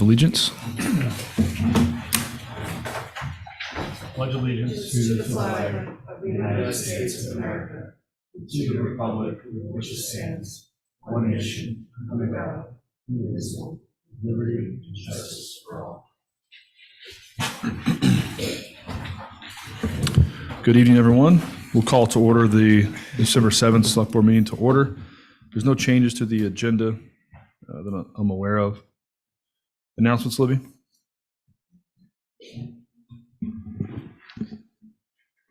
Allegiance. Pledge allegiance to the flag of the United States of America, to the republic for which it stands, one nation, under God, indivisible, with liberty and justice for all. Good evening, everyone. We'll call to order the December 7th Select Board meeting to order. There's no changes to the agenda that I'm aware of. Announcements, Libby?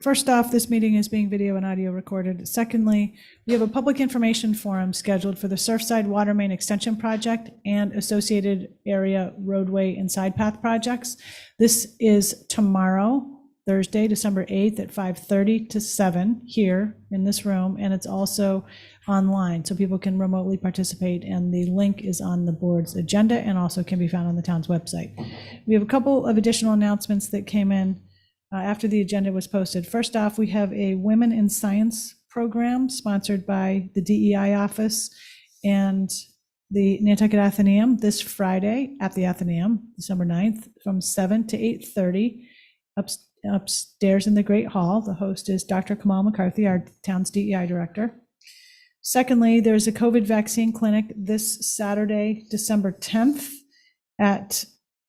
First off, this meeting is being video and audio recorded. Secondly, we have a public information forum scheduled for the Surfside Water Main Extension Project and associated area roadway and side path projects. This is tomorrow, Thursday, December 8th at 5:30 to 7 here in this room, and it's also online, so people can remotely participate, and the link is on the board's agenda and also can be found on the town's website. We have a couple of additional announcements that came in after the agenda was posted. First off, we have a Women in Science program sponsored by the DEI office and the Nantucket Athenaeum this Friday at the Athenaeum, December 9th, from 7 to 8:30 upstairs in the Great Hall. The host is Dr. Kamal McCarthy, our town's DEI director. Secondly, there's a COVID vaccine clinic this Saturday, December 10th at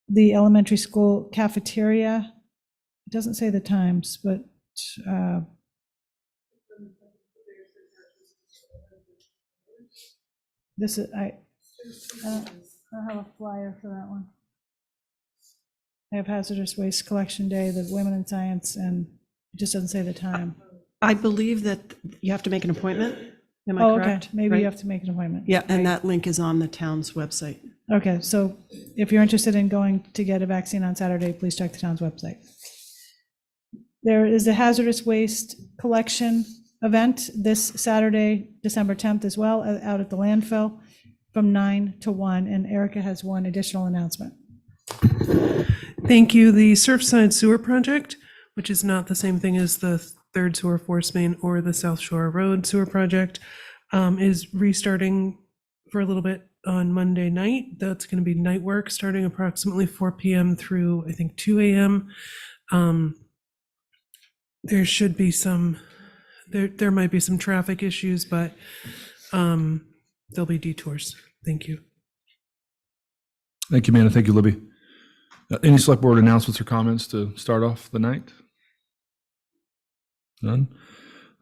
the elementary school cafeteria. It doesn't say the times, but this is, I don't have a flyer for that one. I have hazardous waste collection day, the Women in Science, and it just doesn't say the time. I believe that you have to make an appointment. Am I Oh, correct? okay, maybe Right? you have to make an appointment. Yeah, and that link is on the town's website. Okay, so if you're interested in going to get a vaccine on Saturday, please check the town's website. There is a hazardous waste collection event this Saturday, December 10th as well, out at the landfill from 9 to 1, and Erica has one additional announcement. Thank you. The Surfside Sewer Project, which is not the same thing as the Third Sewer Force Main or the South Shore Road Sewer Project, is restarting for a little bit on Monday night. That's going to be night work starting approximately 4 p.m. through, I think, 2 a.m. There should be some, there might be some traffic issues, but there'll be detours. Thank you. Thank you, Amanda. Thank you, Libby. Any Select Board announcements or comments to start off the night? None?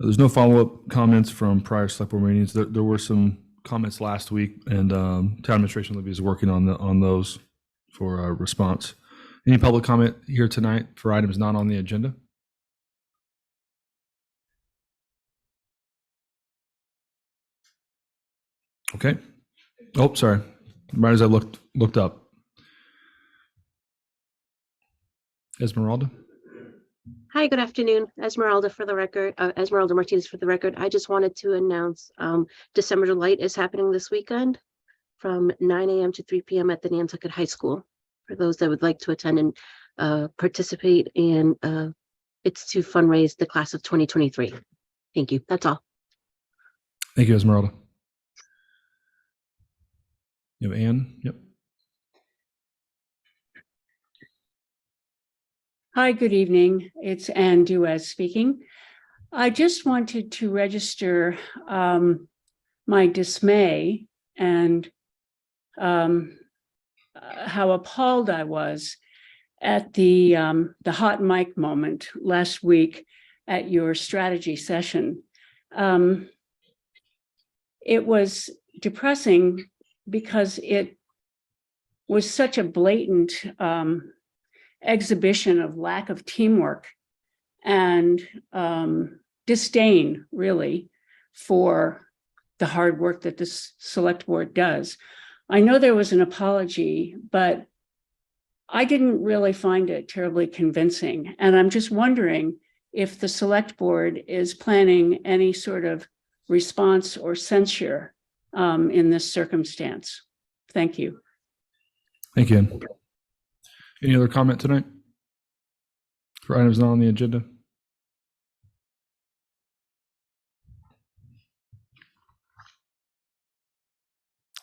There's no follow-up comments from prior Select Board meetings. There were some comments last week, and Town Administration Libby is working on those for a response. Any public comment here tonight for items not on the agenda? Okay. Oh, sorry. Right as I looked up. Esmeralda? Hi, good afternoon. Esmeralda for the record, Esmeralda Martinez for the record. I just wanted to announce December Delight is happening this weekend from 9 a.m. to 3 p.m. at the Nantucket High School. For those that would like to attend and participate, and it's to fundraise the class of 2023. Thank you. That's all. Thank you, Esmeralda. You have Ann? Yep. Hi, good evening. It's Ann Duez speaking. I just wanted to register my dismay and how appalled I was at the hot mic moment last week at your strategy session. It was depressing because it was such a blatant exhibition of lack of teamwork and disdain, really, for the hard work that this select board does. I know there was an apology, but I didn't really find it terribly convincing. And I'm just wondering if the select board is planning any sort of response or censure in this circumstance. Thank you. Thank you, Ann. Any other comment tonight for items not on the agenda?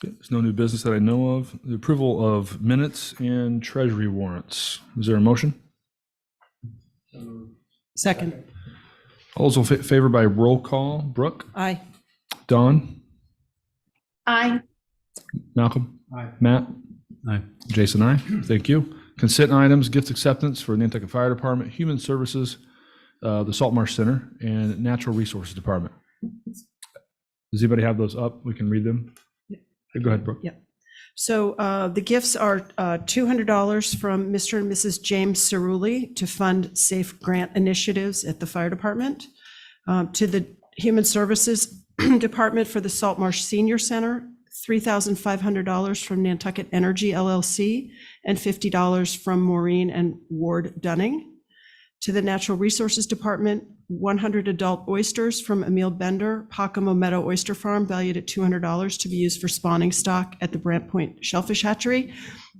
There's no new business that I know of. The approval of minutes and treasury warrants. Is there a motion? Second. All those in favor by roll call. Brooke? Aye. Don? Aye. Malcolm? Aye. Matt? Aye. Jason, aye. Thank you. Consent items, gift acceptance for Nantucket Fire Department, Human Services, the Salt Marsh Center, and Natural Resources Department. Does anybody have those up? We can read them. Go ahead, Brooke. Yeah. So the gifts are $200 from Mr. and Mrs. James Cerulli to fund safe grant initiatives at the fire department. To the Human Services Department for the Salt Marsh Senior Center, $3,500 from Nantucket Energy LLC, and $50 from Maureen and Ward Dunning. To the Natural Resources Department, 100 adult oysters from Emil Bender, Pocomo Meadow Oyster Farm, valued at $200 to be used for spawning stock at the Brant Point Shellfish Hatchery,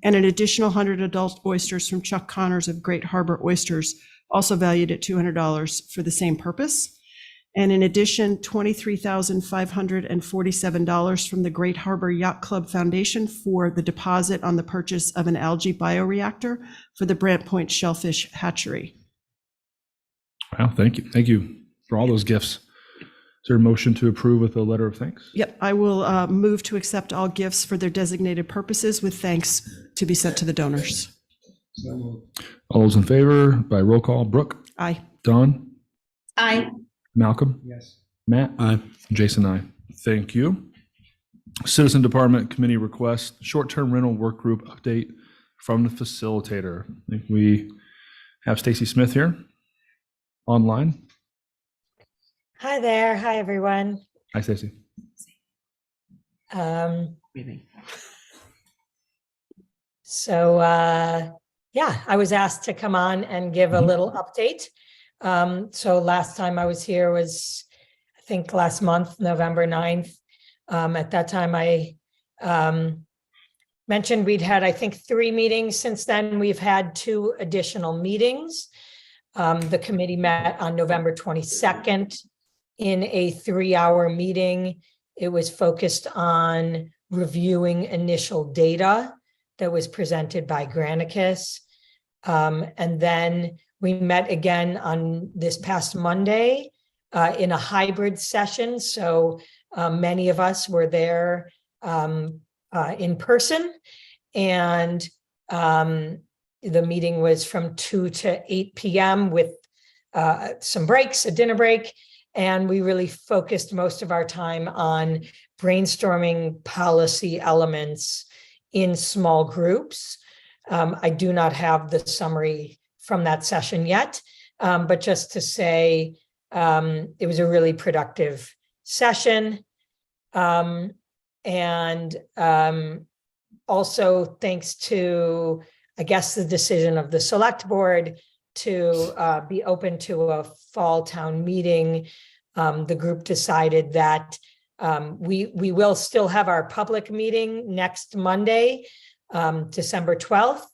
and an additional 100 adult oysters from Chuck Connors of Great Harbor Oysters, also valued at $200 for the same purpose. And in addition, $23,547 from the Great Harbor Yacht Club Foundation for the deposit on the purchase of an algae bioreactor for the Brant Point Shellfish Hatchery. Wow, thank you. Thank you for all those gifts. Is there a motion to approve with a letter of thanks? Yep, I will move to accept all gifts for their designated purposes with thanks to be sent to the donors. All those in favor by roll call. Brooke? Aye. Don? Aye. Malcolm? Yes. Matt? Aye. Jason, aye. Thank you. Citizen Department Committee request, short-term rental work group update from the facilitator. I think we have Stacy Smith here online. Hi there. Hi, everyone. Hi, Stacy. Yeah, I was asked to come on and give a little update. So last time I was here was, I think, last month, November 9th. At that time, I mentioned we'd had, I think, 3 meetings. Since then, we've had 2 additional meetings. The committee met on November 22nd in a 3-hour meeting. It was focused on reviewing initial data that was presented by Granicus. And then we met again on this past Monday in a hybrid session. So many of us were there in person, and the meeting was from 2 to 8 p.m. with some breaks, a dinner break, and we really focused most of our time on brainstorming policy elements in small groups. I do not have the summary from that session yet, but just to say it was a really productive session. And also thanks to, I guess, the decision of the select board to be open to a fall town meeting, the group decided that we will still have our public meeting next Monday, December 12th,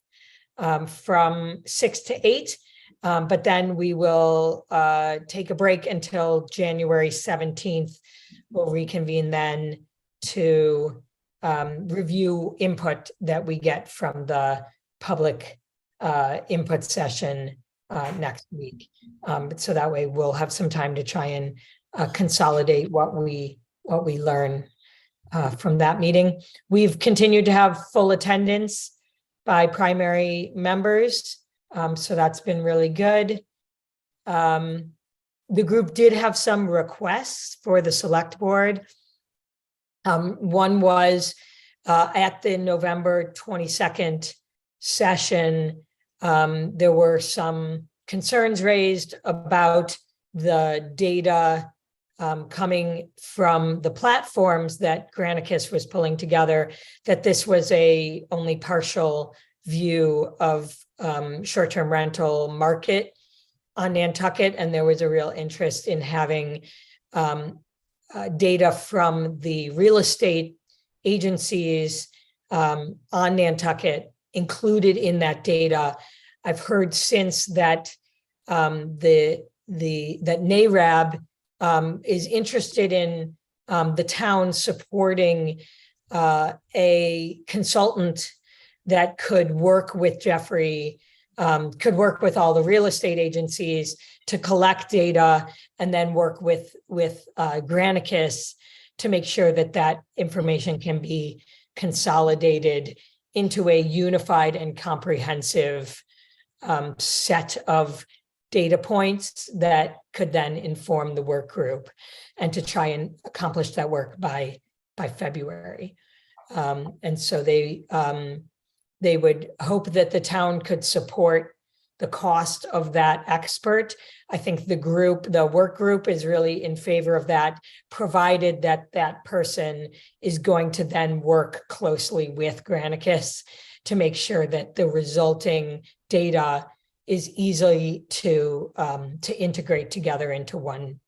from 6 to 8. But then we will take a break until January 17th. We'll reconvene then to review input that we get from the public input session next week. So that way we'll have some time to try and consolidate what we learn from that meeting. We've continued to have full attendance by primary members. So that's been really good. The group did have some requests for the select board. One was at the November 22nd session, there were some concerns raised about the data coming from the platforms that Granicus was pulling together, that this was a only partial view of short-term rental market on Nantucket, and there was a real interest in having data from the real estate agencies on Nantucket included in that data. I've heard since that that NARAB is interested in the town supporting a consultant that could work with Jeffrey, could work with all the real estate agencies to collect data and then work with Granicus to make sure that that information can be consolidated into a unified and comprehensive set of data points that could then inform the work group, and to try and accomplish that work by February. And so they would hope that the town could support the cost of that expert. I think the work group is really in favor of that, provided that that person is going to then work closely with Granicus to make sure that the resulting data is easy to integrate together into one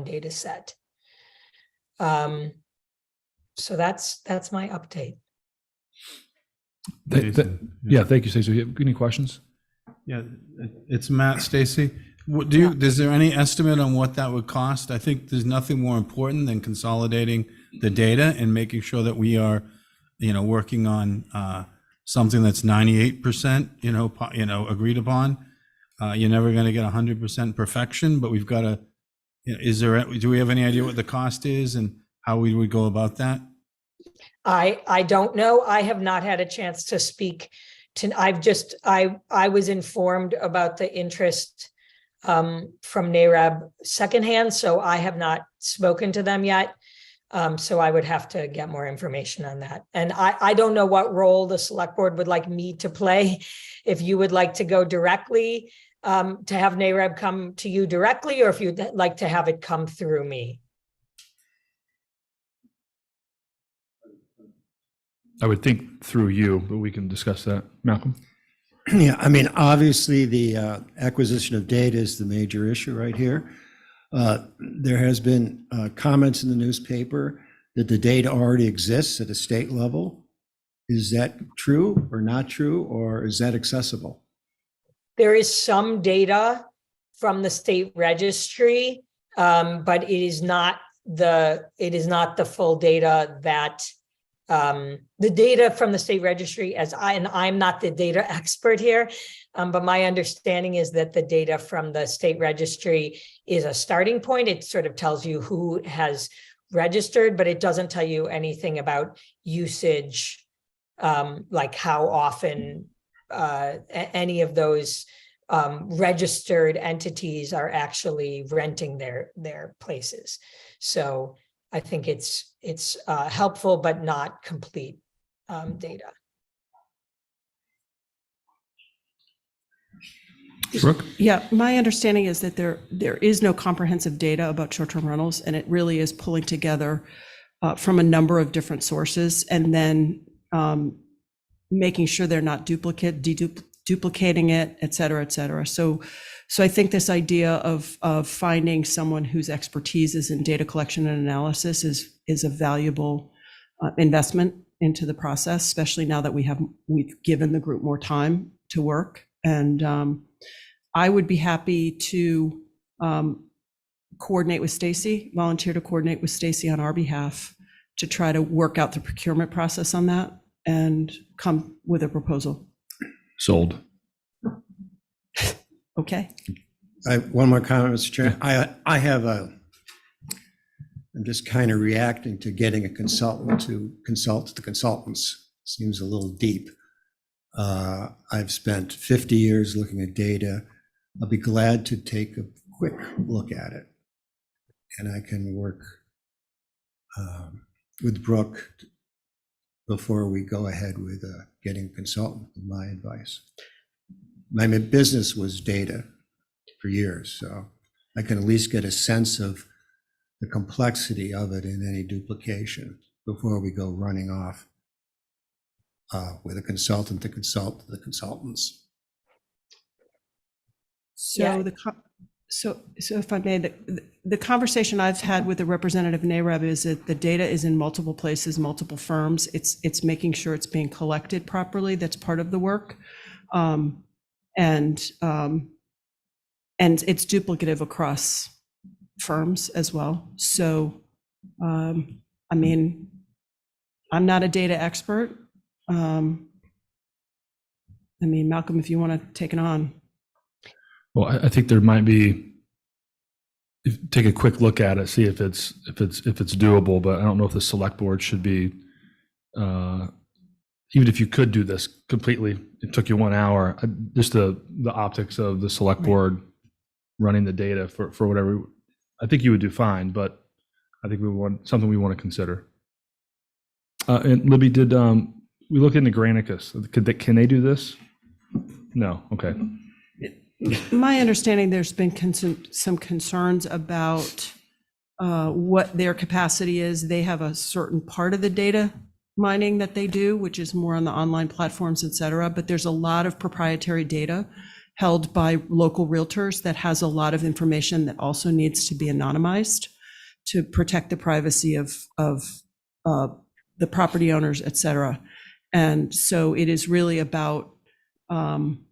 data set. So that's my update. Yeah, thank you, Stacey. Any questions? Yeah, it's Matt, Stacy. Is there any estimate on what that would cost? I think there's nothing more important than consolidating the data and making sure that we are, working on something that's 98%, agreed upon. You're never going to get 100% perfection, but we've got to. Do we have any idea what the cost is and how we would go about that? I don't know. I have not had a chance to speak to, I was informed about the interest from NAREB secondhand, so I have not spoken to them yet. So I would have to get more information on that. And I don't know what role the select board would like me to play. If you would like to go directly, to have NAREB come to you directly, or if you'd like to have it come through me. I would think through you, but we can discuss that. Malcolm? Yeah, I mean, obviously, the acquisition of data is the major issue right here. There has been comments in the newspaper that the data already exists at a state level. Is that true or not true, or is that accessible? There is some data from the state registry, but it is not the full data that the data from the state registry, and I'm not the data expert here, but my understanding is that the data from the state registry is a starting point. It sort of tells you who has registered, but it doesn't tell you anything about usage, like how often any of those registered entities are actually renting their places. So I think it's helpful, but not complete data. Brooke? Yeah, my understanding is that there is no comprehensive data about short-term rentals, and it really is pulling together from a number of different sources, and then making sure they're not duplicating it, et cetera, et cetera. So I think this idea of finding someone whose expertise is in data collection and analysis is a valuable investment into the process, especially now that we've given the group more time to work. And I would be happy to coordinate with Stacy, volunteer to coordinate with Stacy on our behalf to try to work out the procurement process on that and come with a proposal. Sold. Okay. One more comment, Mr. Chair. I'm just kind of reacting to getting a consultant to consult the consultants. Seems a little deep. I've spent 50 years looking at data. I'll be glad to take a quick look at it. And I can work with Brooke before we go ahead with getting a consultant, with my advice. My business was data for years, so I can at least get a sense of the complexity of it and any duplication before we go running off with a consultant to consult the consultants. So Yeah. So if I may, the conversation I've had with the representative NAREB is that the data is in multiple places, multiple firms. It's making sure it's being collected properly. That's part of the work. And it's duplicative across firms as well. So, I mean, I'm not a data expert. I mean, Malcolm, if you want to take it on. Well, I think there might be, take a quick look at it, see if it's doable, but I don't know if the select board should be, even if you could do this completely, it took you 1 hour, just the optics of the select board running the data for whatever, I think you would do fine, but I think we want something we want to consider. And Libby, did we look into Granicus? Can they do this? No. Okay. My understanding, there's been some concerns about what their capacity is. They have a certain part of the data mining that they do, which is more on the online platforms, et cetera. But there's a lot of proprietary data held by local realtors that has a lot of information that also needs to be anonymized to protect the privacy of the property owners, et cetera. And so it is really about finding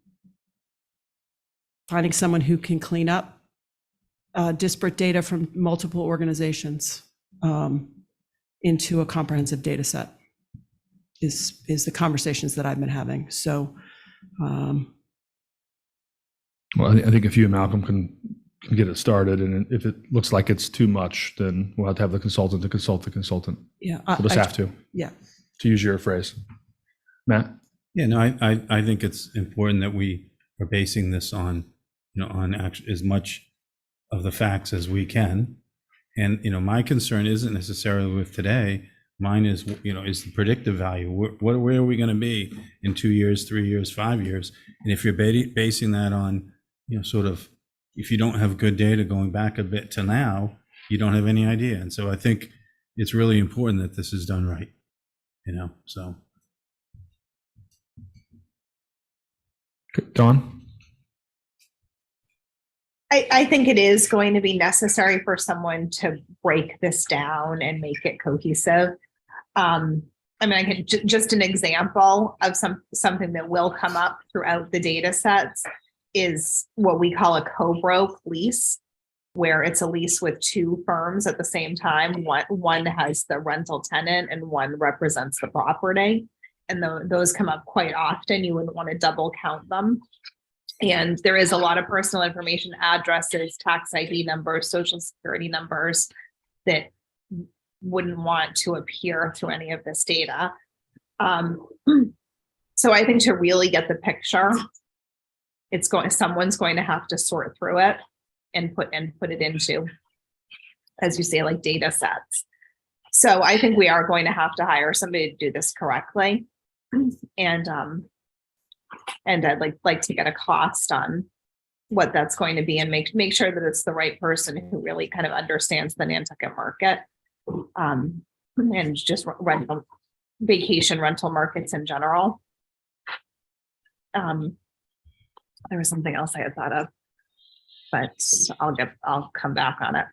someone who can clean up disparate data from multiple organizations into a comprehensive data set is the conversations that I've been having. So, Well, I think if you and Malcolm can get it started, and if it looks like it's too much, then we'll have to have the consultant to consult the consultant. yeah. We'll just have to. Yeah. To use your phrase. Matt? Yeah, no, I think it's important that we are basing this on, on as much of the facts as we can. And, my concern isn't necessarily with today. Mine is, is the predictive value. Where are we going to be in 2 years, 3 years, 5 years? And if you're basing that on, sort of, if you don't have good data going back a bit to now, you don't have any idea. And so I think it's really important that this is done right, so. Dawn? I think it is going to be necessary for someone to break this down and make it cohesive. I mean, I can just an example of something that will come up throughout the data sets is what we call a co-broke lease, where it's a lease with two firms at the same time. One has the rental tenant and one represents the property. And those come up quite often. You wouldn't want to double count them. And there is a lot of personal information, addresses, tax ID numbers, social security numbers that wouldn't want to appear through any of this data. So I think to really get the picture, someone's going to have to sort through it and put it into, as you say, like data sets. So I think we are going to have to hire somebody to do this correctly. And I'd like to get a cost on what that's going to be and make sure that it's the right person who really kind of understands the Nantucket market and just vacation rental markets in general. There was something else I had thought of, but I'll come back on it.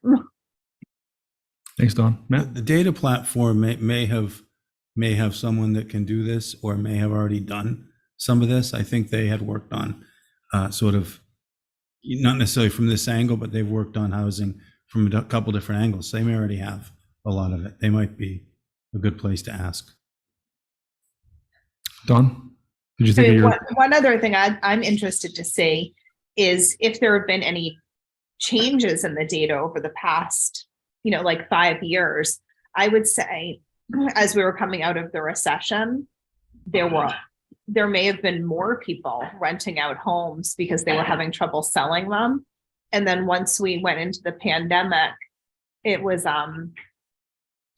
Thanks, Dawn. Matt? The data platform may have someone that can do this or may have already done some of this. I think they had worked on sort of, not necessarily from this angle, but they've worked on housing from a couple different angles. They may already have a lot of it. They might be a good place to ask. Dawn? Did you think of your... One other thing I'm interested to see is if there have been any changes in the data over the past, like 5 years. I would say as we were coming out of the recession, there may have been more people renting out homes because they were having trouble selling them. And then once we went into the pandemic, it was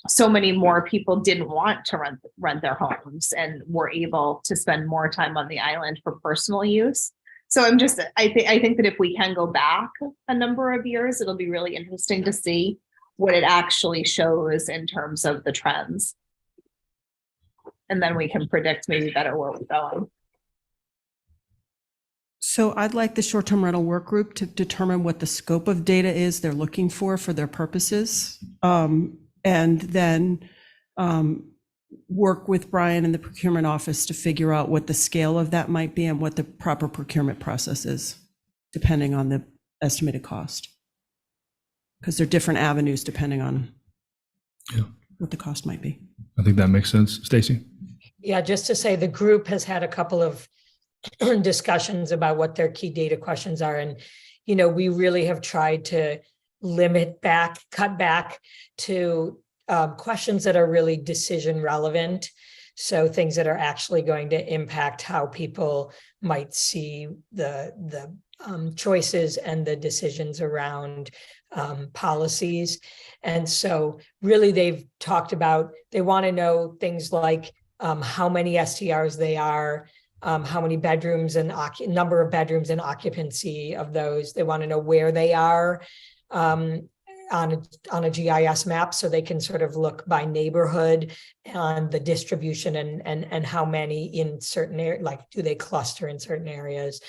so many more people didn't want to rent their homes and were able to spend more time on the island for personal use. So I think that if we can go back a number of years, it'll be really interesting to see what it actually shows in terms of the trends. And then we can predict maybe better where we're going. So I'd like the short-term rental work group to determine what the scope of data is they're looking for their purposes. And then work with Brian and the procurement office to figure out what the scale of that might be and what the proper procurement process is, depending on the estimated cost. Because there are different avenues depending on. Yeah. what the cost might be. I think that makes sense. Stacy? Yeah, just to say, the group has had a couple of discussions about what their key data questions are. And, we really have tried to cut back to questions that are really decision relevant. So things that are actually going to impact how people might see the choices and the decisions around policies. And so really they've talked about, they want to know things like how many STRs they are, how many bedrooms and number of bedrooms and occupancy of those. They want to know where they are on a GIS map, so they can sort of look by neighborhood on the distribution and how many in certain areas, like do they cluster in certain areas.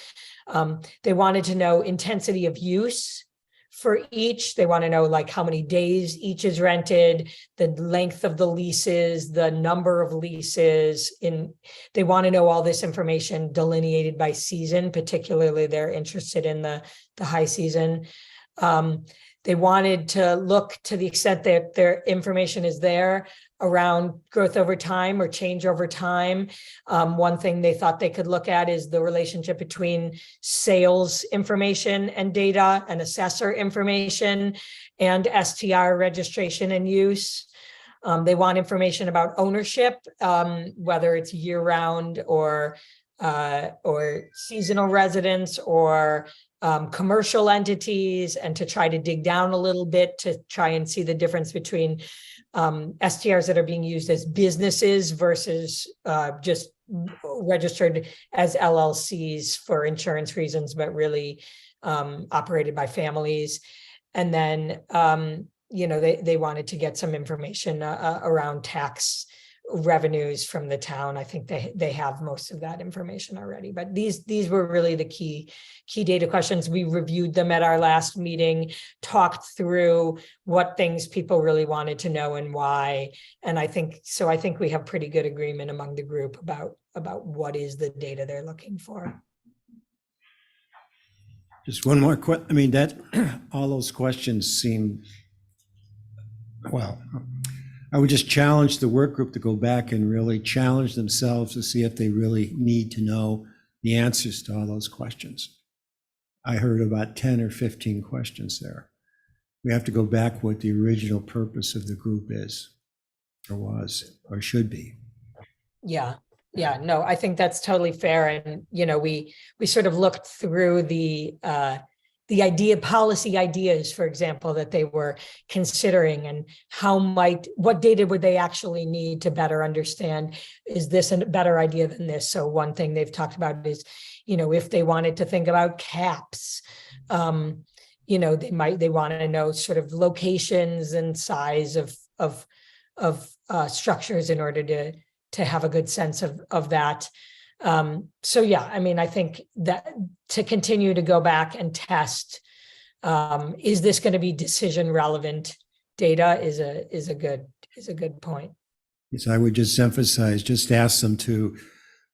They wanted to know intensity of use for each. They want to know like how many days each is rented, the length of the leases, the number of leases. They want to know all this information delineated by season. Particularly, they're interested in the high season. They wanted to look, to the extent that their information is there, around growth over time or change over time. One thing they thought they could look at is the relationship between sales information and data and assessor information and STR registration and use. They want information about ownership, whether it's year-round or seasonal residents or commercial entities, and to try to dig down a little bit to try and see the difference between STRs that are being used as businesses versus just registered as LLCs for insurance reasons, but really operated by families. And then, they wanted to get some information around tax revenues from the town. I think they have most of that information already, but these were really the key data questions. We reviewed them at our last meeting, talked through what things people really wanted to know and why. And I think we have pretty good agreement among the group about what is the data they're looking for. Just one more question. All those questions seem, well, I would just challenge the work group to go back and really challenge themselves to see if they really need to know the answers to all those questions. I heard about 10 or 15 questions there. We have to go back what the original purpose of the group is, or was, or should be. Yeah, no, I think that's totally fair. And, we sort of looked through the policy ideas, for example, that they were considering, and what data would they actually need to better understand, is this a better idea than this? So one thing they've talked about is, if they wanted to think about caps, they want to know sort of locations and size of structures in order to have a good sense of that. So yeah, I think that to continue to go back and test, is this going to be decision relevant data is a good point. Yes, I would just emphasize, just ask them to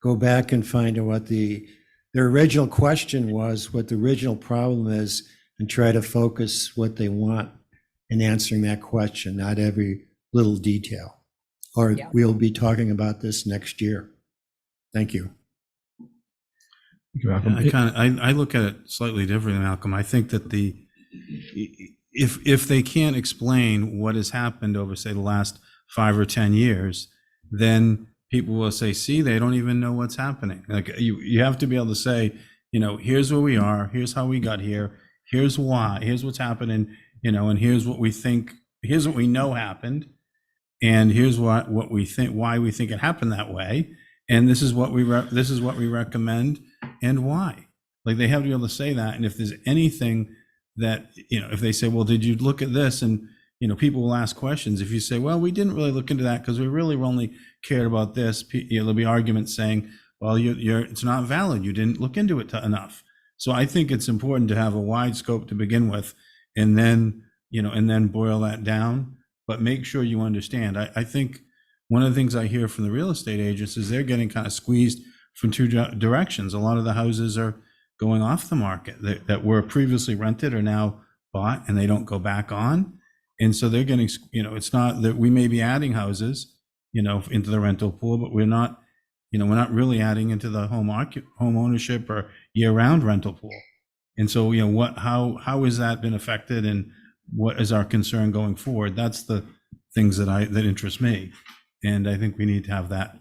go back and find out what their original question was, what the original problem is, and try to focus what they want in answering that question, not every little detail. Or Yeah. We'll be talking about this next year. Thank you. I look at it slightly differently, Malcolm. I think that if they can't explain what has happened over, say, the last 5 or 10 years, then people will say, see, they don't even know what's happening. Like you have to be able to say, here's where we are, here's how we got here, here's why, here's what's happening, and here's what we think, here's what we know happened, and here's what we think, why we think it happened that way, and this is what we recommend and why. Like they have to be able to say that. And if there's anything that, if they say, well, did you look at this? And, people will ask questions. If you say, well, we didn't really look into that because we really only cared about this, there'll be arguments saying, well, it's not valid. You didn't look into it enough. So I think it's important to have a wide scope to begin with, and then, and then boil that down, but make sure you understand. I think one of the things I hear from the real estate agents is they're getting kind of squeezed from two directions. A lot of the houses are going off the market that were previously rented are now bought, and they don't go back on. And so they're getting, it's not that we may be adding houses, into the rental pool, but we're not really adding into the home ownership or year-round rental pool. And so, how has that been affected, and what is our concern going forward? That's the things that interest me. And I think we need to have that.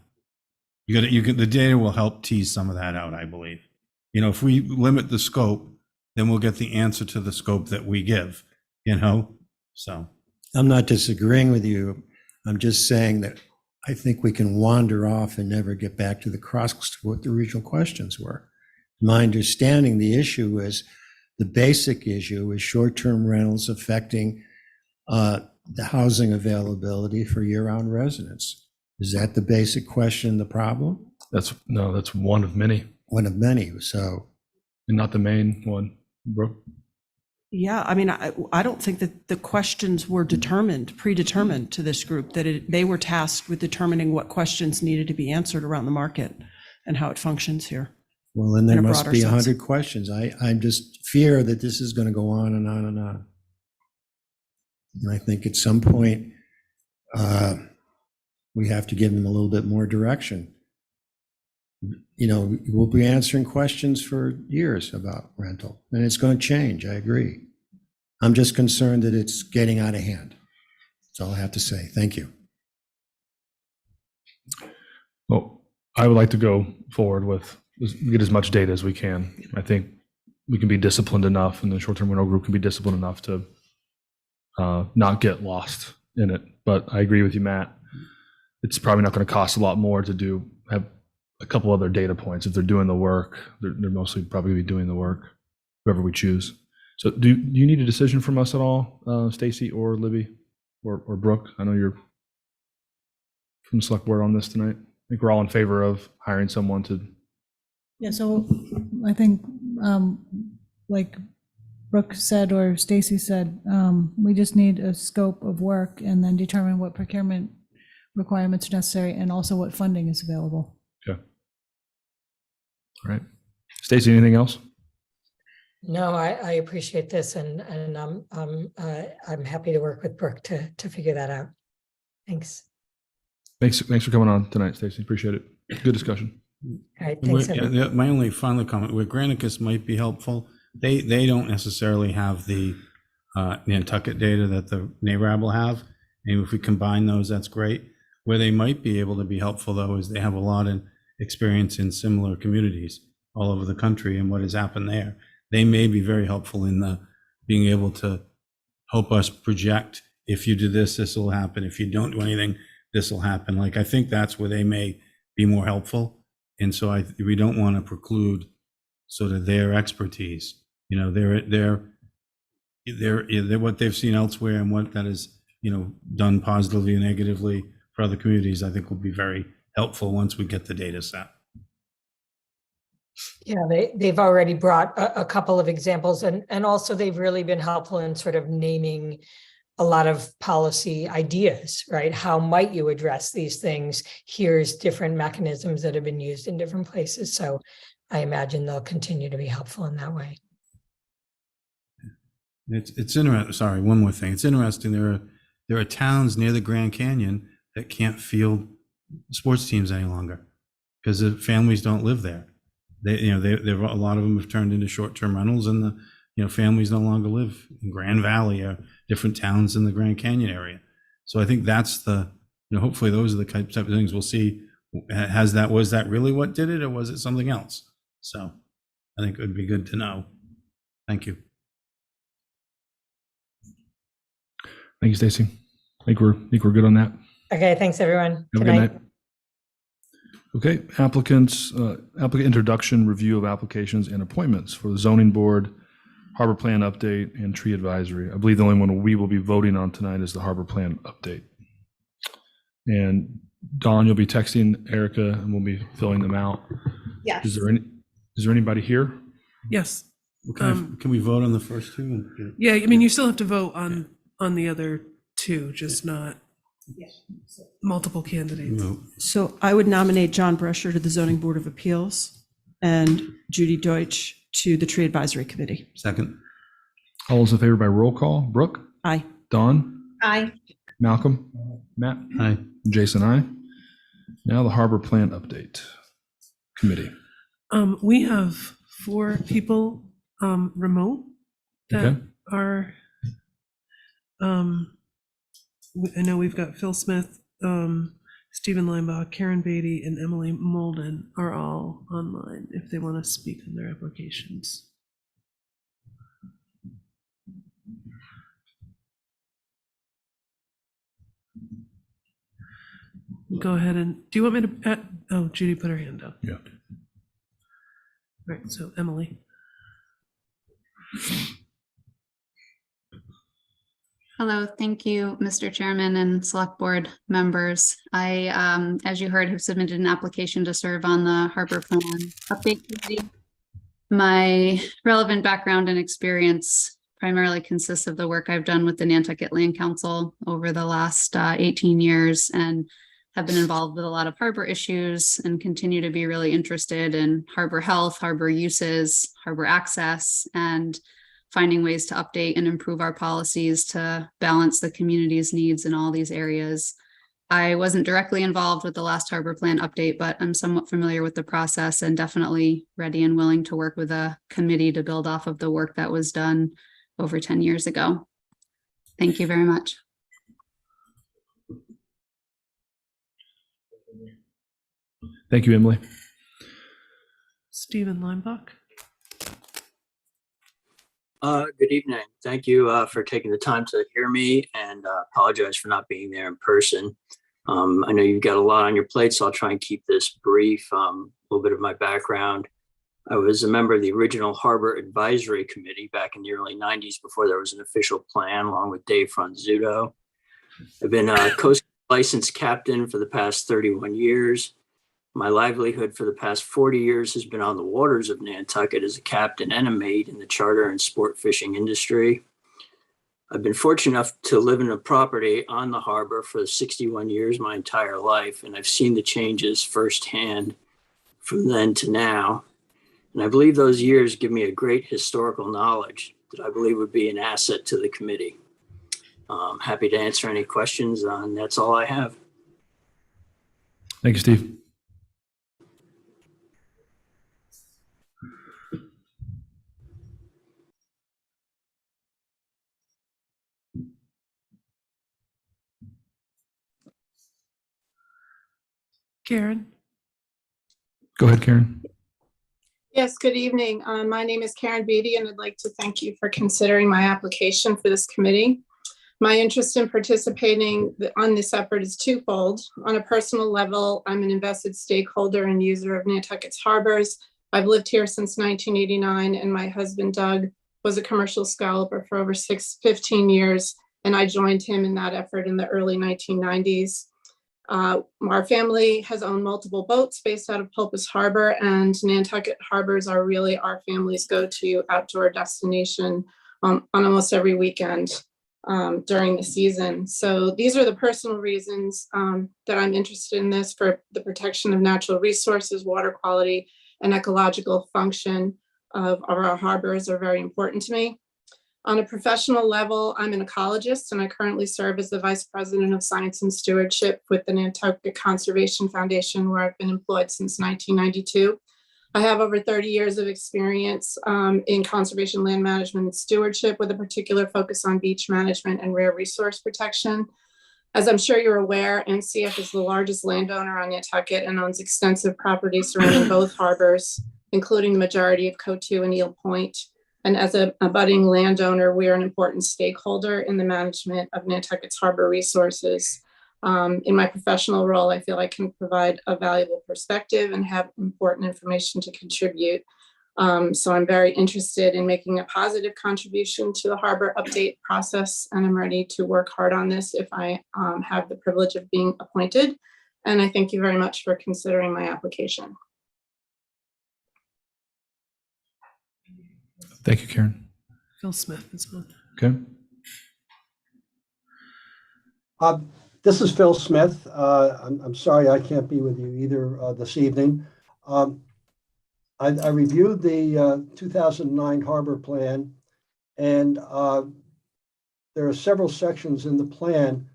The data will help tease some of that out, I believe. If we limit the scope, then we'll get the answer to the scope that we give, so. I'm not disagreeing with you. I'm just saying that I think we can wander off and never get back to the crux of what the original questions were. My understanding, the issue is, the basic issue is short-term rentals affecting the housing availability for year-round residents. Is that the basic question, the problem? That's one of many, One of many, so. and not the main one, Brooke. Yeah, I mean, I don't think that the questions were predetermined to this group, that they were tasked with determining what questions needed to be answered around the market and how it functions here. Well, then there In a must broader be sense. 100 questions. I just fear that this is going to go on and on and on. And I think at some point, we have to give them a little bit more direction. We'll be answering questions for years about rental, and it's going to change. I agree. I'm just concerned that it's getting out of hand. That's all I have to say. Thank you. Well, I would like to go forward with, get as much data as we can. I think we can be disciplined enough, and the short-term rental group can be disciplined enough to not get lost in it. But I agree with you, Matt. It's probably not going to cost a lot more to have a couple other data points. If they're doing the work, they're mostly probably be doing the work, whoever we choose. So do you need a decision from us at all, Stacy or Libby or Brooke? I know you're from the select board on this tonight. I think we're all in favor of hiring someone to. Yeah, so I think, like Brooke said or Stacy said, we just need a scope of work and then determine what procurement requirements are necessary and also what funding is available. Okay. All right. Stacy, anything else? No, I appreciate this, and I'm happy to work with Brooke to figure that out. Thanks. Thanks for coming on tonight, Stacy. Appreciate it. Good discussion. All right, thanks, everyone. My only final comment, where Granicus might be helpful, they don't necessarily have the Nantucket data that the NARAB will have. And if we combine those, that's great. Where they might be able to be helpful, though, is they have a lot of experience in similar communities all over the country and what has happened there. They may be very helpful in being able to help us project, if you do this, this will happen. If you don't do anything, this will happen. I think that's where they may be more helpful. And so we don't want to preclude sort of their expertise. They're what they've seen elsewhere and what that is, done positively and negatively for other communities, I think will be very helpful once we get the data set. Yeah, they've already brought a couple of examples, and also they've really been helpful in sort of naming a lot of policy ideas, right? How might you address these things? Here's different mechanisms that have been used in different places. So I imagine they'll continue to be helpful in that way. It's interesting. Sorry, one more thing. It's interesting. There are towns near the Grand Canyon that can't field sports teams any longer because the families don't live there. A lot of them have turned into short-term rentals, and the families no longer live in Grand Valley or different towns in the Grand Canyon area. So I think that's hopefully those are the type of things we'll see. Was that really what did it, or was it something else? So I think it would be good to know. Thank you. Thank you, Stacy. I think we're good on that. Okay, thanks, everyone. Have a good night. Okay, applicant introduction, review of applications and appointments for the zoning board, harbor plan update, and tree advisory. I believe the only one we will be voting on tonight is the harbor plan update. And Dawn, you'll be texting Erica and we'll be filling them out. Yes. Is there anybody here? Yes. Can we vote on the first two? Yeah, I mean, you still have to vote on the other two, just not multiple candidates. No. So I would nominate John Brescher to the Zoning Board of Appeals and Judy Deutsch to the Tree Advisory Committee. Second. All those in favor by roll call. Brooke? Aye. Dawn? Aye. Malcolm? Matt? Aye. Jason, aye. Now the harbor plan update committee. We have 4 people remote that Okay. are, I know we've got Phil Smith, Stephen Linebaugh, Karen Beatty, and Emily Molden are all online if they want to speak on their applications. Go ahead and, do you want me to, oh, Judy put her hand up. Yeah. All right, so Emily. Hello, thank you, Mr. Chairman and Select Board members. I, as you heard, have submitted an application to serve on the Harbor Plan Update Committee. My relevant background and experience primarily consists of the work I've done with the Nantucket Land Council over the last 18 years and have been involved with a lot of harbor issues and continue to be really interested in harbor health, harbor uses, harbor access, and finding ways to update and improve our policies to balance the community's needs in all these areas. I wasn't directly involved with the last harbor plan update, but I'm somewhat familiar with the process and definitely ready and willing to work with a committee to build off of the work that was done over 10 years ago. Thank you very much. Thank you, Emily. Stephen Linebaugh. Good evening. Thank you for taking the time to hear me, and apologize for not being there in person. I know you've got a lot on your plate, so I'll try and keep this brief. A little bit of my background. I was a member of the original Harbor Advisory Committee back in the early 90s before there was an official plan, along with Dave Franzuto. I've been a Coast Guard licensed captain for the past 31 years. My livelihood for the past 40 years has been on the waters of Nantucket as a captain and a mate in the charter and sport fishing industry. I've been fortunate enough to live in a property on the harbor for 61 years, my entire life, and I've seen the changes firsthand from then to now. And I believe those years give me a great historical knowledge that I believe would be an asset to the committee. I'm happy to answer any questions, and that's all I have. Thank you, Steve. Karen. Go ahead, Karen. Yes, good evening. My name is Karen Beatty, and I'd like to thank you for considering my application for this committee. My interest in participating on this effort is twofold. On a personal level, I'm an invested stakeholder and user of Nantucket's harbors. I've lived here since 1989, and my husband, Doug, was a commercial scalper for over 15 years, and I joined him in that effort in the early 1990s. Our family has owned multiple boats based out of Pulpus Harbor, and Nantucket harbors are really our family's go-to outdoor destination on almost every weekend during the season. So these are the personal reasons that I'm interested in this. For the protection of natural resources, water quality, and ecological function of our harbors are very important to me. On a professional level, I'm an ecologist, and I currently serve as the Vice President of Science and Stewardship with the Nantucket Conservation Foundation, where I've been employed since 1992. I have over 30 years of experience in conservation, land management, and stewardship, with a particular focus on beach management and rare resource protection. As I'm sure you're aware, NCF is the largest landowner on Nantucket and owns extensive property surrounding both harbors, including the majority of Coatue and Eel Point. And as a budding landowner, we are an important stakeholder in the management of Nantucket's harbor resources. In my professional role, I feel I can provide a valuable perspective and have important information to contribute. So I'm very interested in making a positive contribution to the harbor update process, and I'm ready to work hard on this if I have the privilege of being appointed. And I thank you very much for considering my application. Thank you, Karen. Phil Smith is on. Okay. This is Phil Smith. I'm sorry I can't be with you either this evening. I reviewed the 2009 harbor plan, and there are several sections in the plan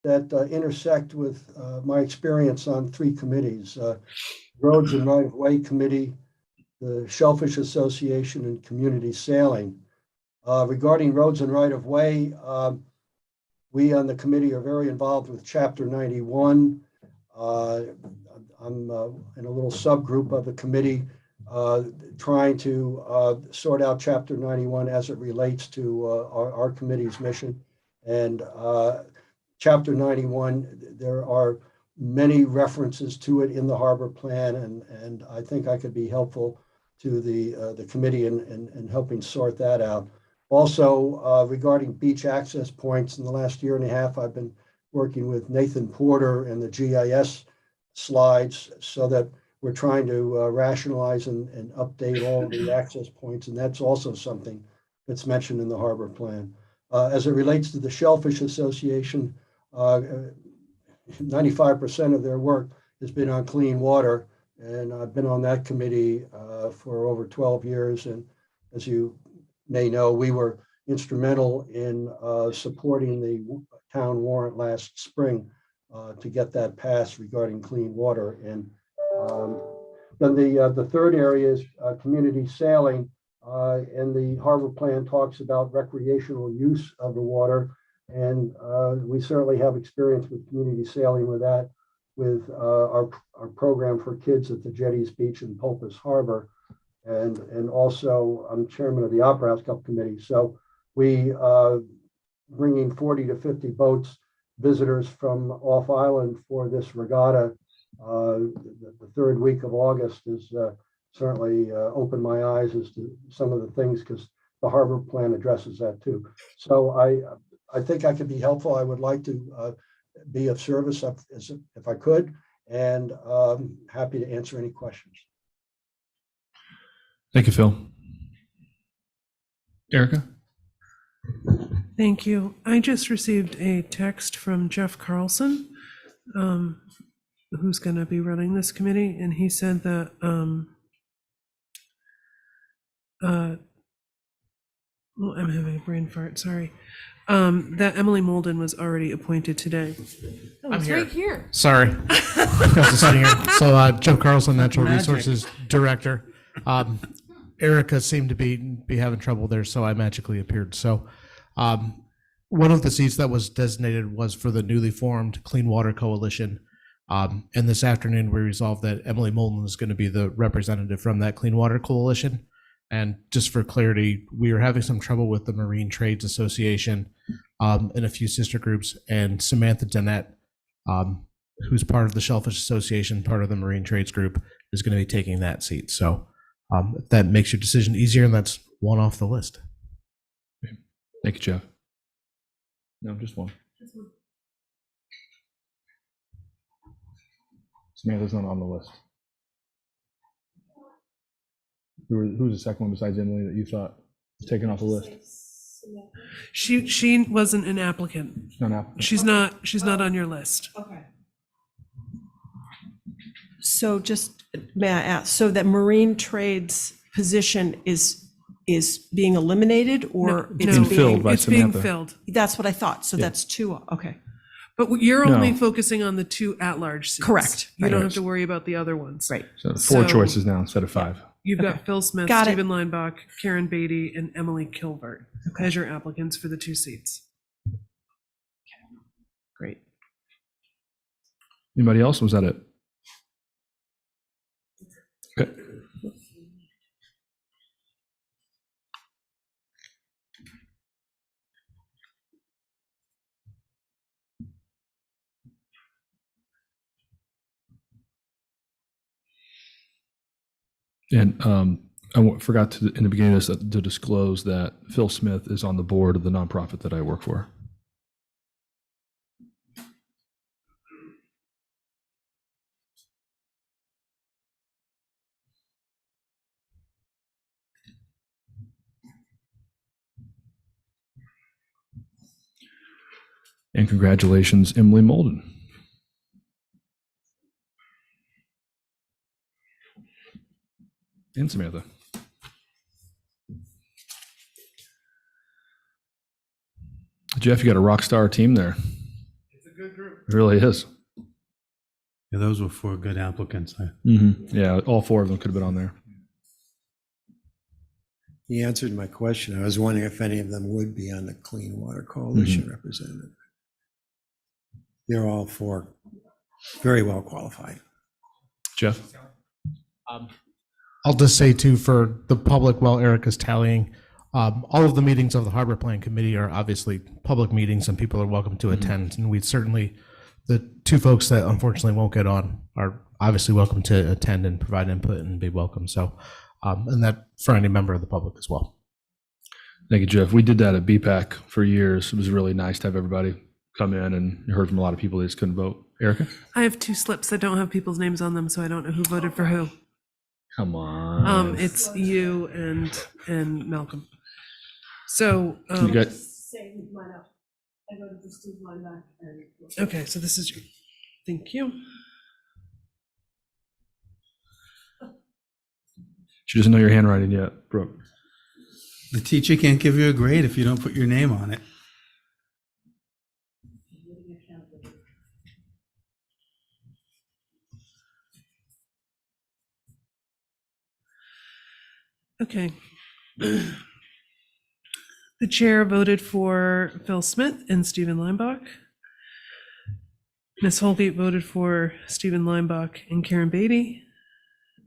that intersect with my experience on 3 committees, Roads and Right-of-Way Committee, the Shellfish Association, and Community Sailing. Regarding roads and right-of-way, we on the committee are very involved with Chapter 91. I'm in a little subgroup of the committee trying to sort out Chapter 91 as it relates to our committee's mission. And Chapter 91, there are many references to it in the harbor plan, and I think I could be helpful to the committee in helping sort that out. Also, regarding beach access points, in the last year and a half, I've been working with Nathan Porter and the GIS slides so that we're trying to rationalize and update all the access points, and that's also something that's mentioned in the harbor plan. As it relates to the Shellfish Association, 95% of their work has been on clean water, and I've been on that committee for over 12 years. And as you may know, we were instrumental in supporting the town warrant last spring to get that passed regarding clean water. And then the third area is community sailing, and the harbor plan talks about recreational use of the water. And we certainly have experience with community sailing with that, with our program for kids at the Jetties Beach in Pulpus Harbor. And also I'm chairman of the Opera House Cup Committee. So we bringing 40 to 50 boats, visitors from off island for this regatta. The third week of August is certainly opened my eyes as to some of the things, because the harbor plan addresses that too. So I think I could be helpful. I would like to be of service if I could, and happy to answer any questions. Thank you, Phil. Erica? Thank you. I just received a text from Jeff Carlson, who's going to be running this committee, and he said that well, I'm having a brain fart, sorry. That Emily Molden was already appointed today. I'm here. Right here. Sorry. I was just sitting here. So Jeff Carlson, Natural Resources Director. Erica seemed to be having trouble there, so I magically appeared. So one of the seats that was designated was for the newly formed Clean Water Coalition. And this afternoon, we resolved that Emily Molden is going to be the representative from that Clean Water Coalition. And just for clarity, we are having some trouble with the Marine Trades Association and a few sister groups. And Samantha Dennett, who's part of the Shellfish Association, part of the Marine Trades Group, is going to be taking that seat. So if that makes your decision easier, and that's one off the list. Thank you, Jeff. No, just one. Samantha's not on the list. Who's the second one besides Emily that you thought was taken off the list? She wasn't an applicant. She's not an applicant. She's not on your list. Okay. So just, may I ask, so that marine trades position is being eliminated, or No, it's no. Being filled by It's being Samantha. filled. That's what I thought. So Yeah. that's 2, okay. But you're only No. focusing on the 2 at-large seats. Correct. You don't Right. have to worry about the other ones. Right. So 4 So- choices now instead of 5. You've Okay. got Phil Smith, Got it. Stephen Leinbach, Karen Beatty, and Emily Kilvert as your applicants for the 2 seats. Great. Anybody else? Was that it? Okay. And forgot to, in the beginning of this, to disclose that Phil Smith is on the board of the nonprofit that I work for. And congratulations, Emily Molden. And Samantha. Jeff, you got a rock star team there. It's a good group. It really is. Yeah, those were 4 good applicants. Yeah, all 4 of them could have been on there. He answered my question. I was wondering if any of them would be on the Clean Water Coalition representative. They're all 4 very well qualified. Jeff? I'll just say too, for the public, while Erica's tallying, all of the meetings of the Harbor Plan Committee are obviously public meetings and people are welcome to attend. And we'd certainly, the 2 folks that unfortunately won't get on are obviously welcome to attend and provide input and be welcome. So, and that for any member of the public as well. Thank you, Jeff. We did that at BPAC for years. It was really nice to have everybody come in, and you heard from a lot of people that just couldn't vote. Erica? I have 2 slips that don't have people's names on them, so I don't know who voted for who. Come on. It's you and Malcolm. So, You got, okay, so this is you. Thank you. she doesn't know your handwriting yet, Brooke. The teacher can't give you a grade if you don't put your name on it. Okay. The chair voted for Phil Smith and Stephen Limbach. Ms. Holgate voted for Stephen Limbach and Karen Beatty.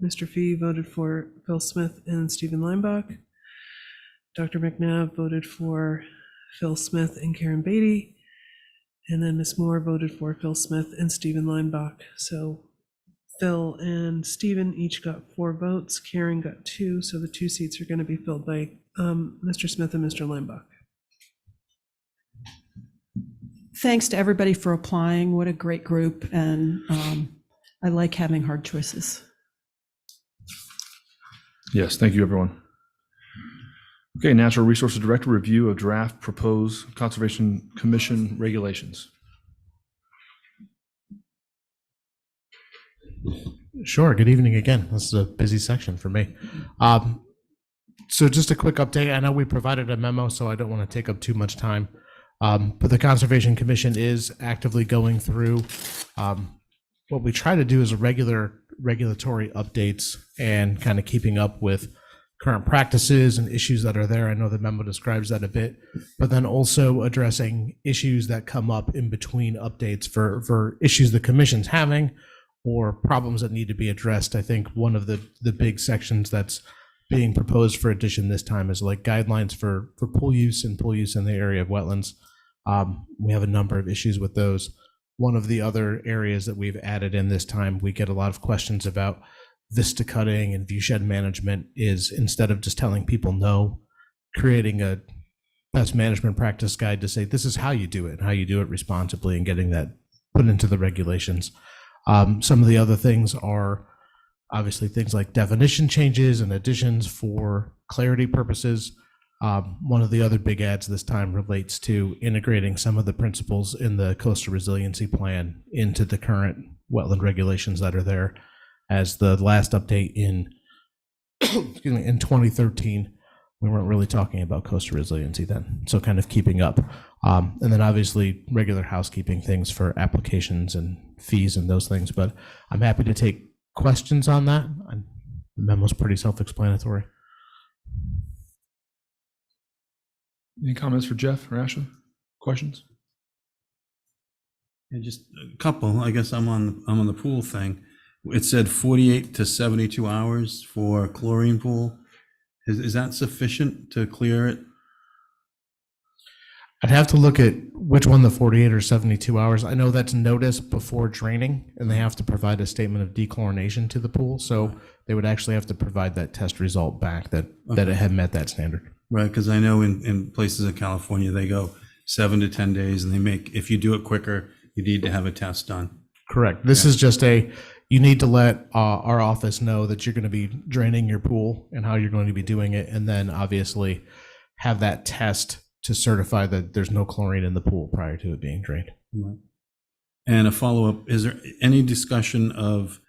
Mr. Fee voted for Phil Smith and Stephen Limbach. Dr. McNabb voted for Phil Smith and Karen Beatty. And then Ms. Moore voted for Phil Smith and Stephen Limbach. So Phil and Stephen each got 4 votes. Karen got 2, so the 2 seats are going to be filled by Mr. Smith and Mr. Limbach. Thanks to everybody for applying. What a great group. And I like having hard choices. Yes, thank you, everyone. Okay, Natural Resources Director, review of draft proposed Conservation Commission regulations. Sure. Good evening again. This is a busy section for me. So just a quick update. I know we provided a memo, so I don't want to take up too much time. But the Conservation Commission is actively going through what we try to do is regulatory updates and kind of keeping up with current practices and issues that are there. I know the memo describes that a bit, but then also addressing issues that come up in between updates for issues the commission's having or problems that need to be addressed. I think one of the big sections that's being proposed for addition this time is like guidelines for pool use and pool use in the area of wetlands. We have a number of issues with those. One of the other areas that we've added in this time, we get a lot of questions about vista cutting and viewshed management, is instead of just telling people no, creating a best management practice guide to say this is how you do it and how you do it responsibly, and getting that put into the regulations. Some of the other things are obviously things like definition changes and additions for clarity purposes. One of the other big adds this time relates to integrating some of the principles in the Coastal Resiliency Plan into the current wetland regulations that are there. As the last update in excuse me, in 2013, we weren't really talking about coastal resiliency then, so kind of keeping up. And then obviously regular housekeeping things for applications and fees and those things, but I'm happy to take questions on that. The memo's pretty self-explanatory. Any comments for Jeff or Ashley? Questions? Yeah, just a couple. I guess I'm on the pool thing. It said 48 to 72 hours for chlorine pool. Is that sufficient to clear it? I'd have to look at which one, the 48 or 72 hours. I know that's notice before draining, and they have to provide a statement of dechlorination to the pool. So they would actually have to provide that test result back that it had met that standard. Right, because I know in places in California, they go 7 to 10 days, and if you do it quicker, you need to have a test done. Correct. This is just you need to let our office know that you're going to be draining your pool and how you're going to be doing it, and then obviously have that test to certify that there's no chlorine in the pool prior to it being drained. Right. And a follow-up, is there any discussion of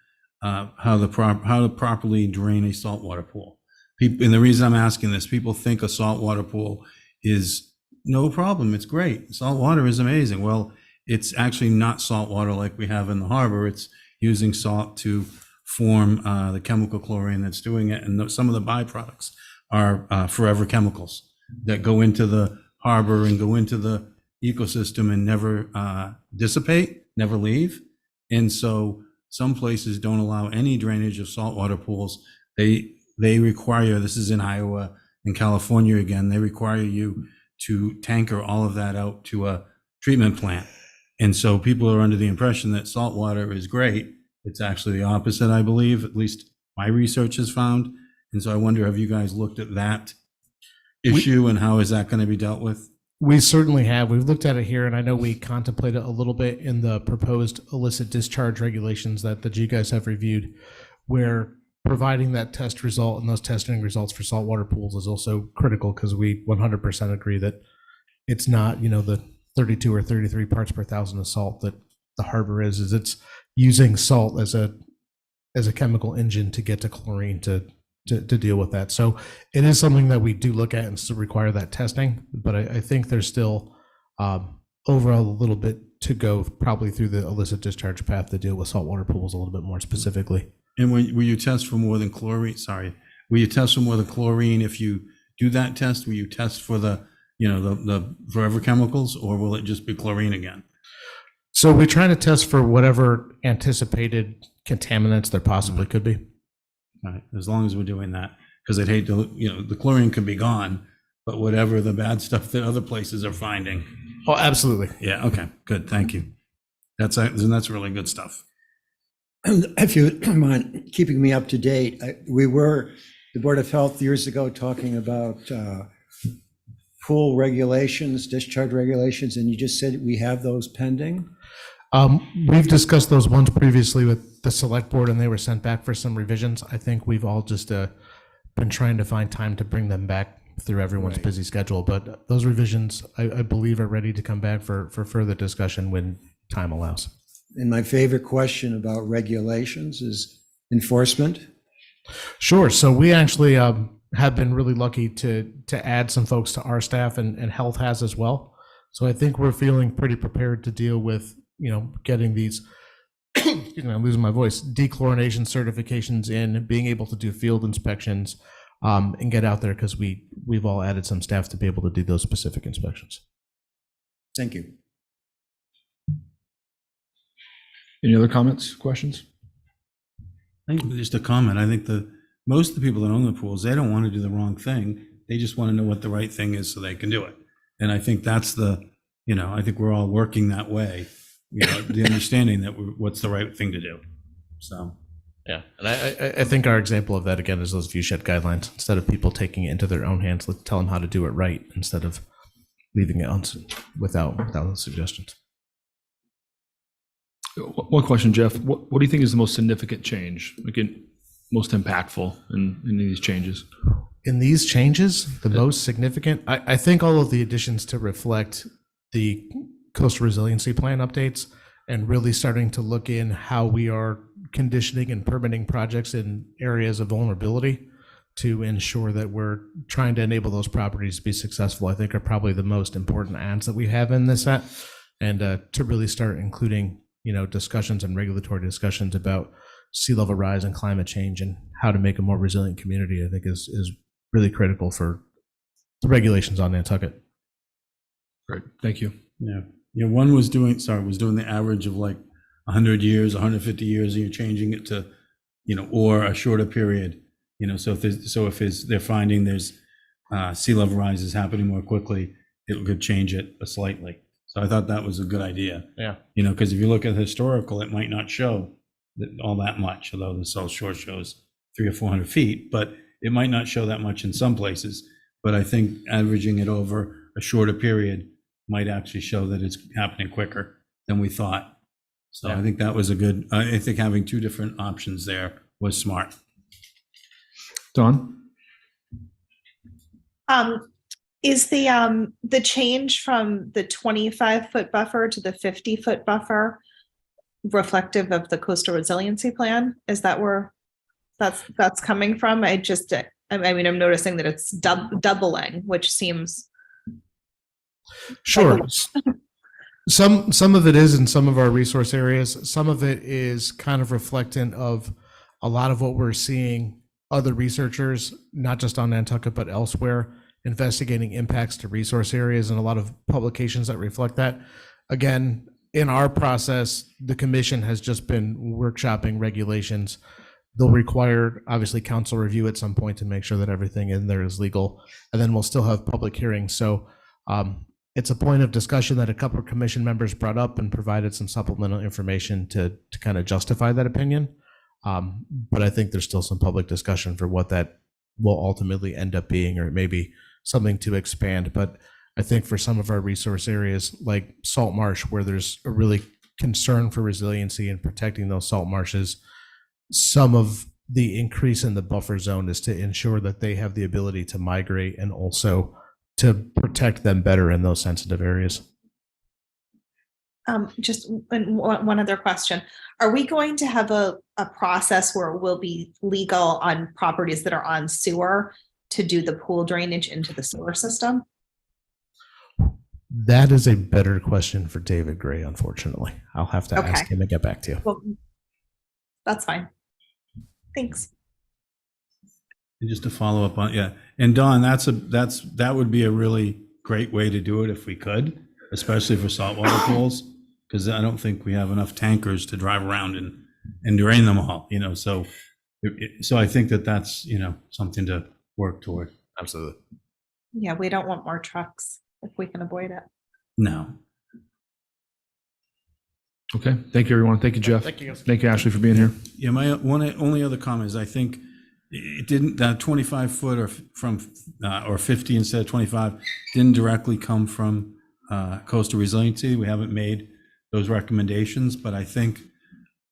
how to properly drain a saltwater pool? And the reason I'm asking this, people think a saltwater pool is no problem. It's great. Salt water is amazing. Well, it's actually not salt water like we have in the harbor. It's using salt to form the chemical chlorine that's doing it. And some of the byproducts are forever chemicals that go into the harbor and go into the ecosystem and never dissipate, never leave. And so some places don't allow any drainage of saltwater pools. They require, this is in Iowa and California again, they require you to tanker all of that out to a treatment plant. And so people are under the impression that salt water is great. It's actually the opposite, I believe, at least my research has found. And so I wonder, have you guys looked at that issue and how is that going to be dealt with? We certainly have. We've looked at it here, and I know we contemplated a little bit in the proposed illicit discharge regulations that you guys have reviewed, where providing that test result and those testing results for saltwater pools is also critical, because we 100% agree that it's not, the 32 or 33 parts per thousand of salt that the harbor is it's using salt as a chemical engine to get to chlorine to deal with that. So it is something that we do look at and still require that testing, but I think there's still overall a little bit to go, probably through the illicit discharge path, to deal with saltwater pools a little bit more specifically. And will you test for more than chlorine? Will you test for more than chlorine if you do that test? Will you test for the forever chemicals, or will it just be chlorine again? So we're trying to test for whatever anticipated contaminants there possibly could be. All right, as long as we're doing that, because I'd hate to, the chlorine could be gone, but whatever the bad stuff that other places are finding. Oh, absolutely. Yeah, okay, good, thank you. That's really good stuff. If you don't mind keeping me up to date, the Board of Health years ago talking about pool regulations, discharge regulations, and you just said we have those pending? We've discussed those ones previously with the select board, and they were sent back for some revisions. I think we've all just been trying to find time to bring them back through everyone's busy schedule. But those revisions, I believe, are ready to come back for further discussion when time allows. And my favorite question about regulations is enforcement. Sure. So we actually have been really lucky to add some folks to our staff, and health has as well. So I think we're feeling pretty prepared to deal with, getting these, excuse me, I'm losing my voice, dechlorination certifications in, being able to do field inspections, and get out there, because we've all added some staff to be able to do those specific inspections. Thank you. Any other comments, questions? I think just a comment. I think most of the people that own the pools, they don't want to do the wrong thing. They just want to know what the right thing is so they can do it. And I think that's I think we're all working that way, the understanding that what's the right thing to do. So. Yeah, and I think our example of that, again, is those viewshed guidelines. Instead of people taking it into their own hands, let's tell them how to do it right, instead of leaving it without those suggestions. One question, Jeff. What do you think is the most significant change, most impactful in these changes? In these changes, the most significant, I think all of the additions to reflect the coastal resiliency plan updates, and really starting to look in how we are conditioning and permitting projects in areas of vulnerability to ensure that we're trying to enable those properties to be successful, I think are probably the most important adds that we have in this set. And to really start including, discussions and regulatory discussions about sea level rise and climate change and how to make a more resilient community, I think is really critical for the regulations on Nantucket. Great, thank you. Yeah, one was doing the average of like 100 years, 150 years, and you're changing it to, or a shorter period, so if they're finding there's sea level rise is happening more quickly, it could change it slightly. So I thought that was a good idea. Yeah. Because if you look at historical, it might not show all that much, although the South Shore shows 300 or 400 feet, but it might not show that much in some places. But I think averaging it over a shorter period might actually show that it's happening quicker than we thought. So I think that was I think having two different options there was smart. Dawn? Is the change from the 25-foot buffer to the 50-foot buffer reflective of the coastal resiliency plan? Is that where that's coming from? I'm noticing that it's doubling, which seems Sure. Some of it is in some of our resource areas. Some of it is kind of reflectant of a lot of what we're seeing other researchers, not just on Nantucket, but elsewhere, investigating impacts to resource areas, and a lot of publications that reflect that. Again, in our process, the commission has just been workshopping regulations. They'll require, obviously, council review at some point to make sure that everything in there is legal, and then we'll still have public hearings. So it's a point of discussion that a couple of commission members brought up and provided some supplemental information to kind of justify that opinion. But I think there's still some public discussion for what that will ultimately end up being, or maybe something to expand. But I think for some of our resource areas like salt marsh, where there's a really concern for resiliency and protecting those salt marshes, some of the increase in the buffer zone is to ensure that they have the ability to migrate and also to protect them better in those sensitive areas. Just one other question. Are we going to have a process where it will be legal on properties that are on sewer to do the pool drainage into the sewer system? That is a better question for David Gray, unfortunately. I'll have to ask him and get back to you. Well, that's fine. Thanks. And just to follow up on, yeah, and Don, that would be a really great way to do it if we could, especially for saltwater pools, because I don't think we have enough tankers to drive around and drain them all, so I think that's, something to work toward. Absolutely. Yeah, we don't want more trucks if we can avoid it. No. Okay. Thank you, everyone. Thank you, Jeff. Thank you. Thank you, Ashley, for being here. Yeah, my only other comment is I think it didn't, that 25 foot or 50 instead of 25 didn't directly come from coastal resiliency. We haven't made those recommendations, but I think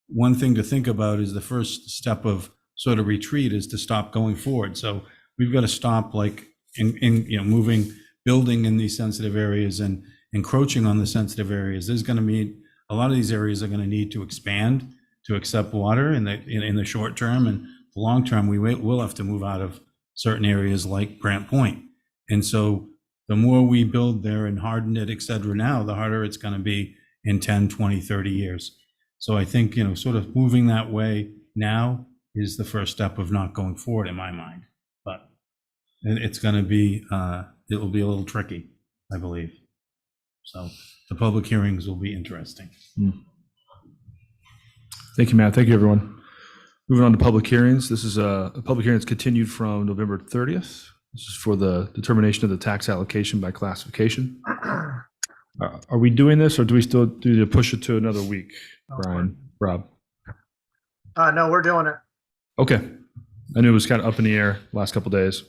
one thing to think about is the first step of sort of retreat is to stop going forward. So we've got to stop moving, building in these sensitive areas and encroaching on the sensitive areas. There's going to be a lot of these areas are going to need to expand to accept water in the short term, and the long term we will have to move out of certain areas like Grant Point. And so the more we build there and harden it, et cetera, now, the harder it's going to be in 10, 20, 30 years. So I think, sort of moving that way now is the first step of not going forward in my mind. But it's going to be, it will be a little tricky, I believe. So the public hearings will be interesting. Thank you, Matt. Thank you, everyone. Moving on to public hearings. This is a public hearing that's continued from November 30th. This is for the determination of the tax allocation by classification. Are we doing this, or do we still do to push it to another week, Brian, Rob? No, we're doing it. Okay. I knew it was kind of up in the air last couple of days.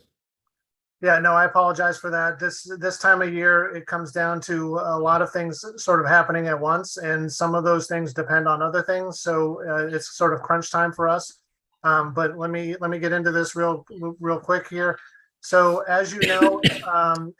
Yeah, no, I apologize for that. This time of year, it comes down to a lot of things sort of happening at once, and some of those things depend on other things. So it's sort of crunch time for us. But let me get into this real quick here. So as you know,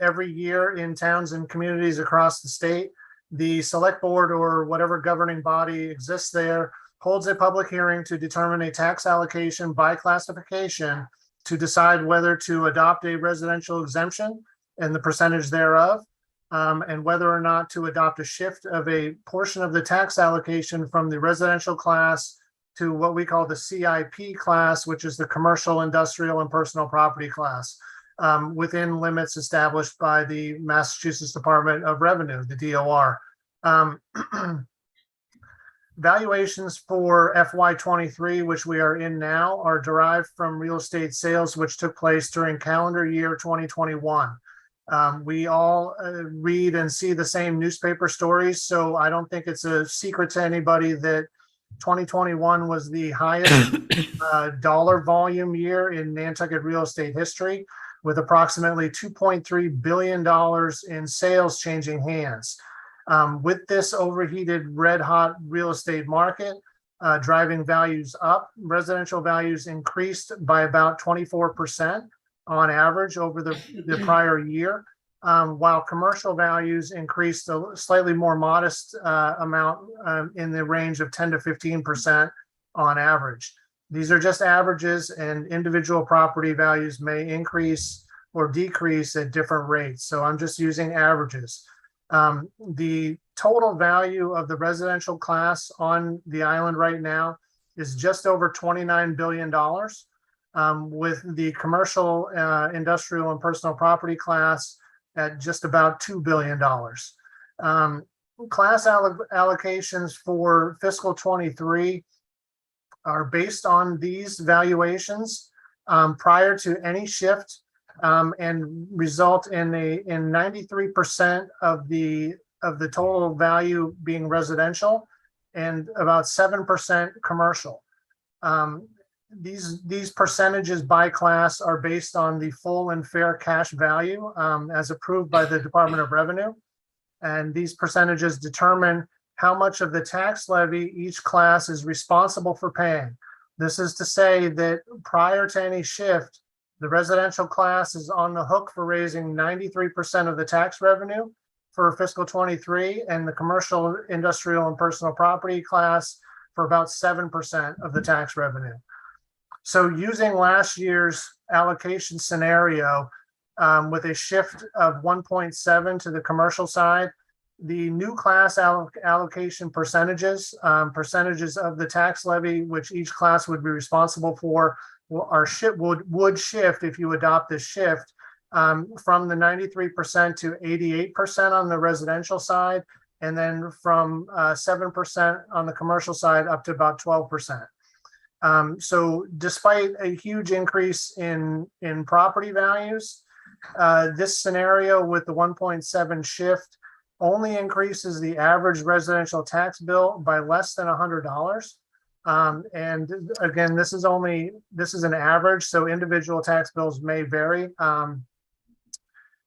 every year in towns and communities across the state, the select board or whatever governing body exists there holds a public hearing to determine a tax allocation by classification to decide whether to adopt a residential exemption and the percentage thereof, and whether or not to adopt a shift of a portion of the tax allocation from the residential class to what we call the CIP class, which is the commercial, industrial, and personal property class, within limits established by the Massachusetts Department of Revenue, the DOR. Valuations for FY23, which we are in now, are derived from real estate sales which took place during calendar year 2021. We all read and see the same newspaper stories, so I don't think it's a secret to anybody that 2021 was the highest dollar volume year in Nantucket real estate history, with approximately $2.3 billion in sales changing hands. With this overheated, red-hot real estate market driving values up, residential values increased by about 24% on average over the prior year, while commercial values increased a slightly more modest amount in the range of 10 to 15% on average. These are just averages, and individual property values may increase or decrease at different rates. So I'm just using averages. The total value of the residential class on the island right now is just over $29 billion, with the commercial, industrial, and personal property class at just about $2 billion. Class allocations for fiscal 23 are based on these valuations prior to any shift, and result in 93% of the total value being residential and about 7% commercial. These percentages by class are based on the full and fair cash value as approved by the Department of Revenue. And these percentages determine how much of the tax levy each class is responsible for paying. This is to say that prior to any shift, the residential class is on the hook for raising 93% of the tax revenue for fiscal 23, and the commercial, industrial, and personal property class for about 7% of the tax revenue. So using last year's allocation scenario with a shift of 1.7 to the commercial side, the new class allocation percentages of the tax levy, which each class would be responsible for, would shift if you adopt this shift from the 93% to 88% on the residential side, and then from 7% on the commercial side up to about 12%. So despite a huge increase in property values, this scenario with the 1.7 shift only increases the average residential tax bill by less than $100. And again, this is an average, so individual tax bills may vary.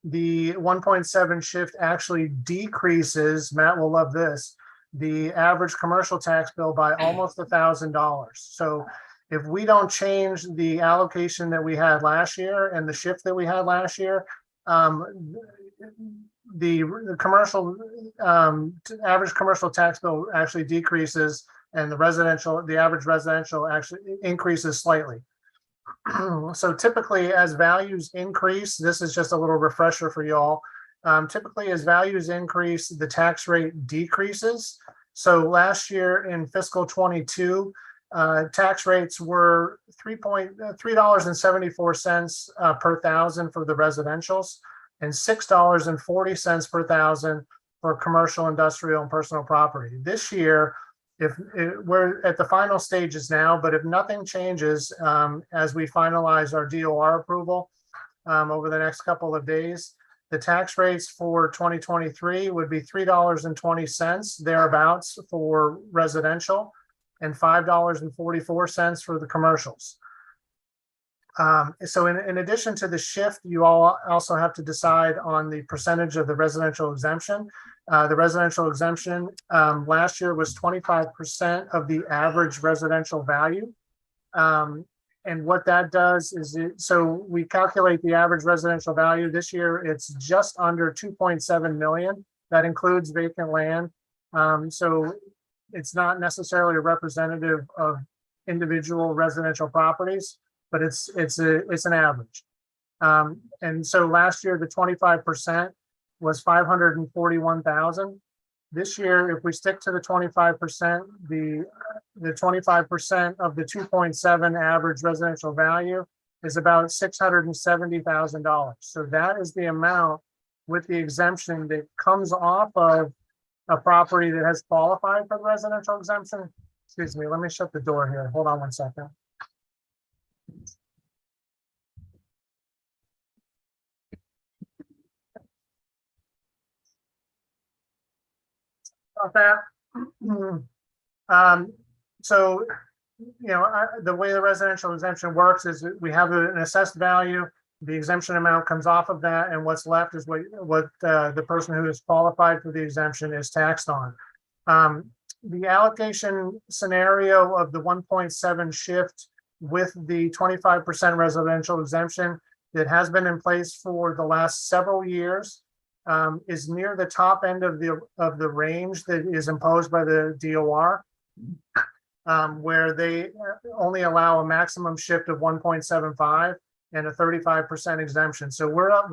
The 1.7 shift actually decreases, Matt will love this, the average commercial tax bill by almost $1,000. So if we don't change the allocation that we had last year and the shift that we had last year, the commercial average commercial tax bill actually decreases, and the average residential actually increases slightly. So typically, as values increase, this is just a little refresher for y'all. Typically, as values increase, the tax rate decreases. So last year in fiscal 22, tax rates were $3.74 per thousand for the residentials, and $6.40 per thousand for commercial, industrial, and personal property. This year, we're at the final stages now, but if nothing changes as we finalize our DOR approval over the next couple of days, the tax rates for 2023 would be $3.20 thereabouts for residential and $5.44 for the commercials. So in addition to the shift, you all also have to decide on the percentage of the residential exemption. The residential exemption last year was 25% of the average residential value. And what that does is, so we calculate the average residential value. This year, it's just under 2.7 million. That includes vacant land. So it's not necessarily a representative of individual residential properties, but it's an average. And so last year, the 25% was 541,000. This year, if we stick to the 25%, the 25% of the 2.7 average residential value is about $670,000. So that is the amount with the exemption that comes off of a property that has qualified for the residential exemption. Excuse me, let me shut the door here. Hold on one second. About that. So, the way the residential exemption works is we have an assessed value. The exemption amount comes off of that, and what's left is what the person who is qualified for the exemption is taxed on. The allocation scenario of the 1.7 shift with the 25% residential exemption that has been in place for the last several years is near the top end of the range that is imposed by the DOR, where they only allow a maximum shift of 1.75. and a 35% exemption. So we're up,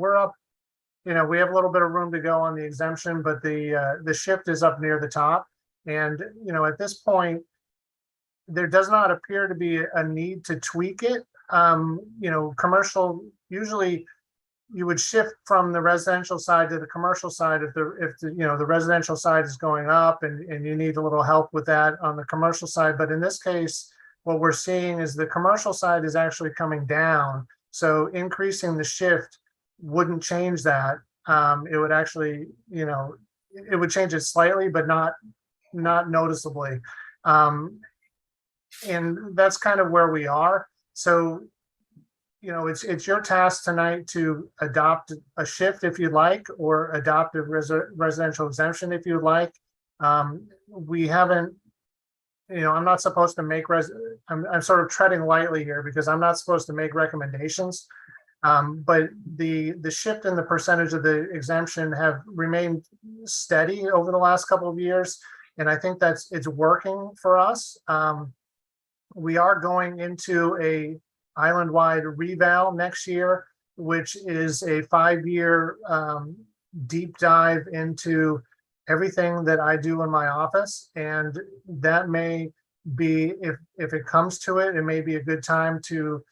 you know, we have a little bit of room to go on the exemption, but the shift is up near the top. And, you know, at this point, there does not appear to be a need to tweak it. You know, commercial, usually you would shift from the residential side to the commercial side if the you know, the residential side is going up and you need a little help with that on the commercial side. But in this case, what we're seeing is the commercial side is actually coming down. So increasing the shift wouldn't change that. It would actually, you know, it would change it slightly, but not noticeably. And that's kind of where we are. So, you know, it's your task tonight to adopt a shift if you'd like, or adopt a residential exemption if you'd like. We haven't, you know, I'm not supposed to make I'm sort of treading lightly here because I'm not supposed to make recommendations. But the shift in the percentage of the exemption have remained steady over the last couple of years. And I think it's working for us. We are going into a island-wide reval next year, which is a 5-year deep dive into everything that I do in my office. And that may be, if it comes to it, it may be a good time to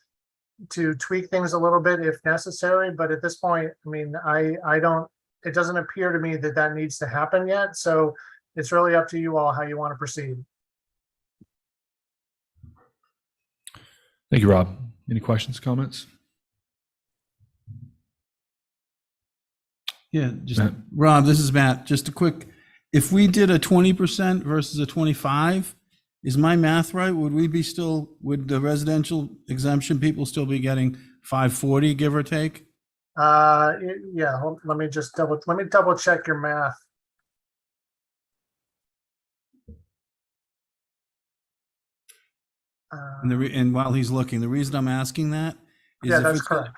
tweak things a little bit if necessary. But at this point, I mean, it doesn't appear to me that needs to happen yet. So it's really up to you all how you want to proceed. Thank you, Rob. Any questions, comments? Yeah, just Matt. Rob, this is Matt. Just a quick, if we did a 20% versus a 25, is my math right? Would the residential exemption people still be getting 540, give or take? Yeah, let me double check your math. And while he's looking, the reason I'm asking that is Yeah, that's correct.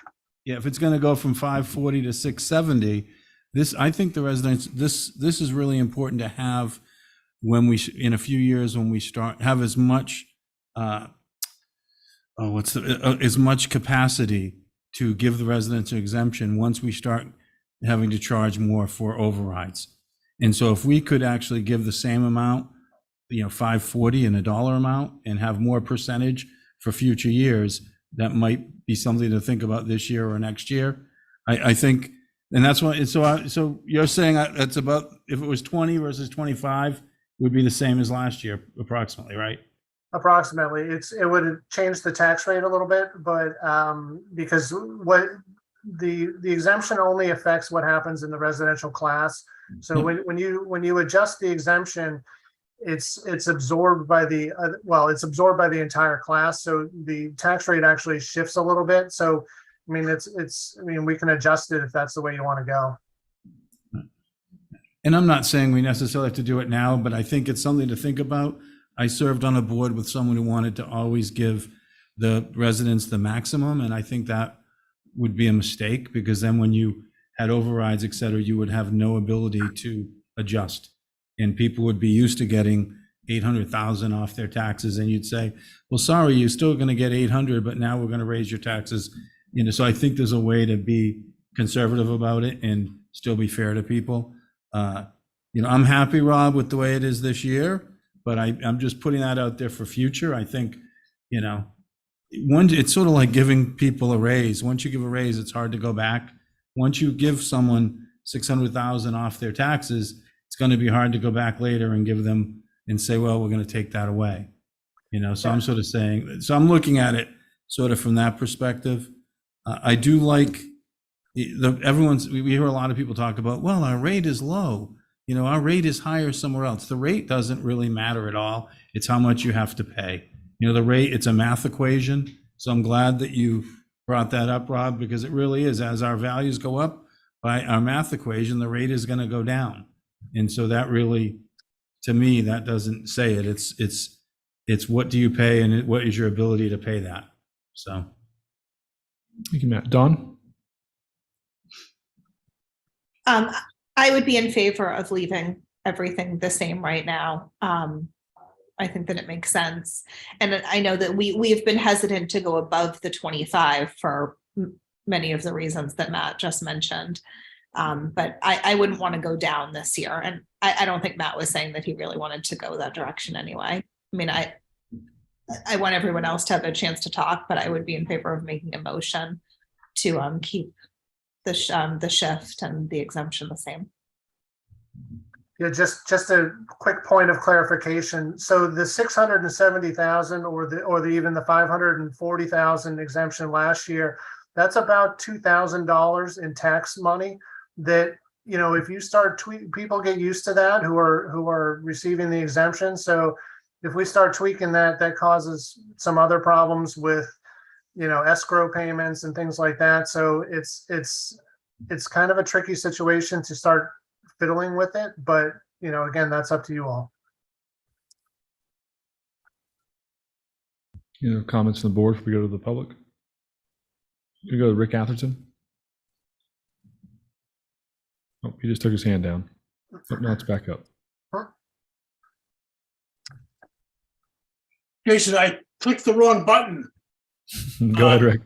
If it's going to go from 540 to 670, I think the residents, this is really important to have when in a few years, when we have as much, as much capacity to give the residents an exemption once we start having to charge more for overrides. And so if we could actually give the same amount, you know, 540 in a dollar amount, and have more percentage for future years, that might be something to think about this year or next year. I think, and that's why. So you're saying that's about, if it was 20 versus 25, would be the same as last year, approximately, right? Approximately. It would change the tax rate a little bit, but because what the exemption only affects what happens in the residential class. So when you adjust the exemption, it's absorbed by it's absorbed by the entire class. So the tax rate actually shifts a little bit. So I mean, we can adjust it if that's the way you want to go. And I'm not saying we necessarily have to do it now, but I think it's something to think about. I served on a board with someone who wanted to always give the residents the maximum, and I think that would be a mistake, because then when you had overrides, et cetera, you would have no ability to adjust. And people would be used to getting 800,000 off their taxes, and you'd say, well, sorry, you're still going to get 800, but now we're going to raise your taxes. You know, so I think there's a way to be conservative about it and still be fair to people. You know, I'm happy, Rob, with the way it is this year, but I'm just putting that out there for future. I think, you know, it's sort of like giving people a raise. Once you give a raise, it's hard to go back. Once you give someone 600,000 off their taxes, it's going to be hard to go back later and give them and say, well, we're going to take that away. You know, so I'm sort of saying, so I'm looking at it sort of from that perspective. I do like we hear a lot of people talk about, well, our rate is low. You know, our rate is higher somewhere else. The rate doesn't really matter at all. It's how much you have to pay. You know, the rate, it's a math equation. So I'm glad that you brought that up, Rob, because it really is. As our values go up by our math equation, the rate is going to go down. And so that really, to me, that doesn't say it. It's what do you pay and what is your ability to pay that. So. Thank you, Matt. Dawn? I would be in favor of leaving everything the same right now. I think that it makes sense. And I know that we've been hesitant to go above the 25 for many of the reasons that Matt just mentioned. But I wouldn't want to go down this year. And I don't think Matt was saying that he really wanted to go that direction anyway. I mean, I want everyone else to have a chance to talk, but I would be in favor of making a motion to keep the shift and the exemption the same. Yeah, just a quick point of clarification. So the 670,000 or the even the 540,000 exemption last year, that's about $2,000 in tax money that, you know, if you start people get used to that who are receiving the exemption. So if we start tweaking that, that causes some other problems with, you know, escrow payments and things like that. So it's kind of a tricky situation to start fiddling with it, but you know, again, that's up to you all. You know, comments on the board before we go to the public. You go to Rick Atherton. Oh, he just took his hand down. Oh, now it's back up. Jason, I clicked the wrong button. Go ahead, Rick.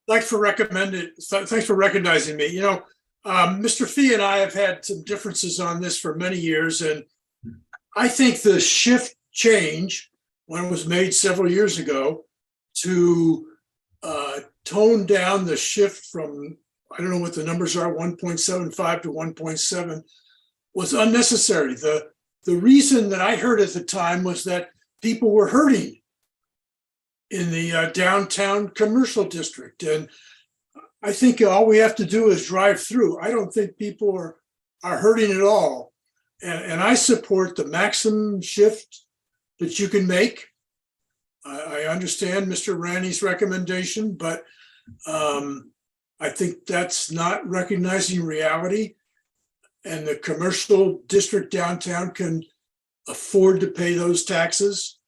Thanks for recognizing me. You know, Mr. Fee and I have had some differences on this for many years, and I think the shift change, when it was made several years ago, to tone down the shift from, I don't know what the numbers are, 1.75 to 1.7, was unnecessary. The reason that I heard at the time was that people were hurting in the downtown commercial district. And I think all we have to do is drive through. I don't think people are hurting at all. And I support the maximum shift that you can make. I understand Mr. Randy's recommendation, but I think that's not recognizing reality. And the commercial district downtown can afford to pay those taxes.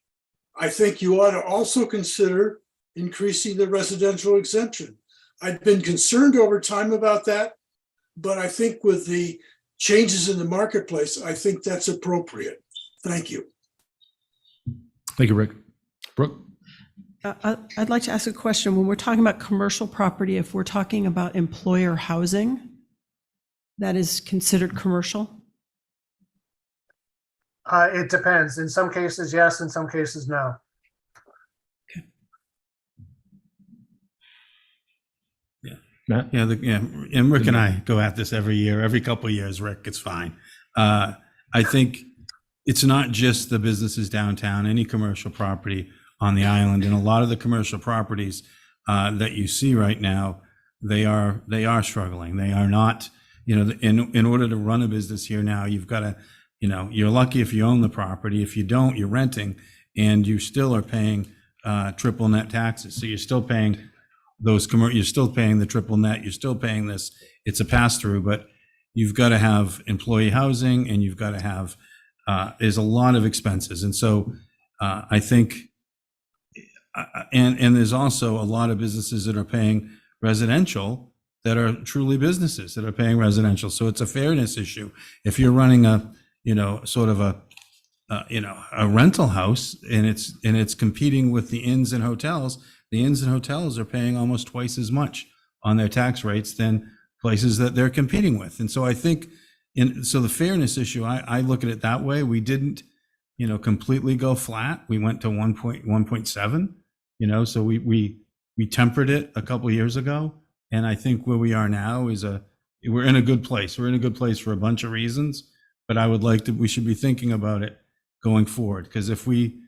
I think you ought to also consider increasing the residential exemption. I've been concerned over time about that, but I think with the changes in the marketplace, I think that's appropriate. Thank you. Thank you, Rick. Brooke? I'd like to ask a question. When we're talking about commercial property, if we're talking about employer housing, that is considered commercial? It depends. In some cases, yes. In some cases, no. Matt? Yeah, and Rick and I go at this every year, every couple of years, Rick, it's fine. I think it's not just the businesses downtown, any commercial property on the island, and a lot of the commercial properties that you see right now, they are struggling. They are not, you know, in order to run a business here now, you've got to, you know, you're lucky if you own the property. If you don't, you're renting, and you still are paying triple net taxes. So you're still paying you're still paying the triple net, you're still paying this, it's a pass through, but you've got to have employee housing, and you've got to have, there's a lot of expenses. And so I think, and there's also a lot of businesses that are paying residential that are truly businesses that are paying residential. So it's a fairness issue. If you're running a, you know, sort of a rental house, and it's competing with the inns and hotels, the inns and hotels are paying almost twice as much on their tax rates than places that they're competing with. And so I think, so the fairness issue, I look at it that way. We didn't, you know, completely go flat. We went to 1.7, you know, so we tempered it a couple of years ago. And I think where we are now is we're in a good place. We're in a good place for a bunch of reasons, but we should be thinking about it going forward. Because if we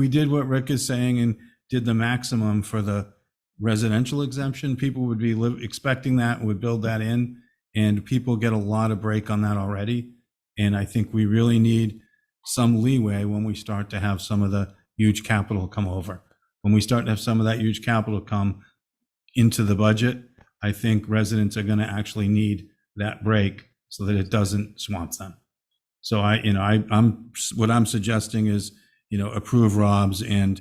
did what Rick is saying and did the maximum for the residential exemption, people would be expecting that and would build that in, and people get a lot of break on that already. And I think we really need some leeway when we start to have some of the huge capital come over. When we start to have some of that huge capital come into the budget, I think residents are going to actually need that break so that it doesn't swamp them. So what I'm suggesting is, you know, approve Rob's and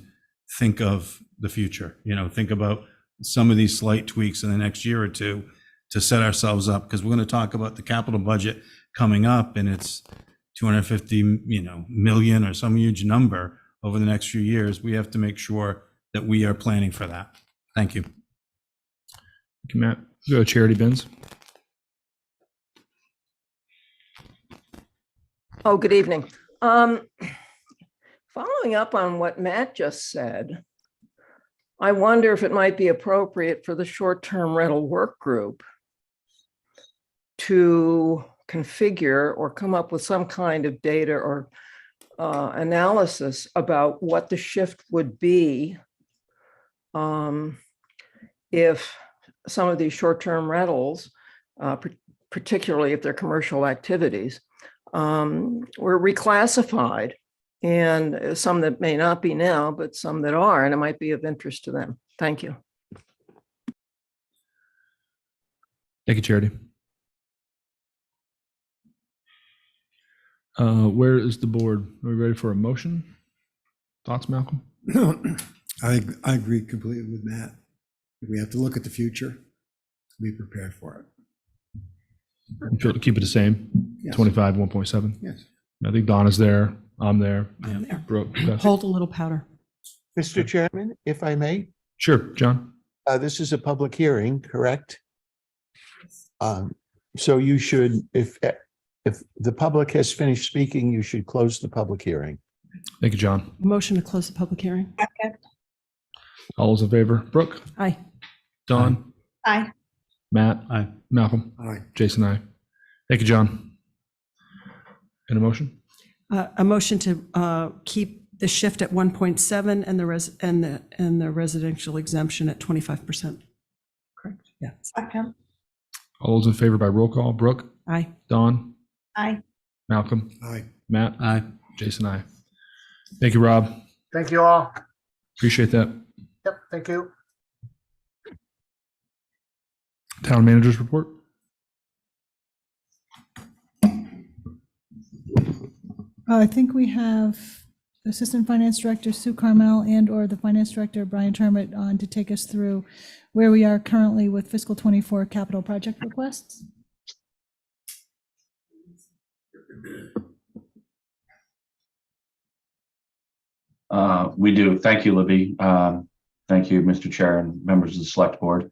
think of the future, you know, think about some of these slight tweaks in the next year or two to set ourselves up, because we're going to talk about the capital budget coming up, and it's 250, million or some huge number over the next few years. We have to make sure that we are planning for that. Thank you. Matt, go to charity bins. Oh, good evening. Following up on what Matt just said, I wonder if it might be appropriate for the short-term rental work group to configure or come up with some kind of data or analysis about what the shift would be if some of these short-term rentals, particularly if they're commercial activities, were reclassified, and some that may not be now, but some that are, and it might be of interest to them. Thank you. Thank you, Charity. Where is the board? Are we ready for a motion? Thoughts, Malcolm? I agree completely with Matt. We have to look at the future, be prepared for it. Keep it the same. Yes. 25, 1.7. Yes. I think Donna's there. I'm there. I'm there. Brooke. Hold a little powder. Mr. Chairman, if I may, Sure, John. this is a public hearing, correct? So you should, if the public has finished speaking, you should close the public hearing. Thank you, John. Motion to close the public hearing. All those in favor? Brooke? Aye. Don? Aye. Matt? Aye. Malcolm? Aye. Jason, aye. Thank you, John. And a motion? A motion to keep the shift at 1.7 and the residential exemption at 25%. Correct? Yeah. Second. All those in favor by roll call? Brooke? Aye. Don? Aye. Malcolm? Aye. Matt? Aye. Jason, aye. Thank you, Rob. Thank you all. Appreciate that. Yep, thank you. Town managers report? I think we have Assistant Finance Director Sue Carmel and/or the Finance Director Brian Termit on to take us through where we are currently with fiscal '24 capital project requests. We do. Thank you, Libby. Thank you, Mr. Chair and members of the Select Board.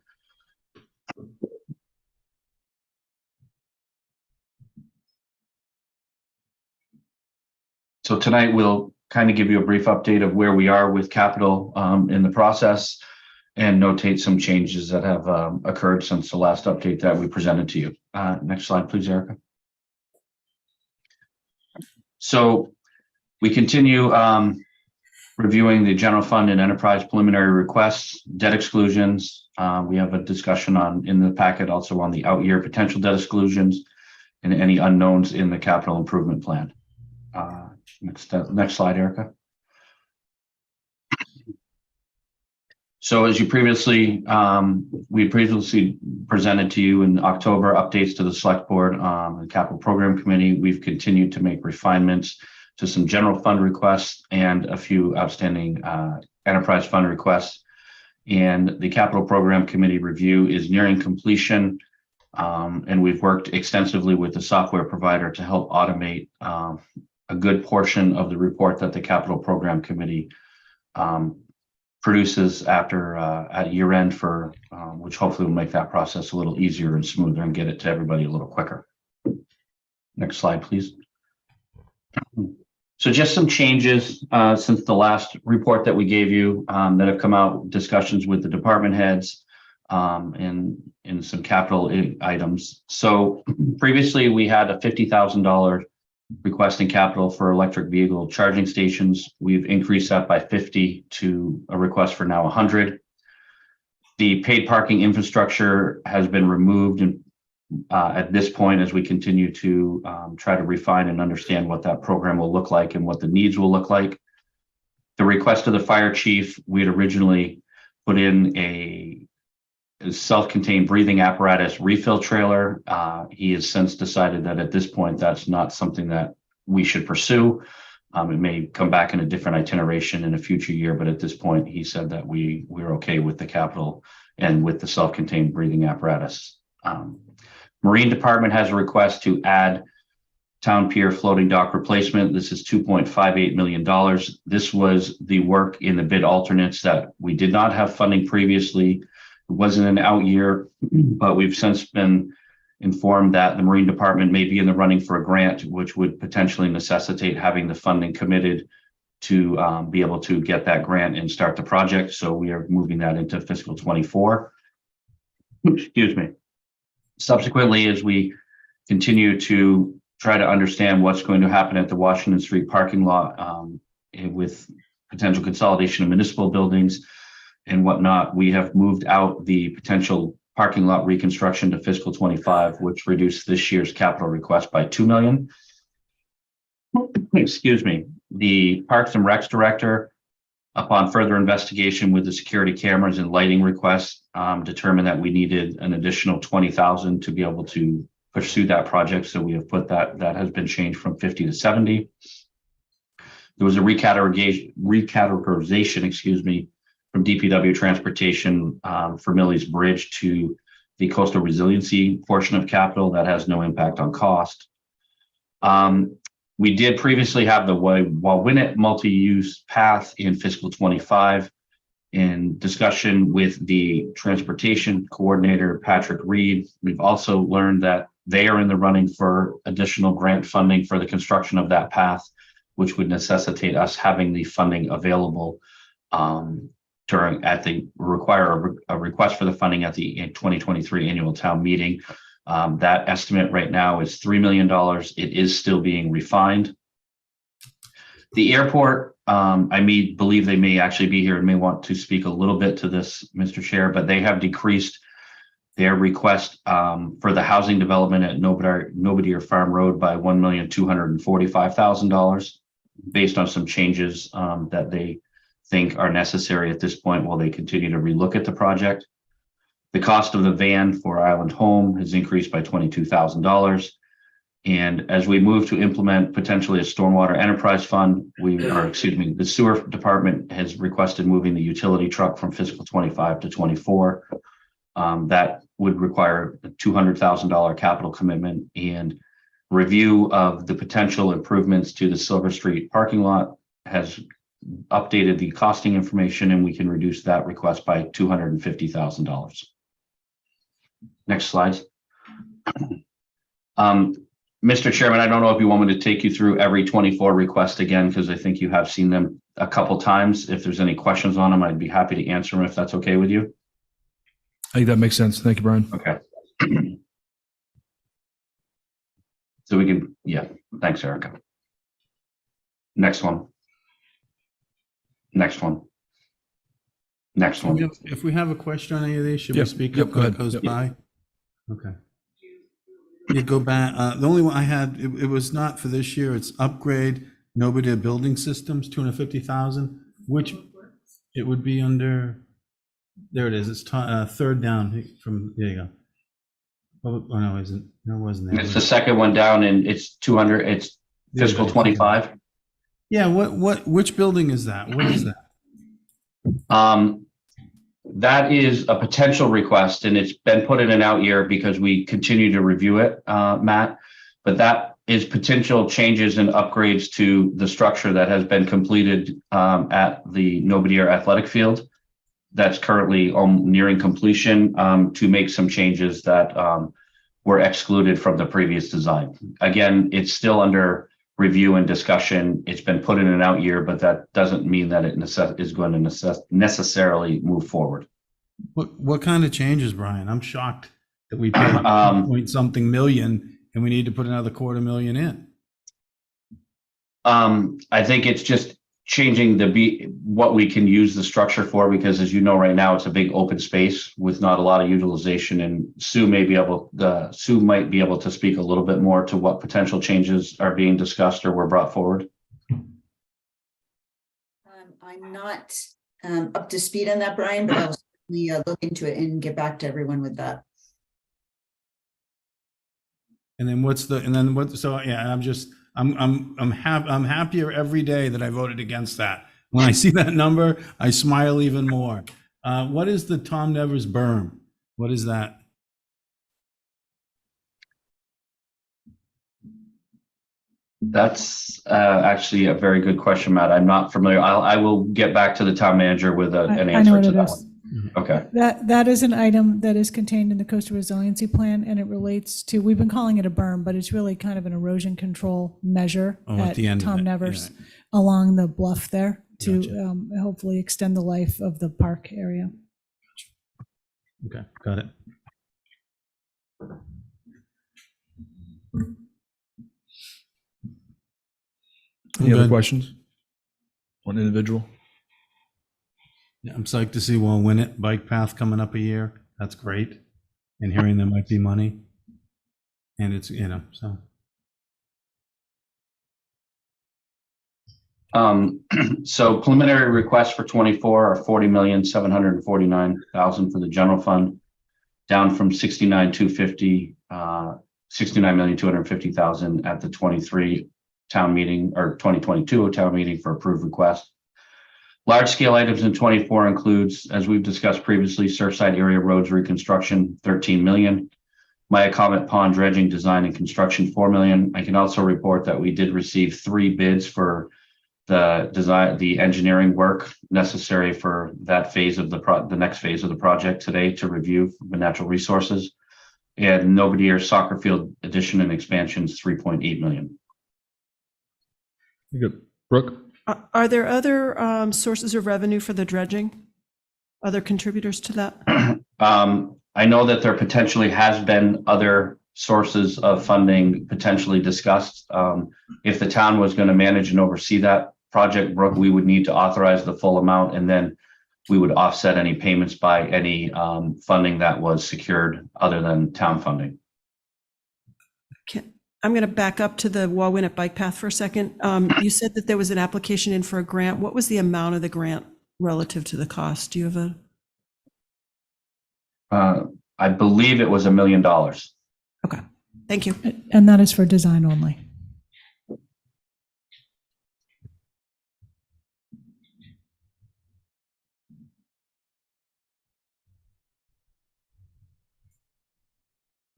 So tonight we'll kind of give you a brief update of where we are with capital in the process and notate some changes that have occurred since the last update that we presented to you. Next slide, please, Erica. So we continue reviewing the general fund and enterprise preliminary requests, debt exclusions. We have a discussion in the packet also on the out year potential debt exclusions and any unknowns in the capital improvement plan. Next slide, Erica. So as you we previously presented to you in October updates to the Select Board, the Capital Program Committee. We've continued to make refinements to some general fund requests and a few outstanding enterprise fund requests. And the Capital Program Committee review is nearing completion. And we've worked extensively with the software provider to help automate a good portion of the report that the Capital Program Committee produces at year end which hopefully will make that process a little easier and smoother and get it to everybody a little quicker. Next slide, please. So just some changes since the last report that we gave you that have come out, discussions with the department heads and some capital items. So previously we had a $50,000 request in capital for electric vehicle charging stations. We've increased that by 50 to a request for now 100. The paid parking infrastructure has been removed and at this point, as we continue to try to refine and understand what that program will look like and what the needs will look like. The request of the fire chief, we had originally put in a self-contained breathing apparatus refill trailer. He has since decided that at this point, that's not something that we should pursue. It may come back in a different itineration in a future year, but at this point, he said that we're okay with the capital and with the self-contained breathing apparatus. Marine Department has a request to add town pier floating dock replacement. This is $2.58 million. This was the work in the bid alternates that we did not have funding previously. It wasn't an out year, but we've since been informed that the Marine Department may be in the running for a grant, which would potentially necessitate having the funding committed to be able to get that grant and start the project. So we are moving that into fiscal 24. Excuse me. Subsequently, as we continue to try to understand what's going to happen at the Washington Street parking lot with potential consolidation of municipal buildings and whatnot, we have moved out the potential parking lot reconstruction to fiscal 25, which reduced this year's capital request by $2 million. Excuse me. The Parks and Recs director, upon further investigation with the security cameras and lighting requests, determined that we needed an additional $20,000 to be able to pursue that project. So we have put that has been changed from 50 to 70. There was a recategorization, excuse me, from DPW transportation for Millie's Bridge to the coastal resiliency portion of capital that has no impact on cost. We did previously have the Wawinit multi-use path in fiscal 25. In discussion with the transportation coordinator, Patrick Reed, we've also learned that they are in the running for additional grant funding for the construction of that path, which would necessitate us having the funding available require a request for the funding at the 2023 annual town meeting. That estimate right now is $3 million. It is still being refined. The airport, I believe they may actually be here and may want to speak a little bit to this, Mr. Chair, but they have decreased their request for the housing development at Nobodier Farm Road by $1,245,000 based on some changes that they think are necessary at this point while they continue to relook at the project. The cost of the van for Island Home has increased by $22,000. And as we move to implement potentially a stormwater enterprise fund, the sewer department has requested moving the utility truck from fiscal 25 to 24. That would require a $200,000 capital commitment, and review of the potential improvements to the Silver Street parking lot has updated the costing information, and we can reduce that request by $250,000. Next slide. Mr. Chairman, I don't know if you want me to take you through every 24 request again, because I think you have seen them a couple times. If there's any questions on them, I'd be happy to answer them if that's okay with you. I think that makes sense. Thank you, Brian. Okay. So we can, thanks, Erica. Next one. Next one. Next one. If we have a question on any of these, should Yep. we speak Yep, up go when ahead. it goes Yep. by? Okay. You go back. The only one I had, it was not for this year. It's upgrade Nobody building systems, 250,000, which it would be under. There it is. It's third down from. There you go. Oh no, isn't? No, it wasn't there. It's the second one down, and it's 200. It's fiscal 25. Yeah. Which building is that? What is that? That is a potential request, and it's been put in an out year because we continue to review it, Matt. But that is potential changes and upgrades to the structure that has been completed at the Nobodier Athletic Field. That's currently nearing completion to make some changes that were excluded from the previous design. Again, it's still under review and discussion. It's been put in an out year, but that doesn't mean that it is going to necessarily move forward. What kind of changes, Brian? I'm shocked that we paid point something million and we need to put another $250,000 in. I think it's just changing what we can use the structure for, because as you know, right now it's a big open space with not a lot of utilization, and Sue might be able to speak a little bit more to what potential changes are being discussed or were brought forward. I'm not up to speed on that, Brian, but I'll certainly look into it and get back to everyone with that. And then so yeah, I'm happier every day that I voted against that. When I see that number, I smile even more. What is the Tom Nevers berm? What is that? That's actually a very good question, Matt. I'm not familiar. I will get back to the town manager with an answer to that one. Okay. That is an item that is contained in the coastal resiliency plan, and it relates to, we've been calling it a berm, but it's really kind of an erosion control measure At the end of Tom it, Nevers yeah. along the bluff there to Gotcha. hopefully extend the life of the park area. Okay, got it. Any other Good. questions? One individual? Yeah, I'm psyched to see Well Win It bike path coming up a year. That's great. And hearing there might be money. And it's, so. So preliminary requests for 24 are 40,749,000 for the general fund, down from 69,250,000 at the 23 town meeting or 2022 town meeting for approved request. Large scale items in 24 includes, as we've discussed previously, Surfside area roads reconstruction, 13 million. Myacomet Pond dredging design and construction, 4 million. I can also report that we did receive 3 bids for the design, the engineering work necessary for that phase of the next phase of the project today to review the natural resources. And Nobody soccer field addition and expansion is 3.8 million. Good. Brooke? Are there other sources of revenue for the dredging? Other contributors to that? I know that there potentially has been other sources of funding potentially discussed. If the town was going to manage and oversee that project, Brooke, we would need to authorize the full amount, and then we would offset any payments by any funding that was secured other than town funding. I'm going to back up to the Wawinut bike path for a second. You said that there was an application in for a grant. What was the amount of the grant relative to the cost? Do you have a? I believe it was $1 million. Okay, thank you. And that is for design only.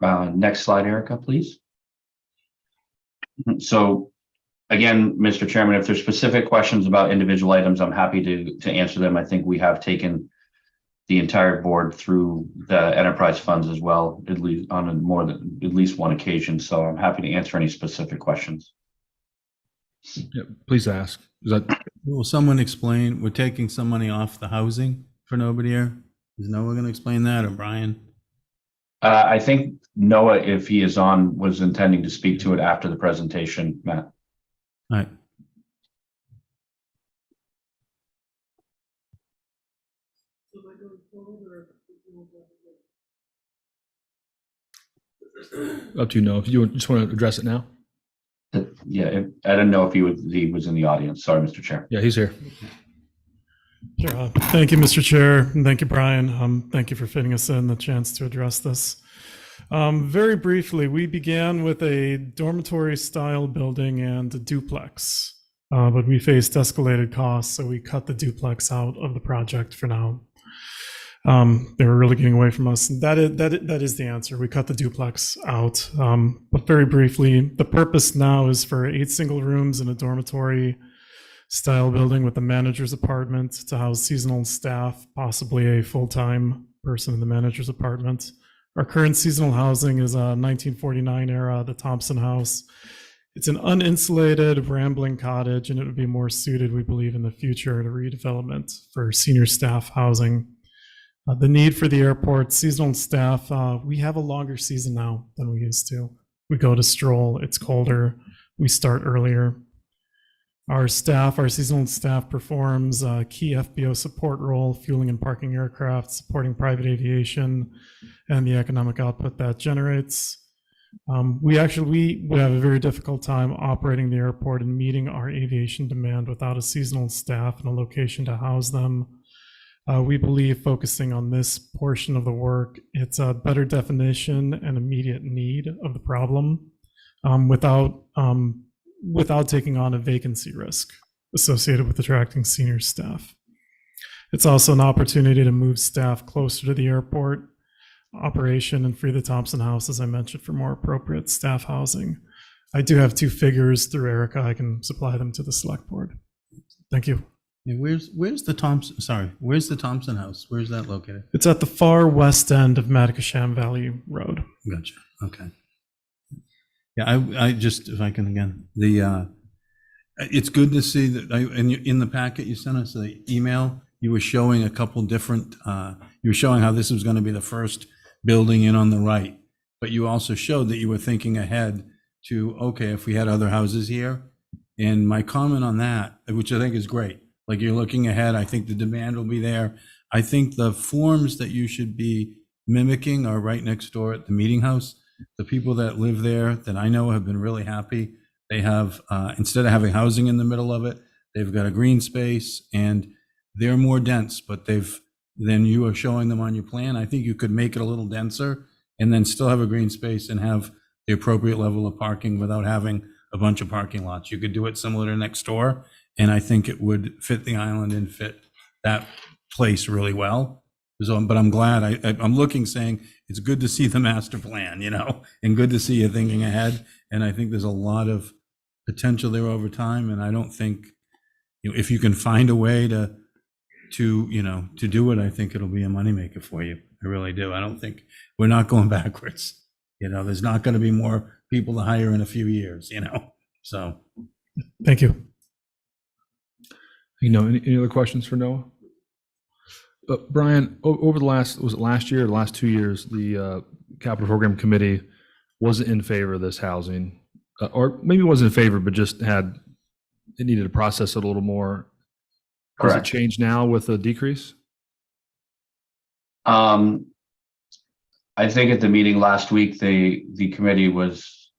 Next slide, Erica, please. So again, Mr. Chairman, if there's specific questions about individual items, I'm happy to answer them. I think we have taken the entire board through the enterprise funds as well, at least on at least one occasion. So I'm happy to answer any specific questions. Yeah, please ask. Will someone explain, we're taking some money off the housing for Nobody? Is Noah going to explain that, or Brian? I think Noah, if he is on, was intending to speak to it after the presentation, Matt. All right. Up to you, Noah. If you just want to address it now. Yeah, I didn't know if he was in the audience. Sorry, Mr. Chair. Yeah, he's here. Sure. Thank you, Mr. Chair, and thank you, Brian. Thank you for fitting us in the chance to address this. Very briefly, we began with a dormitory-style building and a duplex, but we faced escalated costs, so we cut the duplex out of the project for now. They were really getting away from us. That is the answer. We cut the duplex out. But very briefly, the purpose now is for 8 single rooms in a dormitory style building with a manager's apartment to house seasonal staff, possibly a full-time person in the manager's apartment. Our current seasonal housing is a 1949 era, the Thompson House. It's an uninsulated, rambling cottage, and it would be more suited, we believe, in the future to redevelopment for senior staff housing. The need for the airport seasonal staff, we have a longer season now than we used to. We go to Stroll, it's colder, we start earlier. Our seasonal staff performs a key FBO support role, fueling and parking aircraft, supporting private aviation, and the economic output that generates. We have a very difficult time operating the airport and meeting our aviation demand without a seasonal staff and a location to house them. We believe focusing on this portion of the work, it's a better definition and immediate need of the problem without taking on a vacancy risk associated with attracting senior staff. It's also an opportunity to move staff closer to the airport operation and free the Thompson House, as I mentioned, for more appropriate staff housing. I do have 2 figures through Erica. I can supply them to the select board. Thank you. Yeah, where's the Thompson, sorry, where's the Thompson House? Where's that located? It's at the far west end of Matacasham Valley Road. Gotcha. Okay. Yeah, I just, if I can again, it's good to see that in the packet you sent us, the email, you were showing a couple different, you were showing how this was going to be the first building in on the right, but you also showed that you were thinking ahead to, okay, if we had other houses here. And my comment on that, which I think is great, like you're looking ahead, I think the demand will be there. I think the forms that you should be mimicking are right next door at the meeting house. The people that live there that I know have been really happy. They have, instead of having housing in the middle of it, they've got a green space and they're more dense, but than you are showing them on your plan. I think you could make it a little denser and then still have a green space and have the appropriate level of parking without having a bunch of parking lots. You could do it similar to next door, and I think it would fit the island and fit that place really well. So, but I'm glad, I'm looking, saying it's good to see the master plan, and good to see you thinking ahead. And I think there's a lot of potential there over time. And I don't think, if you can find a way to do it, I think it'll be a moneymaker for you. I really do. I don't think we're not going backwards. There's not going to be more people to hire in a few years, so. Thank you. Any other questions for Noah? Brian, over the last 2 years, the capital program committee wasn't in favor of this housing, or maybe wasn't in favor, but just it needed to process it a little more. Does it change now with a decrease? I think at the meeting last week, the committee was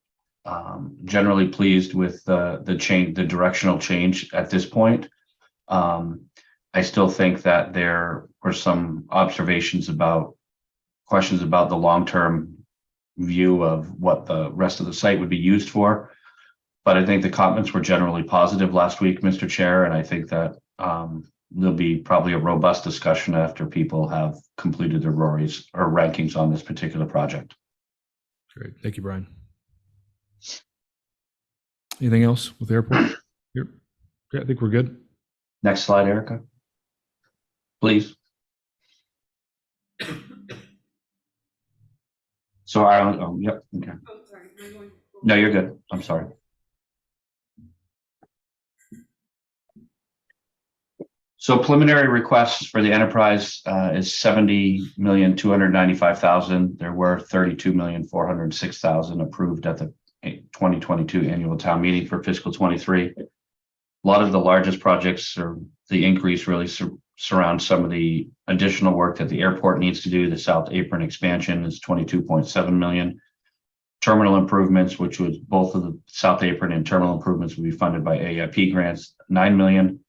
generally pleased with the change, the directional change at this point. I still think that there were some questions about the long-term view of what the rest of the site would be used for. But I think the comments were generally positive last week, Mr. Chair, and I think that there'll be probably a robust discussion after people have completed their RORIs or rankings on this particular project. Great. Thank you, Brian. Anything else with the airport? Yep. Yeah, I think we're good. Next slide, Erica. Please. So yep, okay. No, you're good. I'm sorry. So preliminary requests for the enterprise is $70,295,000. There were $32,406,000 approved at the 2022 annual town meeting for fiscal 23. A lot of the largest projects, or the increase, really surround some of the additional work that the airport needs to do. The South Apron expansion is $22.7 million. Terminal improvements, which was both of the South Apron and terminal improvements, will be funded by AIP grants, $9 million.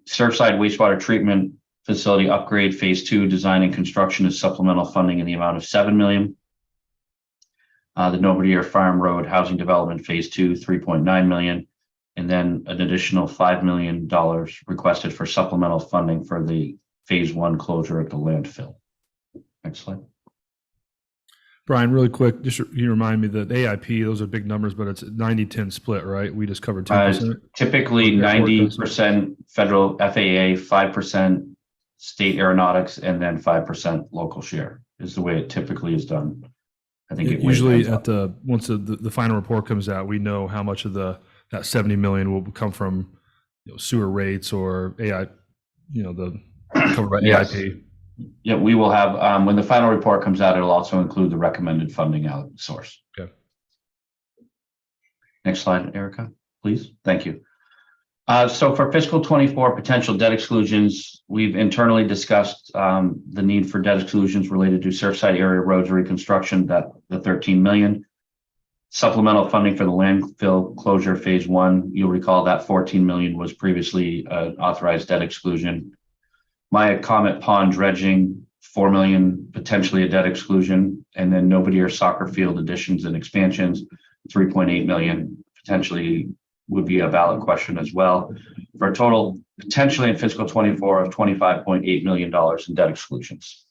Surfside wastewater treatment facility upgrade phase 2 design and construction is supplemental funding in the amount of $7 million. The Novardia Farm Road housing development phase 2, $3.9 million. And then an additional $5 million requested for supplemental funding for the phase 1 closure of the landfill. Next slide. Brian, really quick, just you remind me that AIP, those are big numbers, but it's a 90-10 split, right? We just covered 10%. Typically 90% federal FAA, 5% state aeronautics, and then 5% local share is the way it typically is done. I think usually once the final report comes out, we know how much of that $70 million will come from sewer rates or AI, the covered by AIP. Yeah, we will have, when the final report comes out, it'll also include the recommended funding out source. Okay. Next slide, Erica, please. Thank you. So for fiscal 24 potential debt exclusions, we've internally discussed the need for debt exclusions related to Surfside area roads reconstruction, that the $13 million. Supplemental funding for the landfill closure phase 1. You'll recall that $14 million was previously authorized debt exclusion. Maya Comet Pond dredging, $4 million, potentially a debt exclusion, and then Novardia soccer field additions and expansions, $3.8 million, potentially would be a valid question as well, for a total potentially in fiscal 24 of $25.8 million in debt exclusions.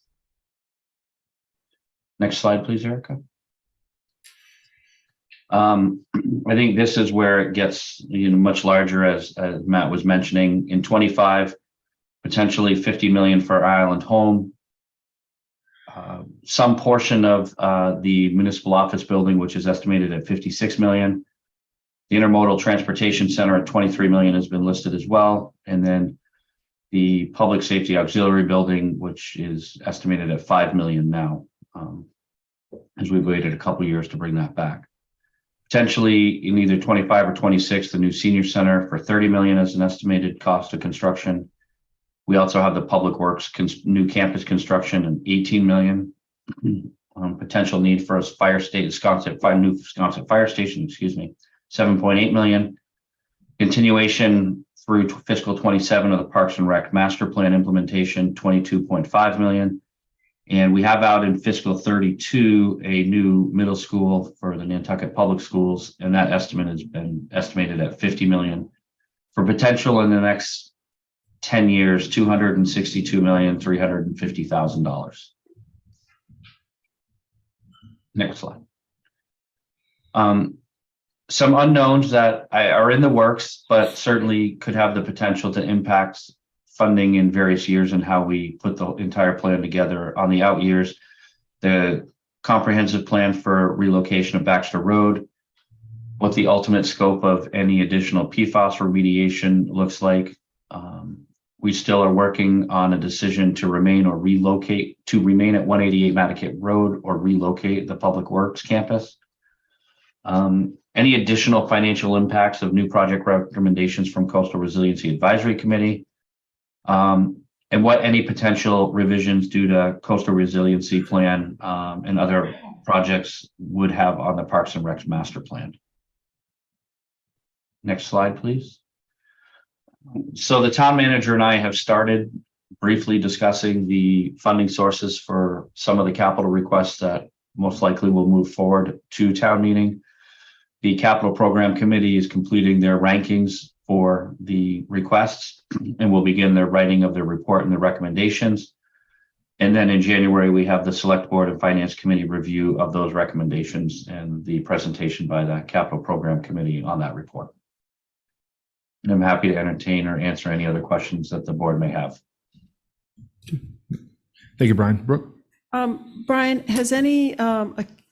Next slide, please, Erica. I think this is where it gets, much larger, as Matt was mentioning. In 25, potentially 50 million for Island Home. Some portion of the municipal office building, which is estimated at 56 million. The intermodal transportation center at 23 million has been listed as well. And then the public safety auxiliary building, which is estimated at 5 million now, as we've waited a couple of years to bring that back. Potentially in either 25 or 26, the new senior center for 30 million as an estimated cost of construction. We also have the public works new campus construction and 18 million. Potential need for a new Wisconsin fire station, 7.8 million. Continuation through fiscal 27 of the Parks and Rec master plan implementation, 22.5 million. And we have out in fiscal 32 a new middle school for the Nantucket Public Schools, and that estimate has been estimated at 50 million for potential in the next 10 years, $262,350,000. Next slide. Some unknowns that are in the works, but certainly could have the potential to impact funding in various years and how we put the entire plan together on the out years. The comprehensive plan for relocation of Baxter Road, what the ultimate scope of any additional PFAS remediation looks like. We still are working on a decision to remain or relocate, to remain at 188 Nantucket Road or relocate the Public Works campus. Any additional financial impacts of new project recommendations from Coastal Resiliency Advisory Committee, and what any potential revisions due to Coastal Resiliency Plan and other projects would have on the Parks and Recs master plan. Next slide, please. So the town manager and I have started briefly discussing the funding sources for some of the capital requests that most likely will move forward to town meeting. The capital program committee is completing their rankings for the requests and will begin their writing of their report and the recommendations. And then in January, we have the select board and finance committee review of those recommendations and the presentation by the capital program committee on that report. And I'm happy to entertain or answer any other questions that the board may have. Thank you, Brian. Brooke? Brian, has any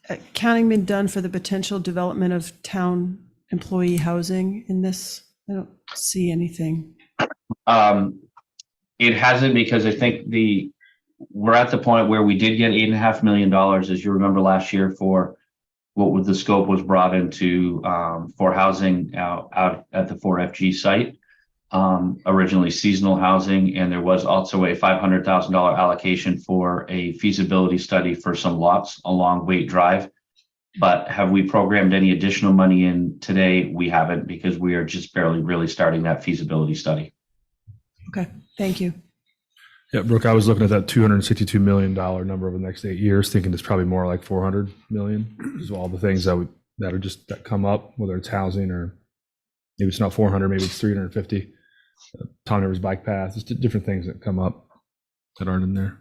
accounting been done for the potential development of town employee housing in this? I don't see anything. It hasn't, because I think we're at the point where we did get $8.5 million, as you remember last year, for what the scope was brought into for housing out at the 4FG site, originally seasonal housing, and there was also a $500,000 allocation for a feasibility study for some lots along Waite Drive. But have we programmed any additional money in today? We haven't, because we are just barely really starting that feasibility study. Okay, thank you. Yeah, Brooke, I was looking at that $262 million number over the next 8 years, thinking it's probably more like 400 million. So all the things that come up, whether it's housing or maybe it's not 400, maybe it's 350. Tom Rivers bike path, just different things that come up that aren't in there.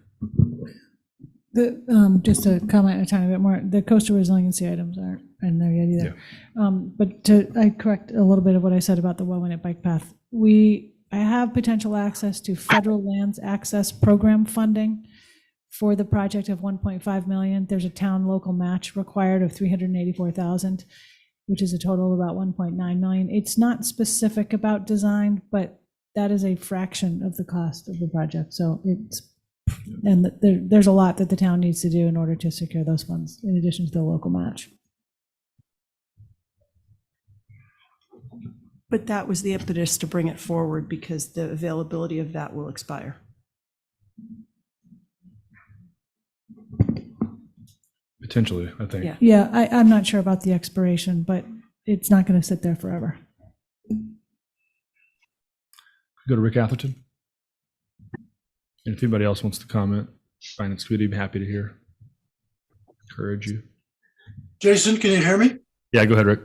Just to comment a tiny bit more, the coastal resiliency items aren't in there yet either. Yeah. But I correct a little bit of what I said about the Well-Winnet bike path. I have potential access to federal lands access program funding for the project of 1.5 million. There's a town local match required of 384,000, which is a total of about 1.9 million. It's not specific about design, but that is a fraction of the cost of the project. So there's a lot that the town needs to do in order to secure those funds, in addition to the local match. But that was the impetus to bring it forward, because the availability of that will expire. Potentially, I think. Yeah, I'm not sure about the expiration, but it's not going to sit there forever. Go to Rick Atherton. And if anybody else wants to comment, Finance Committee, I'm happy to hear. Encourage you. Jason, can you hear me? Yeah, go ahead, Rick.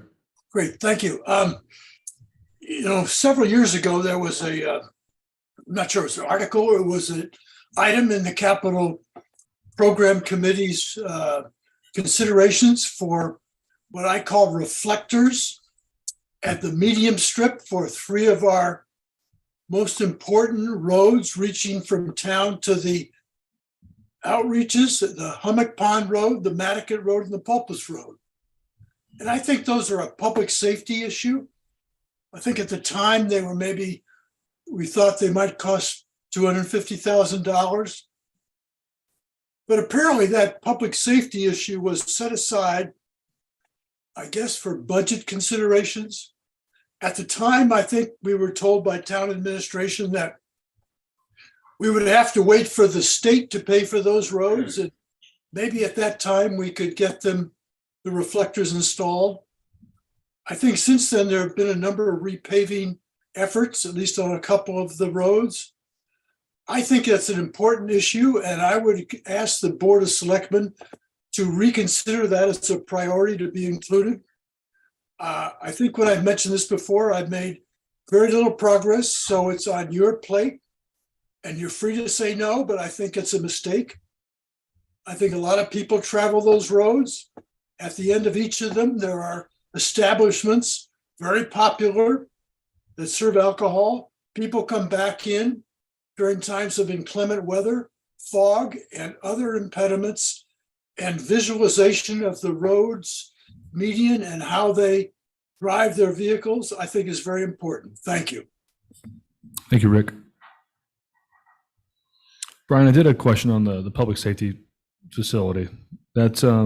Great, thank you. Several years ago, there was I'm not sure it was an article or it was an item in the Capital Program Committee's considerations for what I call reflectors at the medium strip for 3 of our most important roads reaching from town to the outreaches, the Hummock Pond Road, the Nantucket Road, and the Pulpus Road. And I think those are a public safety issue. I think at the time they were we thought they might cost $250,000. But apparently that public safety issue was set aside, I guess, for budget considerations. At the time, I think we were told by town administration that we would have to wait for the state to pay for those roads. And maybe at that time we could get the reflectors installed. I think since then there have been a number of repaving efforts, at least on a couple of the roads. I think that's an important issue, and I would ask the Board of Selectmen to reconsider that as a priority to be included. I think when I've mentioned this before, I've made very little progress, so it's on your plate, and you're free to say no, but I think it's a mistake. I think a lot of people travel those roads. At the end of each of them, there are establishments, very popular, that serve alcohol. People come back in during times of inclement weather, fog, and other impediments, and visualization of the roads, median, and how they drive their vehicles, I think is very important. Thank you. Thank you, Rick. Brian, I did a question on the public safety facility. That's, I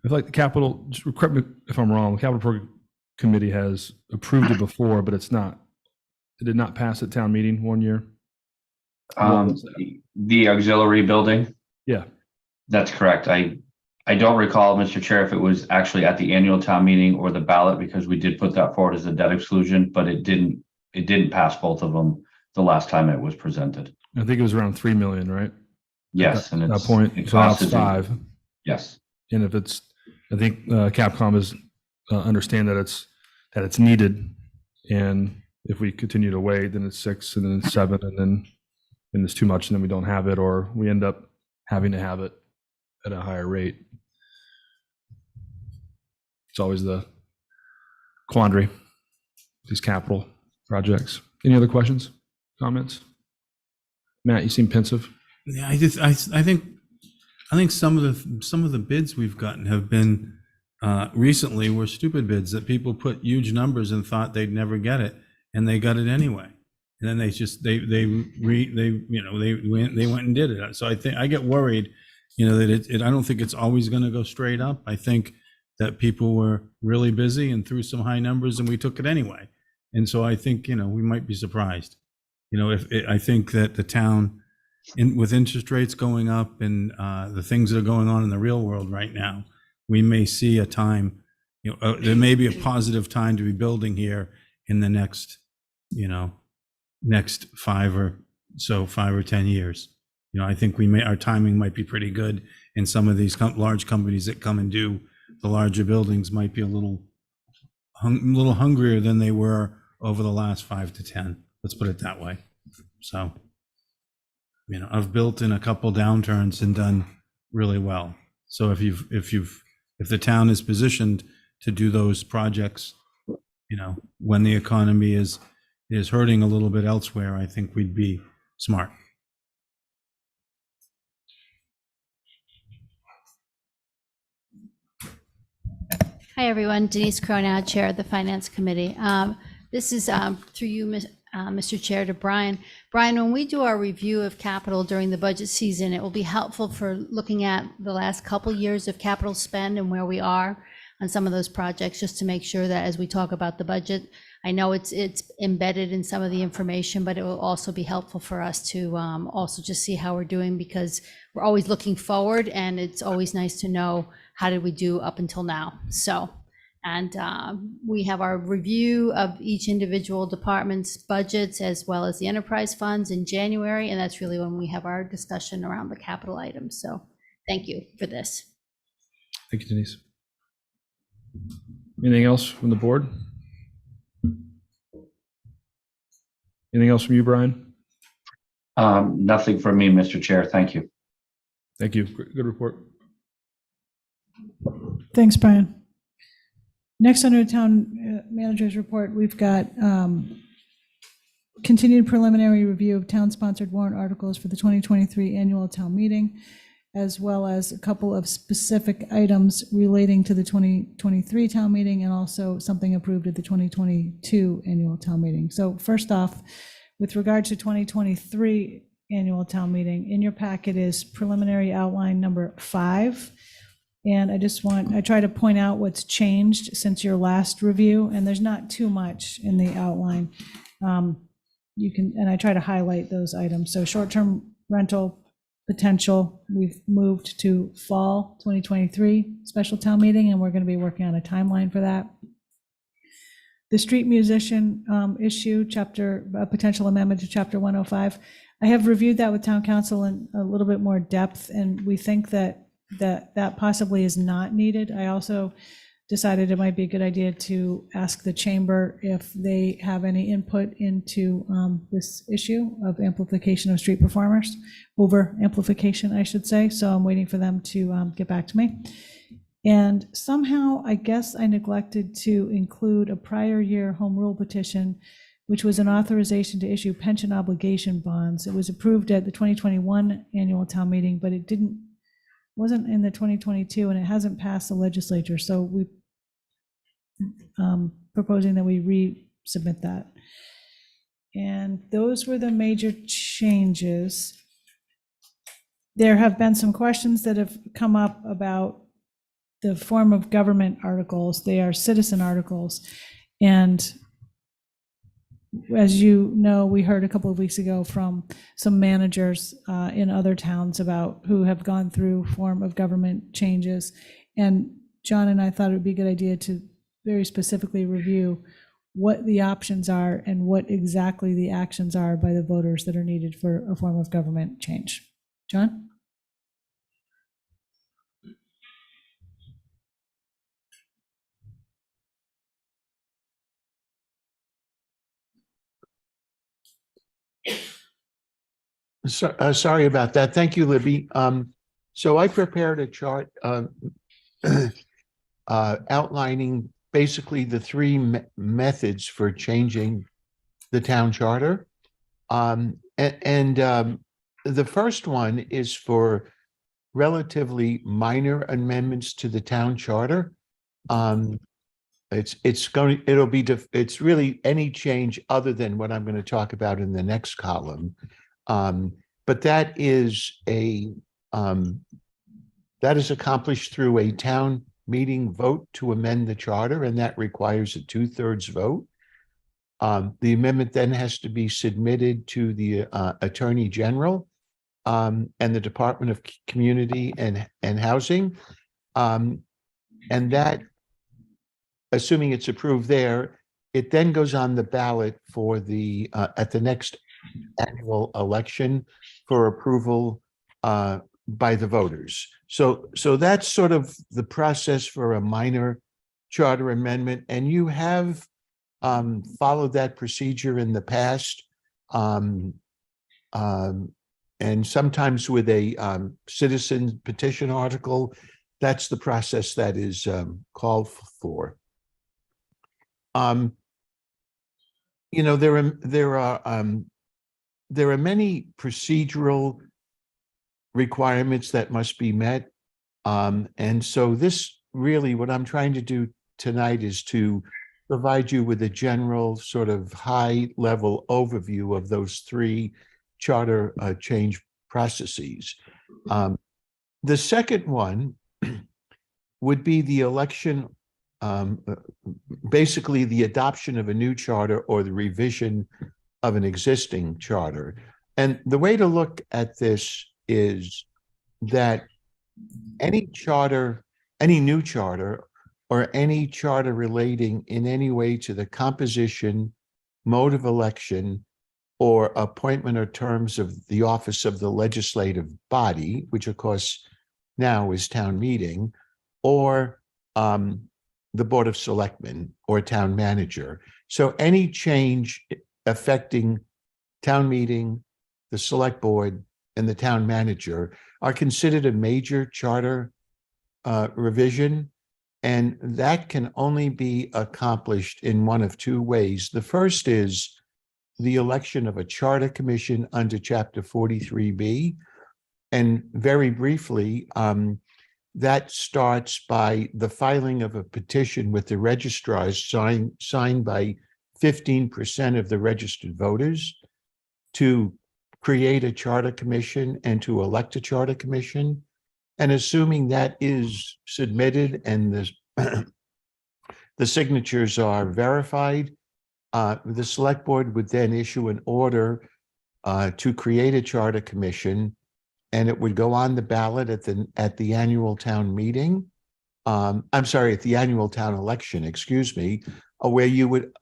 feel like the capital, just correct me if I'm wrong, the capital program committee has approved it before, but it did not pass at town meeting one year. The auxiliary building? Yeah. That's correct. I don't recall, Mr. Chair, if it was actually at the annual town meeting or the ballot, because we did put that forward as a debt exclusion, but it didn't pass both of them the last time it was presented. I think it was around 3 million, right? Yes, At that point, it so now it's costed- 5. Yes. And if I think Capcom is understand that it's needed, and if we continue to wait, then it's 6, and then it's 7, and it's too much, and then we don't have it, or we end up having to have it at a higher rate. It's always the quandary, these capital projects. Any other questions, comments? Matt, you seem pensive. Yeah, I think some of the bids we've gotten have been recently were stupid bids that people put huge numbers and thought they'd never get it, and they got it anyway. And then they went and did it. So I think I get worried, that I don't think it's always going to go straight up. I think that people were really busy and threw some high numbers, and we took it anyway. And so I think we might be surprised. I think that the town, with interest rates going up and the things that are going on in the real world right now, we may see a time. There may be a positive time to be building here in the next 5 or 10 years. I think our timing might be pretty good, and some of these large companies that come and do the larger buildings might be a little hungrier than they were over the last 5 to 10. Let's put it that way. So, I've built in a couple downturns and done really well. So if the town is positioned to do those projects, when the economy is hurting a little bit elsewhere, I think we'd be smart. Hi, everyone. Denise Cronau, Chair of the Finance Committee. This is through you, Mr. Chair, to Brian. Brian, when we do our review of capital during the budget season, it will be helpful for looking at the last couple years of capital spend and where we are on some of those projects, just to make sure that as we talk about the budget, I know it's embedded in some of the information, but it will also be helpful for us to also just see how we're doing, because we're always looking forward, and it's always nice to know how did we do up until now. So, and we have our review of each individual department's budgets as well as the enterprise funds in January, and that's really when we have our discussion around the capital items. So thank you for this. Thank you, Denise. Anything else from the board? Anything else from you, Brian? Nothing from me, Mr. Chair. Thank you. Thank you. Good report. Thanks, Brian. Next, under town manager's report, we've got continued preliminary review of town-sponsored warrant articles for the 2023 annual town meeting, as well as a couple of specific items relating to the 2023 town meeting and also something approved at the 2022 annual town meeting. So first off, with regard to 2023 annual town meeting, in your packet is preliminary outline number 5. And I try to point out what's changed since your last review, and there's not too much in the outline. And I try to highlight those items. So short-term rental potential, we've moved to fall 2023 special town meeting, and we're going to be working on a timeline for that. The street musician issue, potential amendment to chapter 105. I have reviewed that with town council in a little bit more depth, and we think that possibly is not needed. I also decided it might be a good idea to ask the chamber if they have any input into this issue of amplification of street performers, over amplification, I should say. So I'm waiting for them to get back to me. And somehow, I guess I neglected to include a prior year home rule petition, which was an authorization to issue pension obligation bonds. It was approved at the 2021 annual town meeting, but it wasn't in the 2022, and it hasn't passed the legislature. So we proposing that we resubmit that. And those were the major changes. There have been some questions that have come up about the form of government articles. They are citizen articles. And as you know, we heard a couple of weeks ago from some managers in other towns about who have gone through form of government changes. And John and I thought it would be a good idea to very specifically review what the options are and what exactly the actions are by the voters that are needed for a form of government change. John? Sorry about that. Thank you, Libby. So I prepared a chart outlining basically the three methods for changing the town charter. The first one is for relatively minor amendments to the town charter. It's really any change other than what I'm going to talk about in the next column. But that is accomplished through a town meeting vote to amend the charter, and that requires a 2/3 vote. The amendment then has to be submitted to the Attorney General and the Department of Community and Housing. And that, assuming it's approved there, it then goes on the ballot for at the next annual election for approval by the voters. So that's sort of the process for a minor charter amendment, and you have followed that procedure in the past, and sometimes with a citizen petition article. That's the process that is called for. There are many procedural requirements that must be met. And so this really, what I'm trying to do tonight is to provide you with a general sort of high level overview of those three charter change processes. The second one would be the election, basically the adoption of a new charter or the revision of an existing charter. And the way to look at this is that any new charter or any charter relating in any way to the composition, mode of election, or appointment or terms of the office of the legislative body, which of course now is town meeting, or the Board of Selectmen or town manager. So any change affecting town meeting, the select board, and the town manager are considered a major charter revision. And that can only be accomplished in one of two ways. The first is the election of a charter commission under Chapter 43B. And very briefly, that starts by the filing of a petition with the registrars signed by 15% of the registered voters to create a charter commission and to elect a charter commission. And assuming that is submitted and the signatures are verified, the select board would then issue an order to create a charter commission, and it would go on the ballot at the annual town meeting. I'm sorry, at the annual town election, excuse me, where you would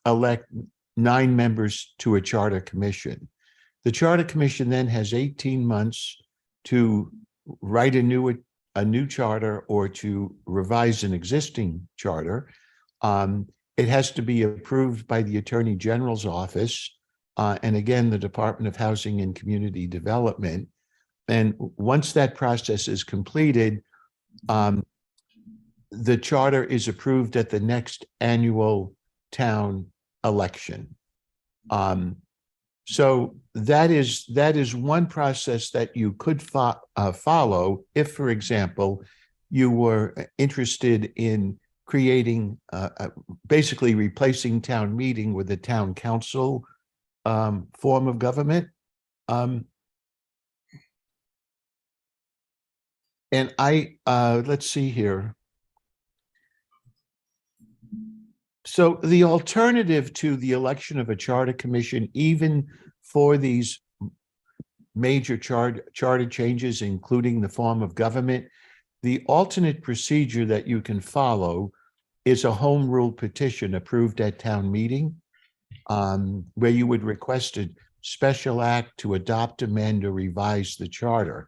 elect 9 members to a charter commission. The charter commission then has 18 months to write a new charter or to revise an existing charter. It has to be approved by the Attorney General's office, and again, the Department of Housing and Community Development. And once that process is completed, the charter is approved at the next annual town election. So that is one process that you could follow if, for example, you were interested in creating, basically replacing town meeting with a town council form of government. And let's see here. So the alternative to the election of a charter commission, even for these major charter changes, including the form of government, the alternate procedure that you can follow is a home rule petition approved at town meeting, where you would request a special act to adopt, amend, or revise the charter.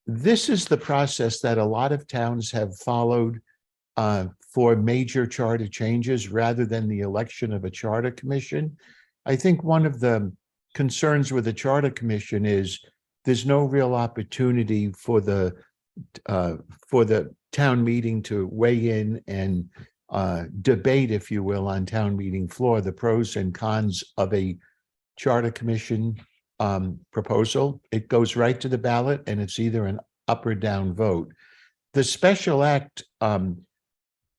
This is the process that a lot of towns have followed for major charter changes rather than the election of a charter commission. I think one of the concerns with the charter commission is there's no real opportunity for the town meeting to weigh in and debate, if you will, on town meeting floor, the pros and cons of a charter commission proposal. It goes right to the ballot and it's either an up or down vote. The special act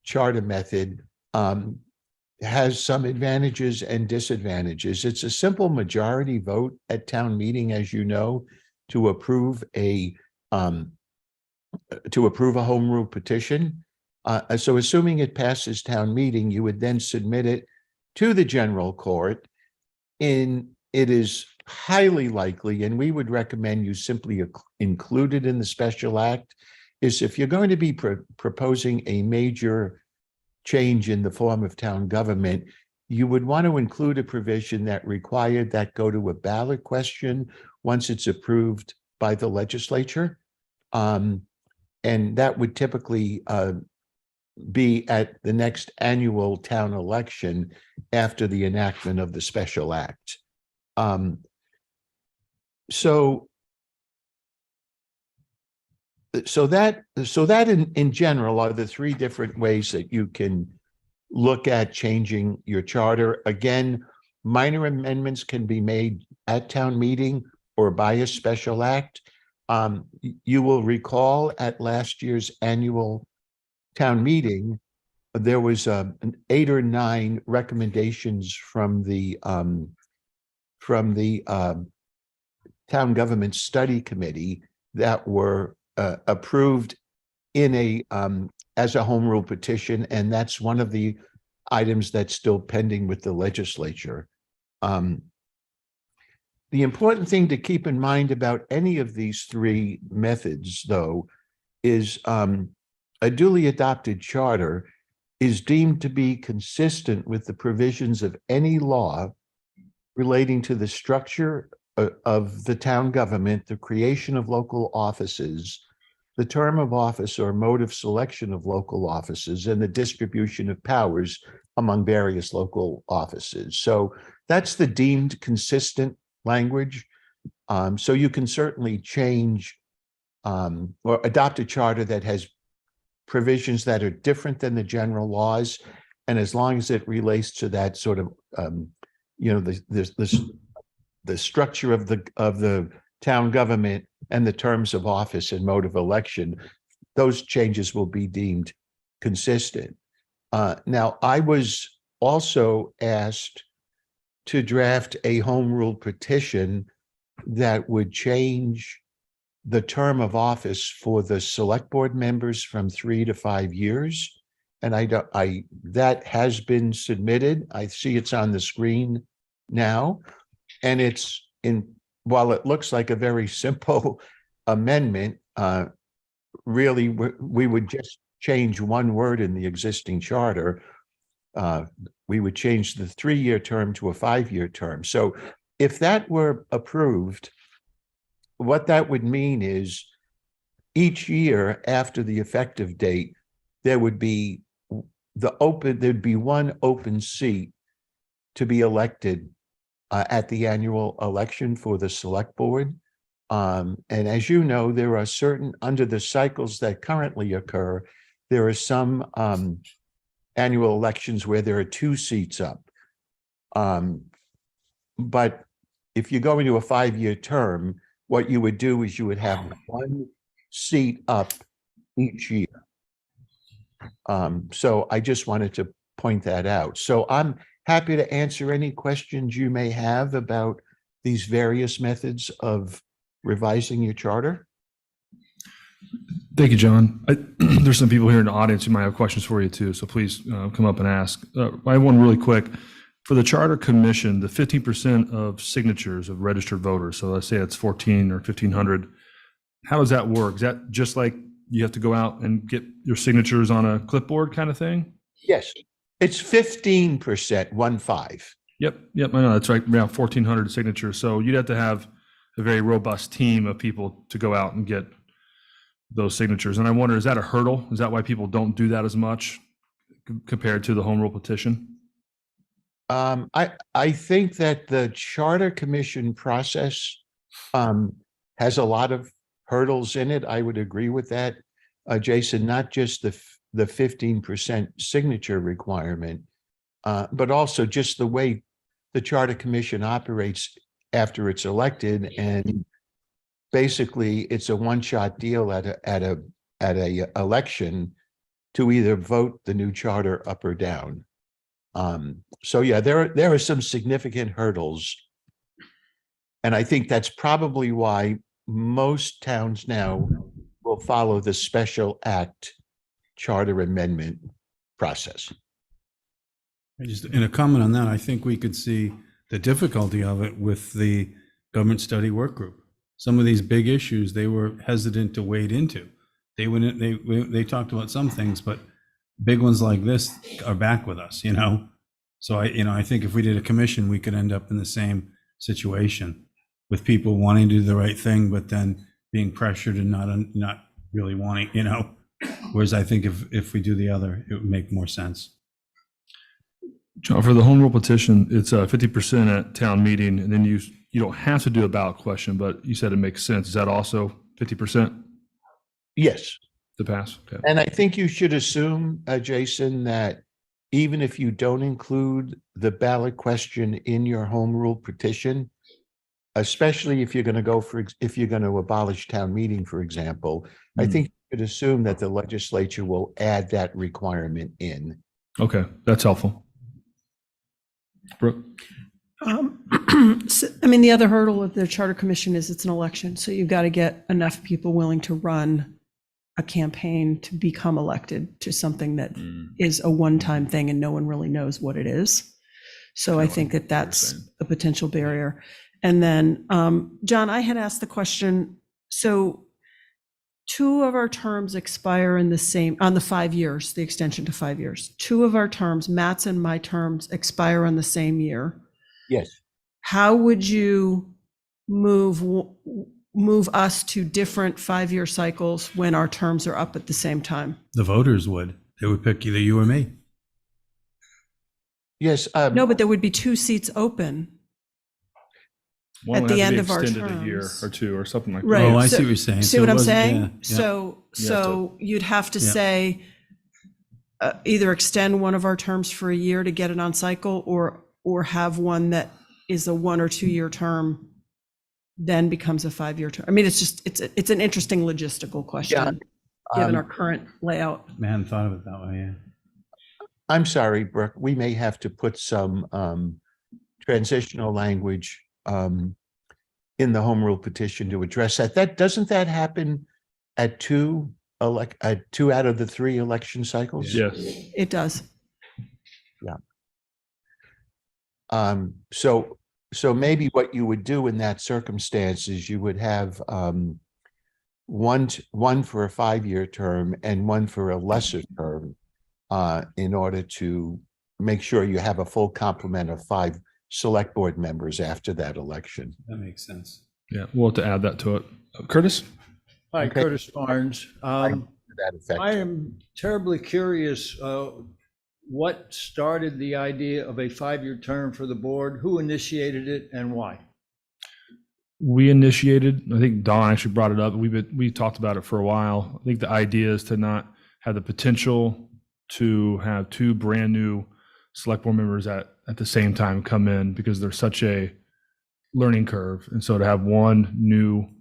charter method has some advantages and disadvantages. It's a simple majority vote at town meeting, as you know, to approve a home rule petition. So assuming it passes town meeting, you would then submit it to the general court. It is highly likely, and we would recommend you simply include it in the special act, is if you're going to be proposing a major change in the form of town government, you would want to include a provision that required that go to a ballot question once it's approved by the legislature. And that would typically be at the next annual town election after the enactment of the special act. So that in general are the 3 different ways that you can look at changing your charter. Again, minor amendments can be made at town meeting or by a special act. You will recall at last year's annual town meeting, there was 8 or 9 recommendations from the Town Government Study Committee that were approved in as a home rule petition, and that's one of the items that's still pending with the legislature. The important thing to keep in mind about any of these 3 methods, though, is a duly adopted charter is deemed to be consistent with the provisions of any law relating to the structure of the town government, the creation of local offices, the term of office or mode of selection of local offices, and the distribution of powers among various local offices. So that's the deemed consistent language. So you can certainly change or adopt a charter that has provisions that are different than the general laws. And as long as it relates to that sort of, the structure of the town government and the terms of office and mode of election, those changes will be deemed consistent. Now, I was also asked to draft a home rule petition that would change the term of office for the select board members from 3 to 5 years. And that has been submitted. I see it's on the screen now. And while it looks like a very simple amendment, really, we would just change one word in the existing charter. We would change the 3-year term to a 5-year term. So if that were approved, what that would mean is each year after the effective date, there would be there'd be one open seat to be elected at the annual election for the select board. And as you know, there are certain, under the cycles that currently occur, there are some annual elections where there are 2 seats up. But if you go into a 5-year term, what you would do is you would have 1 seat up each year. So I just wanted to point that out. So I'm happy to answer any questions you may have about these various methods of revising your charter. Thank you, John. There's some people here in the audience who might have questions for you too, so please come up and ask. I have one really quick. For the Charter Commission, the 15% of signatures of registered voters, so let's say it's 14 or 1,500, how does that work? Is that just like you have to go out and get your signatures on a clipboard kind of thing? Yes, it's 15%, 1-5. Yep, I know, that's right, around 1,400 signatures. So you'd have to have a very robust team of people to go out and get those signatures. And I wonder, is that a hurdle? Is that why people don't do that as much compared to the home rule petition? I think that the Charter Commission process has a lot of hurdles in it. I would agree with that, Jason, not just the 15% signature requirement, but also just the way the Charter Commission operates after it's elected. And basically it's a one-shot deal at a election to either vote the new charter up or down. So yeah, there are some significant hurdles. And I think that's probably why most towns now will follow the special act charter amendment process. Just in a comment on that, I think we could see the difficulty of it with the government study work group. Some of these big issues they were hesitant to wade into. They talked about some things, but big ones like this are back with us, So I think if we did a commission, we could end up in the same situation with people wanting to do the right thing, but then being pressured and not really wanting, Whereas I think if we do the other, it would make more sense. John, for the home rule petition, it's 50% at town meeting, and then you don't have to do a ballot question, but you said it makes sense. Is that also 50%? Yes. To pass? Okay. And I think you should assume, Jason, that even if you don't include the ballot question in your home rule petition, especially if you're going to abolish town meeting, for example, I think you could assume that the legislature will add that requirement in. Okay, that's helpful. Brooke? The other hurdle of the Charter Commission is it's an election. So you've got to get enough people willing to run a campaign to become elected to something that is a one-time thing and no one really knows what it is. So I think that that's a potential barrier. And then, John, I had asked the question, so 2 of our terms expire on the 5 years, the extension to 5 years. 2 of our terms, Matt's and my terms, expire on the same year. Yes. How would you move us to different 5-year cycles when our terms are up at the same time? The voters would. They would pick either you or me. Yes. No, but there would be 2 seats open. One at would the have to end be of our extended a year terms. or two or something like Right. that. Oh, I So- see what you're saying. See So what it I'm was- saying? yeah, yeah. So, You have so you'd have to Yeah. say either extend one of our terms for a year to get it on cycle, or have one that is a 1 or 2 year term, then becomes a 5-year term. I mean, it's just, it's an interesting logistical question, given our current layout. Man, thought of it that way, yeah. I'm sorry, Brooke, we may have to put some transitional language in the home rule petition to address that. Doesn't that happen at two out of the 3 election cycles? Yes. It does. Yeah. So maybe what you would do in that circumstance is you would have one for a 5-year term and one for a lesser term in order to make sure you have a full complement of 5 select board members after that election. That makes sense. Yeah, we'll have to add that to it. Curtis? Hi, Okay. Curtis Barnes. To that effect. I am terribly curious, what started the idea of a 5-year term for the board? Who initiated it and why? We initiated, I think Don actually brought it up. We talked about it for a while. I think the idea is to not have the potential to have 2 brand new select board members at the same time come in, because there's such a learning curve. And so to have one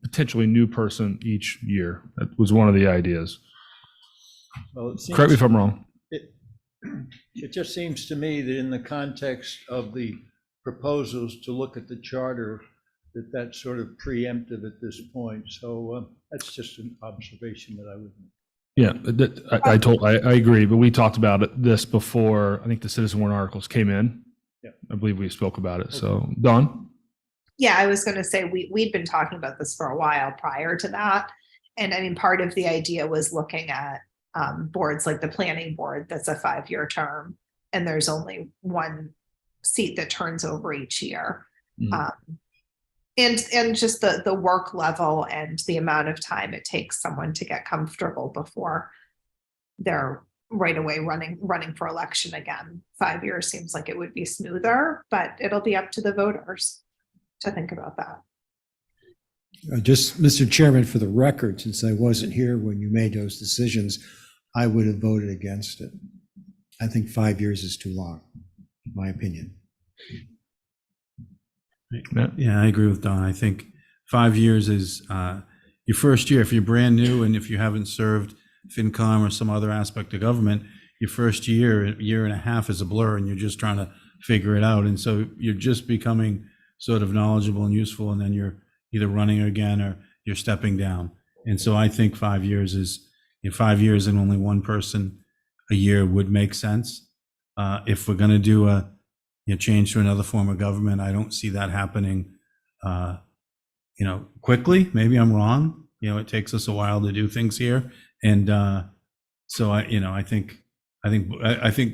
potentially new person each year, that was one of the ideas. Well, it Correct me seems- if I'm wrong. It just seems to me that in the context of the proposals to look at the charter, that that's sort of preemptive at this point. So that's just an observation that I would make. Yeah, I agree, but we talked about this before. I think the citizen warrant articles came in. Yeah. I believe we spoke about it. So, Don? Yeah, I was going to say, we'd been talking about this for a while prior to that. And I mean, part of the idea was looking at boards like the planning board, that's a 5-year term, and there's only one seat that turns over each year. And just the work level and the amount of time it takes someone to get comfortable before they're right away running for election again. 5 years seems like it would be smoother, but it'll be up to the voters to think about that. Just, Mr. Chairman, for the record, since I wasn't here when you made those decisions, I would have voted against it. I think 5 years is too long, in my opinion. Yeah, I agree with Don. I think 5 years is your first year. If you're brand new and if you haven't served FinCom or some other aspect of government, your first year and a half is a blur, and you're just trying to figure it out. And so you're just becoming sort of knowledgeable and useful, and then you're either running again or you're stepping down. And so I think 5 years is 5 years and only one person a year would make sense. If we're going to do a change to another form of government, I don't see that happening, quickly. Maybe I'm wrong. It takes us a while to do things here, and so I think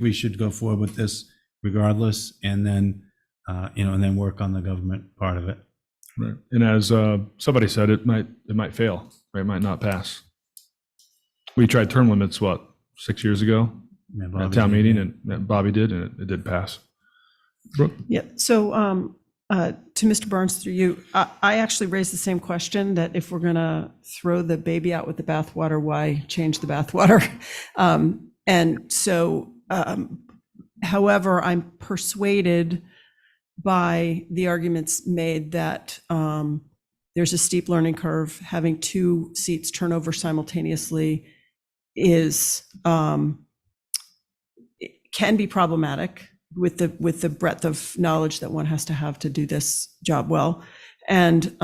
we should go forward with this regardless, and then work on the government part of it. Right. And as somebody said, it might fail. Right? It might not pass. We tried term limits 6 years ago at town meeting, and Bobby did, and it did pass. Brooke? Yeah, so to Mr. Barnes, through you, I actually raised the same question, that if we're going to throw the baby out with the bathwater, why change the bathwater? And so, however, I'm persuaded by the arguments made that there's a steep learning curve. Having 2 seats turn over simultaneously can be problematic with the breadth of knowledge that one has to have to do this job well, and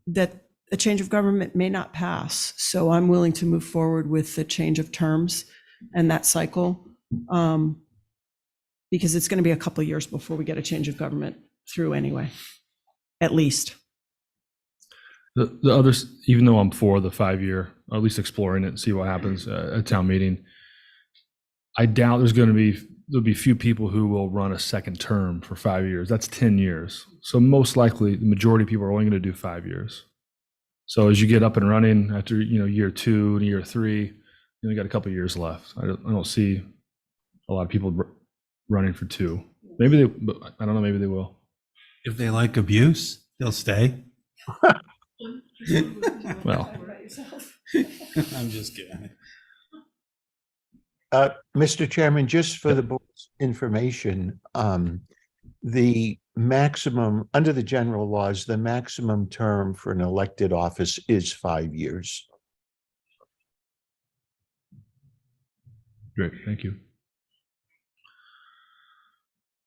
that a change of government may not pass. So I'm willing to move forward with the change of terms and that cycle, because it's going to be a couple of years before we get a change of government through anyway, at least. The others, even though I'm for the 5-year, or at least exploring it and see what happens at town meeting, I doubt there'll be few people who will run a second term for 5 years. That's 10 years. So most likely the majority of people are only going to do 5 years. So as you get up and running after, year 2 and year 3, you got a couple of years left. I don't see a lot of people running for 2. Maybe I don't know, maybe they will. If they like abuse, He'll stay. Well, I'm just kidding. Mr. Chairman, just for the board's information, the maximum, under the general laws, the maximum term for an elected office is 5 years. great, thank you.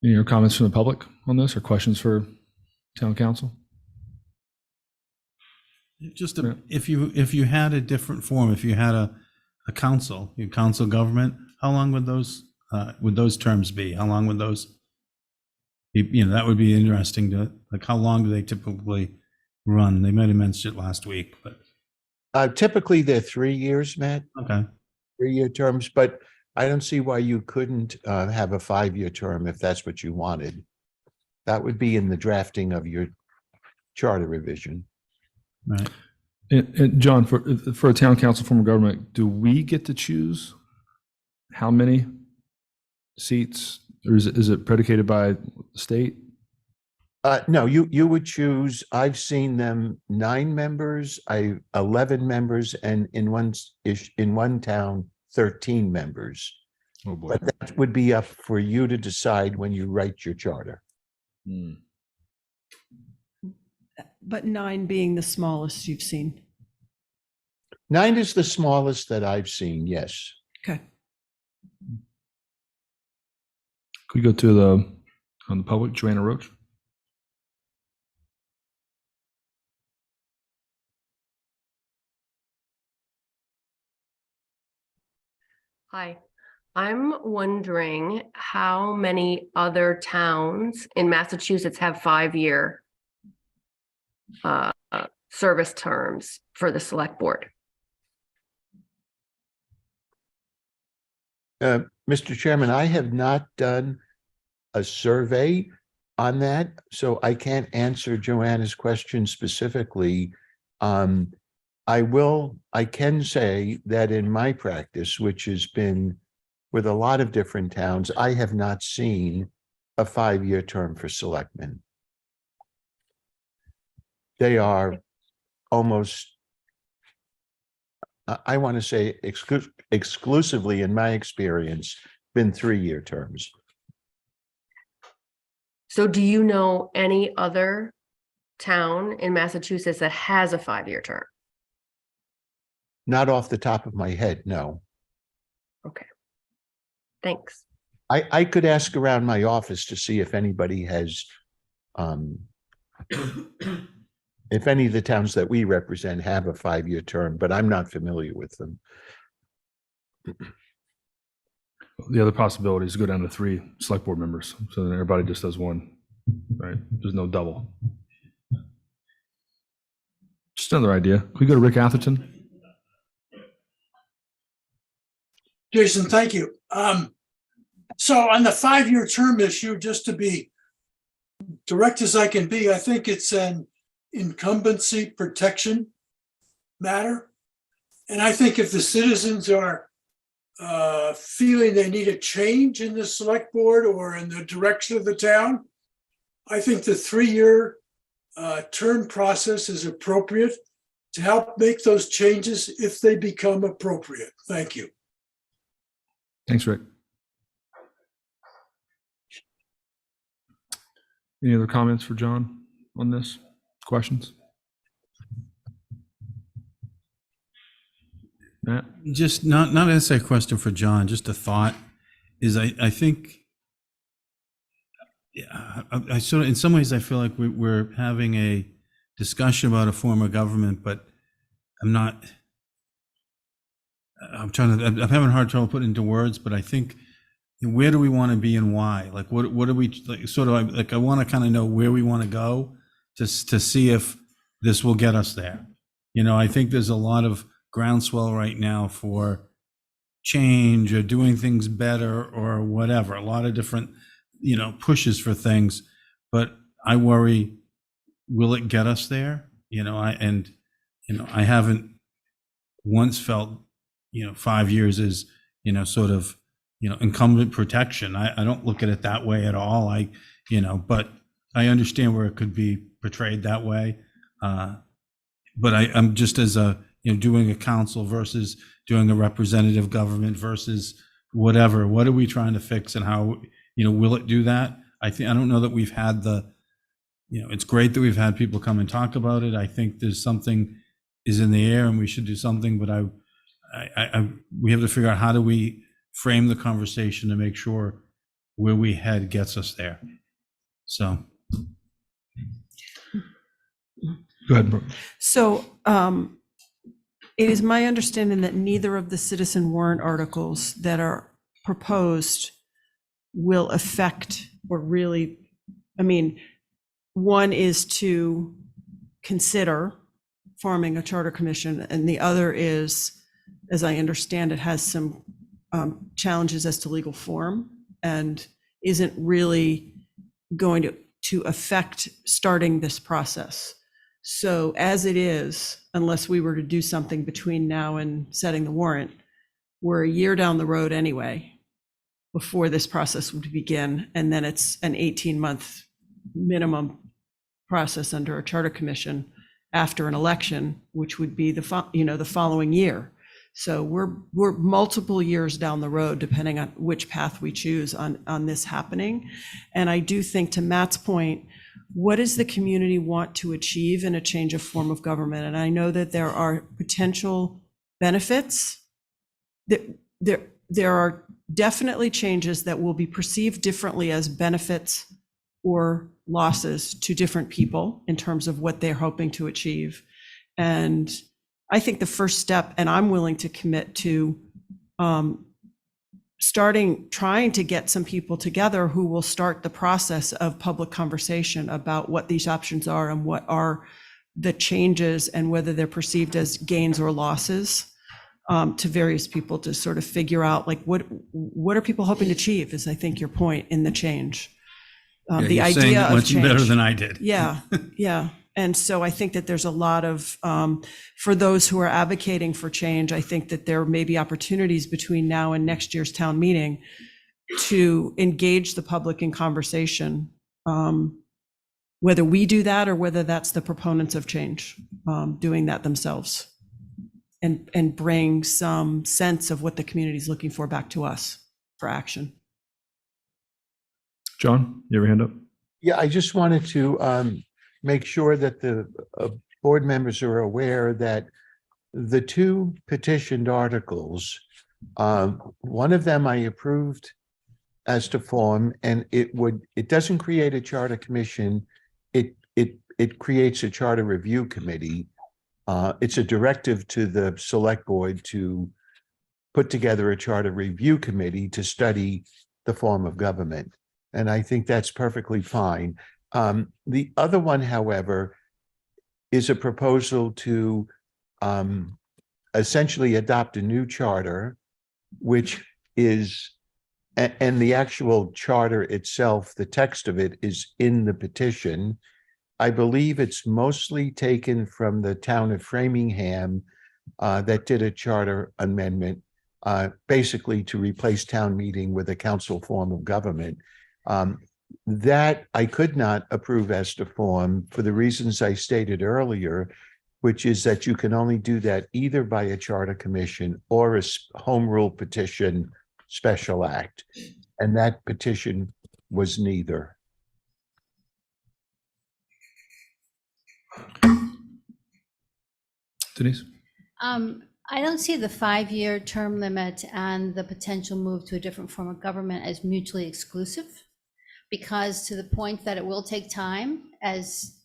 Any other comments from the public on this or questions for town council? Just if you had a different form, if you had a council, your council government, how long would those terms be? How long would those be? You know, that would be interesting to, like, how long do they typically run? They might have mentioned it last week, but Typically, they're 3 years, Matt. okay. 3-year terms, but I don't see why you couldn't have a 5-year term if that's what you wanted. That would be in the drafting of your charter revision. Right. And John, for a town council form of government, do we get to choose how many seats, or is it predicated by the state? No, you would choose. I've seen them 9 members, 11 members, and in one town, 13 members. Oh boy. But that would be up for you to decide when you write your charter. But 9 being the smallest you've seen. 9 is the smallest that I've seen, yes. Okay. Could we go to on the public, Joanna Roach? Hi, I'm wondering how many other towns in Massachusetts have 5-year service terms for the select board? Mr. Chairman, I have not done a survey on that, so I can't answer Joanna's question specifically. I can say that in my practice, which has been with a lot of different towns, I have not seen a 5-year term for selectmen. They are almost, I want to say exclusively, in my experience, been 3-year terms. So do you know any other town in Massachusetts that has a 5-year term? Not off the top of my head, no. Okay. Thanks. I could ask around my office to see if anybody has, if any of the towns that we represent have a 5-year term, but I'm not familiar with them. The other possibility is to go down to 3 select board members, so then everybody just does 1, right? There's no double. Just another idea. Can we go to Rick Atherton? Jason, thank you. So on the 5-year term issue, just to be direct as I can be, I think it's an incumbency protection matter. And I think if the citizens are feeling they need a change in the select board or in the direction of the town, I think the 3-year term process is appropriate to help make those changes if they become appropriate. Thank you. Thanks, Rick. Any other comments for John on this? Questions? Matt? Just not necessarily a question for John, just a thought is I think, yeah, I sort of, in some ways, I feel like we're having a discussion about a form of government, but I'm having a hard time putting into words, but I think, where do we want to be and why? Like, what are we, like, sort of like, I want to kind of know where we want to go to see if this will get us there. You know, I think there's a lot of groundswell right now for change or doing things better or whatever, a lot of different, pushes for things, but I worry, will it get us there? I haven't once felt, 5 years is, sort of, incumbent protection. I don't look at it that way at all. But I understand where it could be portrayed that way. But I'm just as doing a council versus doing a representative government versus whatever. What are we trying to fix and how, will it do that? I don't know that we've had it's great that we've had people come and talk about it. I think there's something is in the air and we should do something, but we have to figure out how do we frame the conversation to make sure where we head gets us there. So. Go ahead, Brooke. So it is my understanding that neither of the citizen warrant articles that are proposed will affect or really, one is to consider forming a charter commission, and the other is, as I understand it, has some challenges as to legal form and isn't really going to affect starting this process. So as it is, unless we were to do something between now and setting the warrant, we're a year down the road anyway, before this process would begin. And then it's an 18-month minimum process under a charter commission after an election, which would be the following year. So we're multiple years down the road, depending on which path we choose on this happening. And I do think, to Matt's point, what does the community want to achieve in a change of form of government? And I know that there are potential benefits. There are definitely changes that will be perceived differently as benefits or losses to different people in terms of what they're hoping to achieve. And I think the first step, and I'm willing to commit to trying to get some people together who will start the process of public conversation about what these options are and what are the changes and whether they're perceived as gains or losses to various people, to sort of figure out, like, what are people hoping to achieve, is I think your point in the change. The idea of much change. better than I did. Yeah, yeah. And so I think that there's a lot of, for those who are advocating for change, I think that there may be opportunities between now and next year's town meeting to engage the public in conversation, whether we do that or whether that's the proponents of change doing that themselves, and bring some sense of what the community is looking for back to us for action. John, you have your hand up? Yeah, I just wanted to make sure that the board members are aware that the two petitioned articles, one of them I approved as to form, and it doesn't create a charter commission. It creates a charter review committee. It's a directive to the select board to put together a charter review committee to study the form of government. And I think that's perfectly fine. The other one, however, is a proposal to essentially adopt a new charter, which is, and the actual charter itself, the text of it is in the petition. I believe it's mostly taken from the town of Framingham that did a charter amendment, basically to replace town meeting with a council form of government. That I could not approve as to form for the reasons I stated earlier, which is that you can only do that either by a charter commission or a home rule petition special act. And that petition was neither. Denise? I don't see the 5-year term limit and the potential move to a different form of government as mutually exclusive, because to the point that it will take time as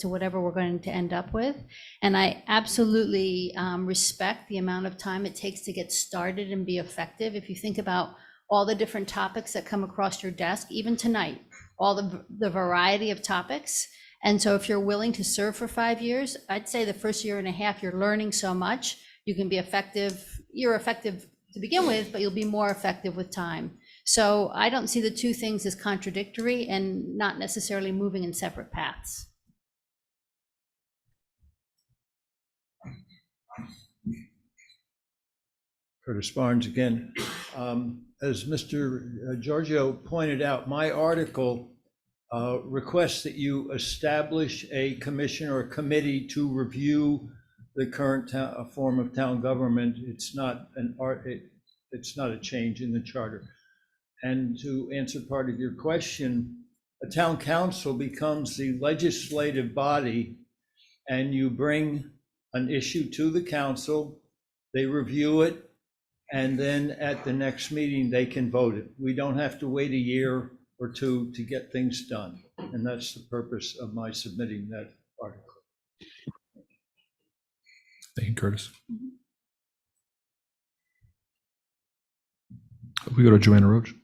to whatever we're going to end up with. And I absolutely respect the amount of time it takes to get started and be effective. If you think about all the different topics that come across your desk, even tonight, all the variety of topics. And so if you're willing to serve for 5 years, I'd say the first year and a half, you're learning so much, you can be effective. You're effective to begin with, but you'll be more effective with time. So I don't see the two things as contradictory and not necessarily moving in separate paths. Curtis Barnes again. As Mr. Giorgio pointed out, my article request that you establish a commission or a committee to review the current form of town government. It's not it's not a change in the charter. And to answer part of your question, a town council becomes the legislative body, and you bring an issue to the council, they review it, and then at the next meeting, they can vote it. We don't have to wait a year or two to get things done. And that's the purpose of my submitting that article. Thank you, Curtis. We go to Joanna Roach.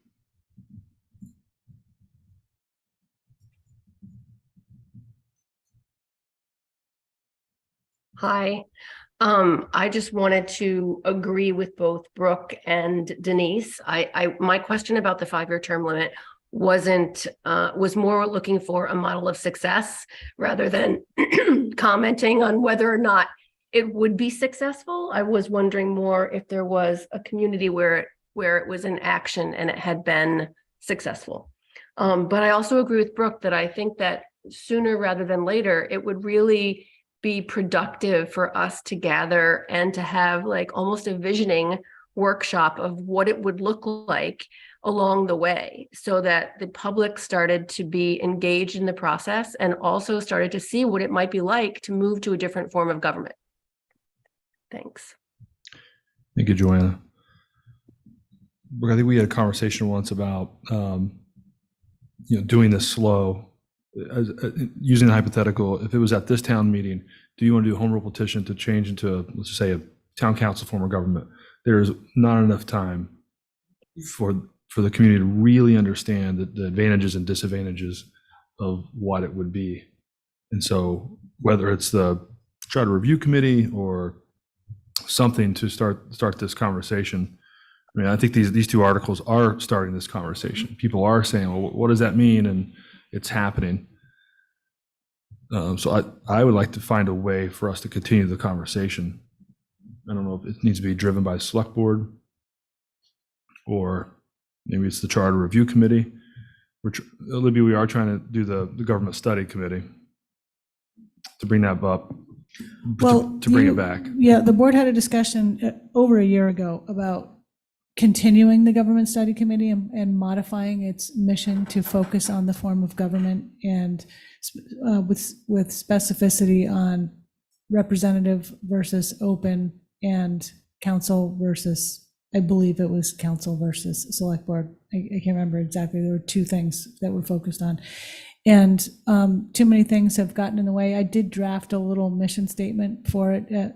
Hi. I just wanted to agree with both Brooke and Denise. My question about the 5-year term limit was more looking for a model of success rather than commenting on whether or not it would be successful. I was wondering more if there was a community where it was in action and it had been successful. But I also agree with Brooke that I think that sooner rather than later, it would really be productive for us to gather and to have like almost a visioning workshop of what it would look like along the way, so that the public started to be engaged in the process and also started to see what it might be like to move to a different form of government. Thanks. Thank you, Joanna. I think we had a conversation once about doing this slow. Using the hypothetical, if it was at this town meeting, do you want to do a home rule petition to change into, let's just say, a town council form of government? There's not enough time for the community to really understand the advantages and disadvantages of what it would be. And so whether it's the Charter Review Committee or something to start this conversation, I mean, I think these two articles are starting this conversation. People are saying, well, what does that mean? And it's happening. So I would like to find a way for us to continue the conversation. I don't know if it needs to be driven by the select board, or maybe it's the Charter Review Committee. Libby, we are trying to do the government study committee to bring that up, to bring it back. Yeah, the board had a discussion over a year ago about continuing the government study committee and modifying its mission to focus on the form of government and with specificity on representative versus open and council versus, I believe it was council versus select board. I can't remember exactly. There were two things that were focused on. And too many things have gotten in the way. I did draft a little mission statement for it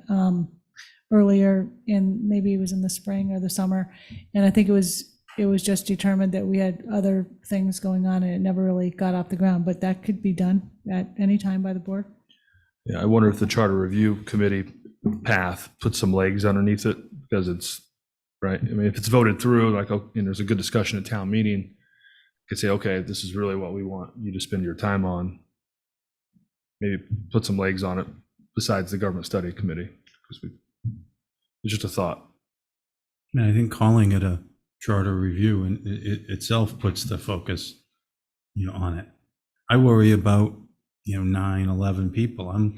earlier maybe it was in the spring or the summer. And I think it was just determined that we had other things going on and it never really got off the ground, but that could be done at any time by the board. Yeah, I wonder if the Charter Review Committee path puts some legs underneath it, because it's right. I mean, if it's voted through, like, there's a good discussion at town meeting, you could say, okay, this is really what we want you to spend your time on. Maybe put some legs on it besides the government study committee, because it's just a thought. I think calling it a charter review and it itself puts the focus, on it. I worry about, 9, 11 people. I'm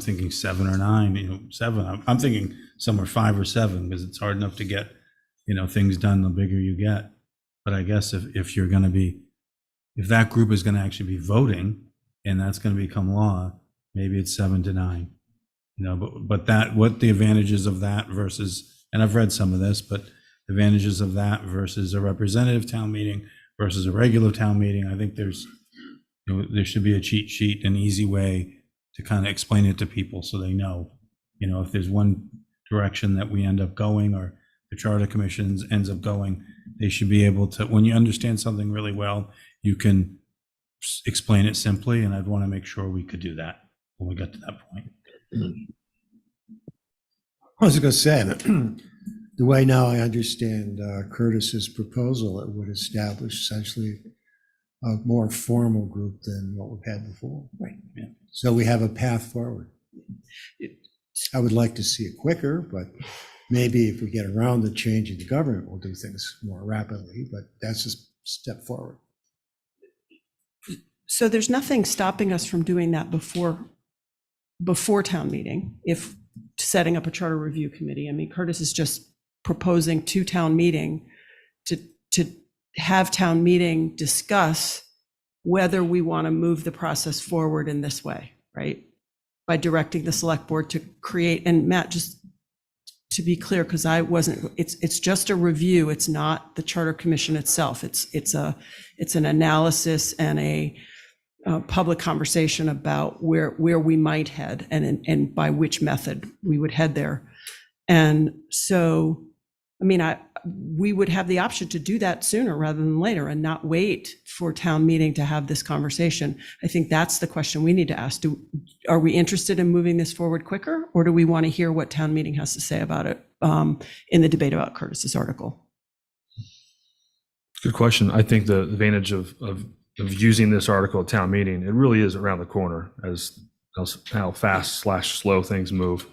thinking 7 or 9, 7. I'm thinking somewhere 5 or 7, because it's hard enough to get, things done the bigger you get. But I guess if you're going to be, if that group is going to actually be voting and that's going to become law, maybe it's 7 to 9. But what the advantages of that versus, and I've read some of this, but the advantages of that versus a representative town meeting versus a regular town meeting, I think there should be a cheat sheet, an easy way to kind of explain it to people so they know, if there's one direction that we end up going or the Charter Commission ends up going, they should be able to, when you understand something really well, you can explain it simply. And I'd want to make sure we could do that when we get to that point. I was going to say that the way now I understand Curtis's proposal, it would establish essentially a more formal group than what we've had before. Right. Yeah. So we have a path forward. I would like to see it quicker, but maybe if we get around the change in the government, we'll do things more rapidly, but that's just a step forward. So there's nothing stopping us from doing that before town meeting, if setting up a charter review committee. I mean, Curtis is just proposing to town meeting to have town meeting discuss whether we want to move the process forward in this way, right? By directing the select board to create, and Matt, just to be clear, because I wasn't, it's just a review. It's not the charter commission itself. It's an analysis and a public conversation about where we might head and by which method we would head there. And so, I mean, we would have the option to do that sooner rather than later and not wait for town meeting to have this conversation. I think that's the question we need to ask. Are we interested in moving this forward quicker, or do we want to hear what town meeting has to say about it in the debate about Curtis's article? Good question. I think the advantage of using this article at town meeting, it really is around the corner as how fast/slow things move.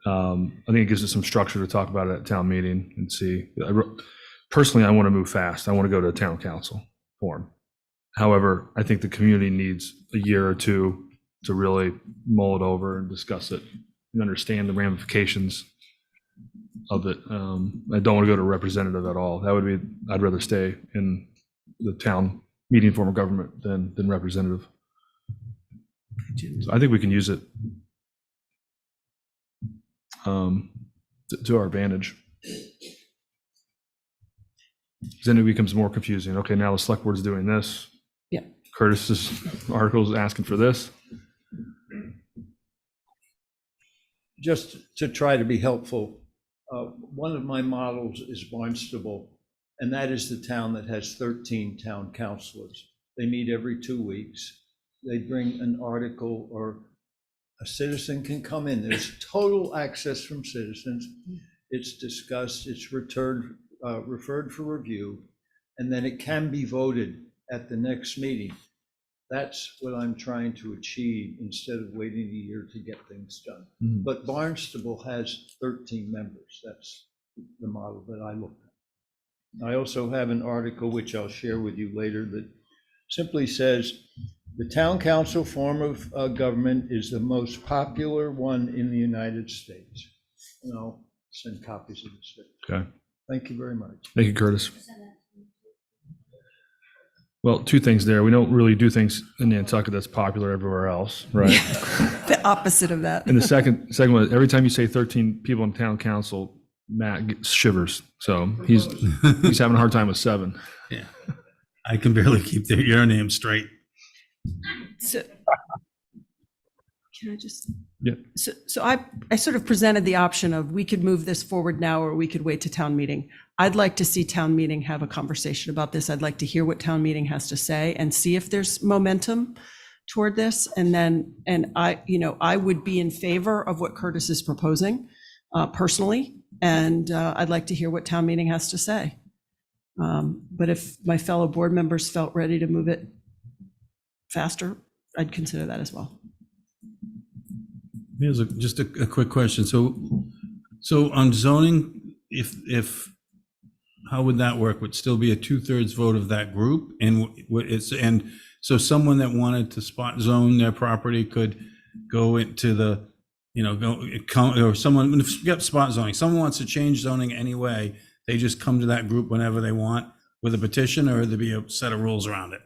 I think it gives us some structure to talk about it at town meeting and see. Personally, I want to move fast. I want to go to a town council forum. However, I think the community needs a year or two to really mull it over and discuss it and understand the ramifications of it. I don't want to go to representative at all. I'd rather stay in the town meeting form of government than representative. So I think we can use it to our advantage. Then it becomes more confusing. Okay, now the select board is doing this. Yeah. Curtis's article is asking for this. Just to try to be helpful, one of my models is Barnstable, and that is the town that has 13 town councilors. They meet every 2 weeks. They bring an article, or a citizen can come in. There's total access from citizens. It's discussed, it's referred for review, and then it can be voted at the next meeting. That's what I'm trying to achieve instead of waiting a year to get things done. But Barnstable has 13 members. That's the model that I looked at. I also have an article, which I'll share with you later, that simply says, the town council form of government is the most popular one in the United States. And I'll send copies of this. Okay. Thank you very much. Thank you, Curtis. Well, two things there. We don't really do things in Nantucket that's popular everywhere else, right? The opposite of that. And the second one, every time you say 13 people in town council, Matt shivers. So he's having a hard time with 7. Yeah. I can barely keep your name straight. So, can I just? Yeah. So I sort of presented the option of we could move this forward now, or we could wait to town meeting. I'd like to see town meeting have a conversation about this. I'd like to hear what town meeting has to say and see if there's momentum toward this. And I would be in favor of what Curtis is proposing personally. And I'd like to hear what town meeting has to say. But if my fellow board members felt ready to move it faster, I'd consider that as well. Here's just a quick question. So on zoning, if how would that work? Would still be a 2/3 vote of that group, and so someone that wanted to spot zone their property could go into the, or someone, forget spot zoning. Someone wants to change zoning anyway. They just come to that group whenever they want with a petition, or there be a set of rules around it.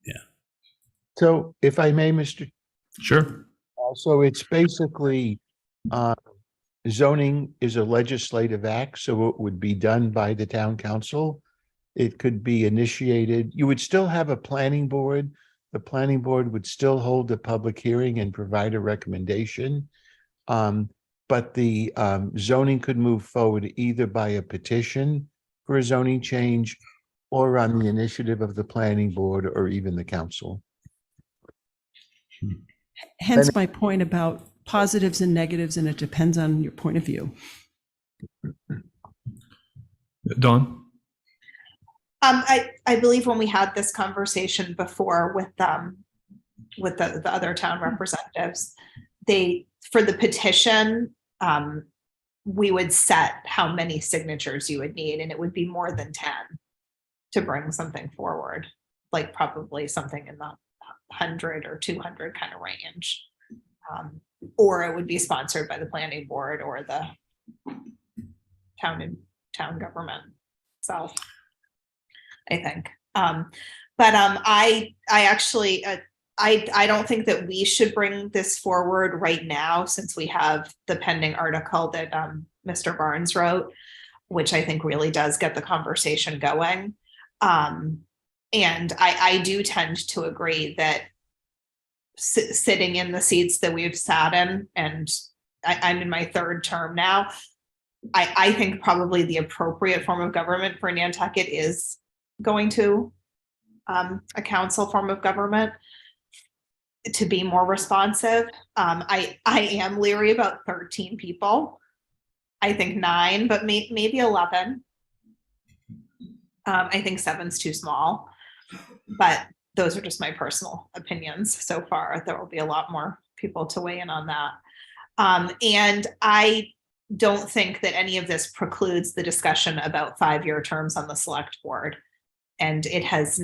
Yeah. So if I may, Mr. Sure. So it's basically zoning is a legislative act, so it would be done by the town council. It could be initiated. You would still have a planning board. The planning board would still hold a public hearing and provide a recommendation. But the zoning could move forward either by a petition for a zoning change or on the initiative of the planning board or even the council. Hence my point about positives and negatives, and it depends on your point of view. Dawn? I believe when we had this conversation before with the other town representatives, for the petition, we would set how many signatures you would need, and it would be more than 10 to bring something forward. like probably something in the 100 or 200 kind of range. Or it would be sponsored by the planning board or the town government itself, I think. I actually, I don't think that we should bring this forward right now, since we have the pending article that Mr. Barnes wrote, which I think really does get the conversation going. And I do tend to agree that sitting in the seats that we've sat in, and I'm in my third term now, I think probably the appropriate form of government for Nantucket is going to a council form of government to be more responsive. I am leery about 13 people. I think 9, but maybe 11. I think 7's too small, but those are just my personal opinions so far. There will be a lot more people to weigh in on that. And I don't think that any of this precludes the discussion about 5-year terms on the select board. And it has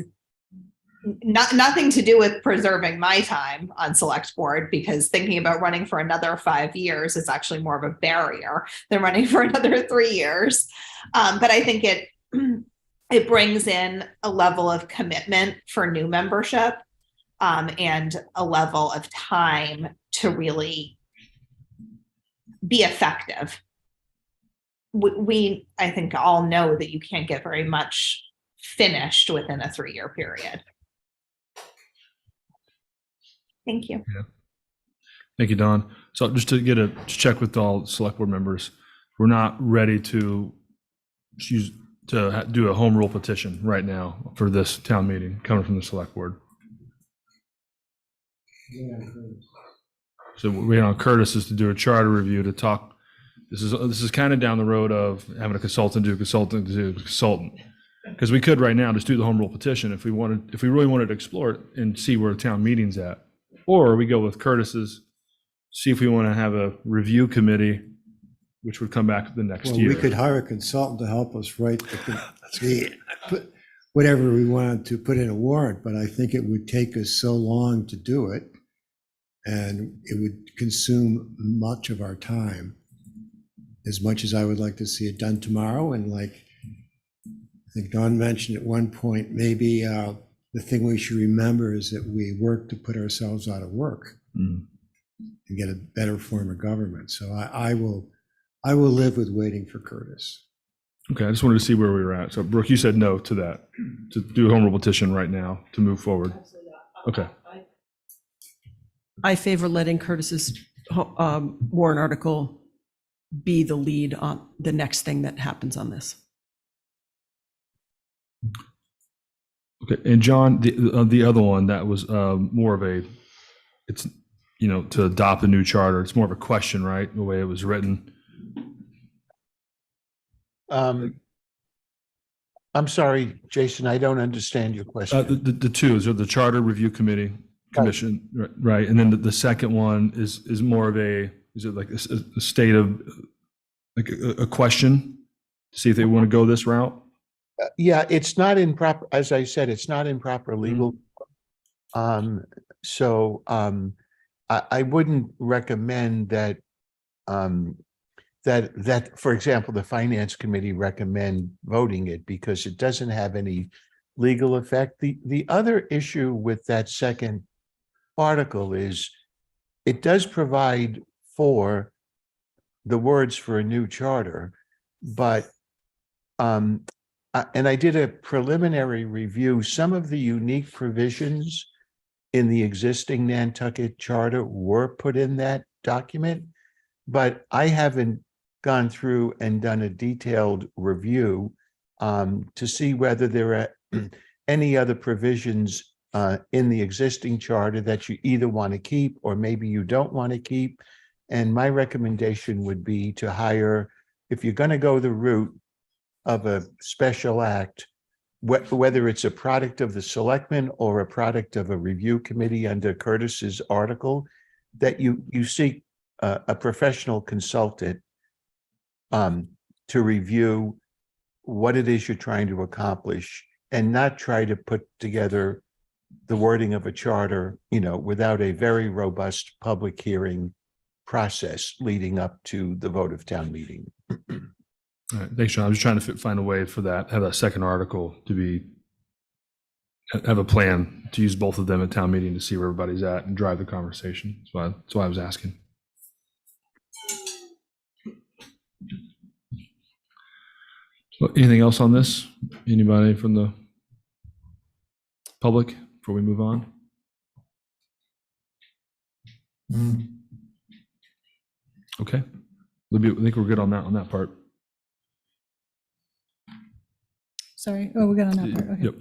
nothing to do with preserving my time on select board, because thinking about running for another 5 years is actually more of a barrier than running for another 3 years. But I think it brings in a level of commitment for new membership, and a level of time to really be effective. We, I think, all know that you can't get very much finished within a 3-year period. Thank you. Yeah. Thank you, Dawn. So just to check with all select board members, we're not ready to do a home rule petition right now for this town meeting coming from the select board. So we on Curtis is to do a charter review to talk. This is kind of down the road of having a consultant do consultant to consultant, because we could right now just do the home rule petition if we really wanted to explore it and see where the town meeting's at. Or we go with Curtis's, see if we want to have a review committee, which would come back the next year. We could hire a consultant to help us write whatever we wanted to put in a warrant, but I think it would take us so long to do it, and it would consume much of our time. As much as I would like to see it done tomorrow, and like I think Dawn mentioned at one point, maybe the thing we should remember is that we work to put ourselves out of work and get a better form of government. So I will live with waiting for Curtis. Okay, I just wanted to see where we were at. So Brooke, you said no to that, to do a home rule petition right now to move forward. Okay. I favor letting Curtis's warrant article be the lead on the next thing that happens on this. Okay, and John, the other one that was more of it's to adopt a new charter. It's more of a question, right? The way it was written. I'm sorry, Jason, I don't understand your question. The two is the Charter Review Commission, right? And then the second one is more of is it like a state of like a question to see if they want to go this route? Yeah, it's not in proper, as I said, it's not in proper legal. So I wouldn't recommend that that, for example, the Finance Committee recommend voting it, because it doesn't have any legal effect. The other issue with that second article is it does provide for the words for a new charter, but and I did a preliminary review. Some of the unique provisions in the existing Nantucket charter were put in that document, but I haven't gone through and done a detailed review to see whether there are any other provisions in the existing charter that you either want to keep or maybe you don't want to keep. And my recommendation would be to hire, if you're going to go the route of a special act, whether it's a product of the selectmen or a product of a review committee under Curtis's article, that you seek a professional consultant to review what it is you're trying to accomplish and not try to put together the wording of a charter, without a very robust public hearing process leading up to the vote of town meeting. All right, thanks, John. I was just trying to find a way for that, have a second article have a plan to use both of them at town meeting to see where everybody's at and drive the conversation. That's why I was asking. So anything else on this? Anybody from the public before we move on? Okay. I think we're good on that part. Sorry. Oh, we got on that part. Okay. Yep.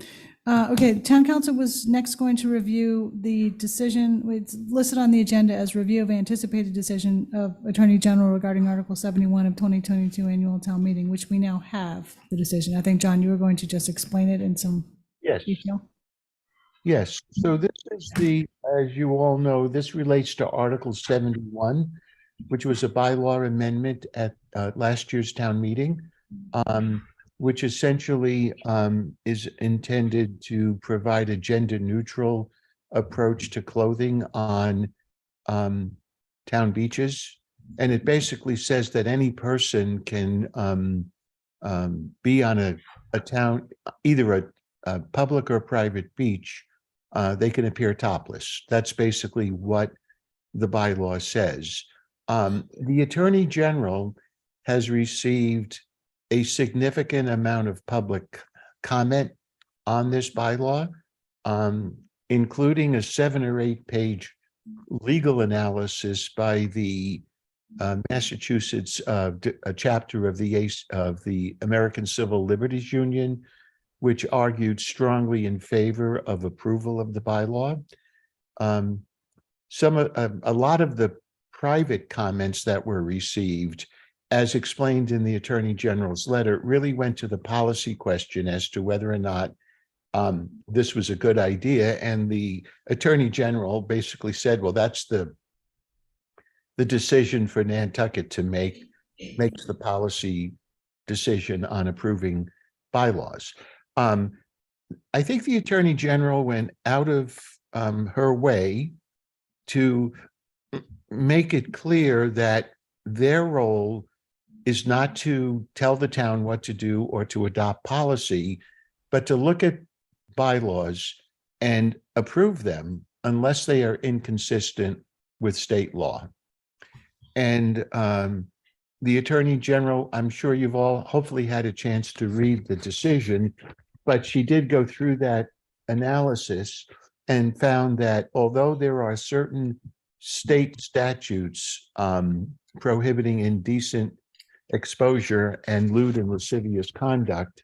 Okay, town council was next going to review the decision, it's listed on the agenda as review of anticipated decision of Attorney General regarding Article 71 of 2022 annual town meeting, which we now have the decision. I think, John, you were going to just explain it in some detail. Yes, so this is as you all know, this relates to Article 71, which was a bylaw amendment at last year's town meeting. Which essentially is intended to provide a gender-neutral approach to clothing on town beaches. And it basically says that any person can be on a town, either a public or private beach, they can appear topless. That's basically what the bylaw says. The Attorney General has received a significant amount of public comment on this bylaw, including a 7 or 8 page legal analysis by the Massachusetts a chapter of the American Civil Liberties Union, which argued strongly in favor of approval of the bylaw. A lot of the private comments that were received, as explained in the Attorney General's letter, really went to the policy question as to whether or not this was a good idea. And the Attorney General basically said, well, that's the decision for Nantucket to makes the policy decision on approving bylaws. I think the Attorney General went out of her way to make it clear that their role is not to tell the town what to do or to adopt policy, but to look at bylaws and approve them unless they are inconsistent with state law. And the Attorney General, I'm sure you've all hopefully had a chance to read the decision, but she did go through that analysis and found that although there are certain state statutes prohibiting indecent exposure and lewd and lascivious conduct,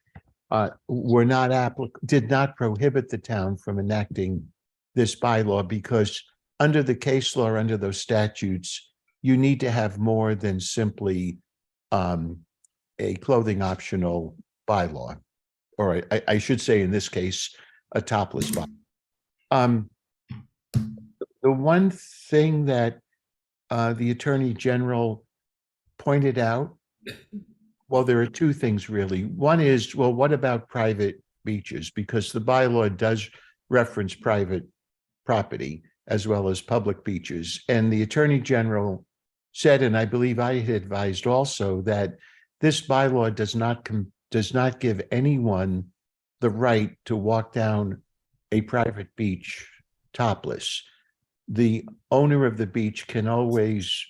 did not prohibit the town from enacting this bylaw, because under the case law, under those statutes, you need to have more than simply a clothing optional bylaw, or I should say in this case, a topless bylaw. The one thing that the Attorney General pointed out, well, there are two things really. One is, well, what about private beaches? Because the bylaw does reference private property as well as public beaches. And the Attorney General said, and I believe I had advised also, that this bylaw does not give anyone the right to walk down a private beach topless. The owner of the beach can always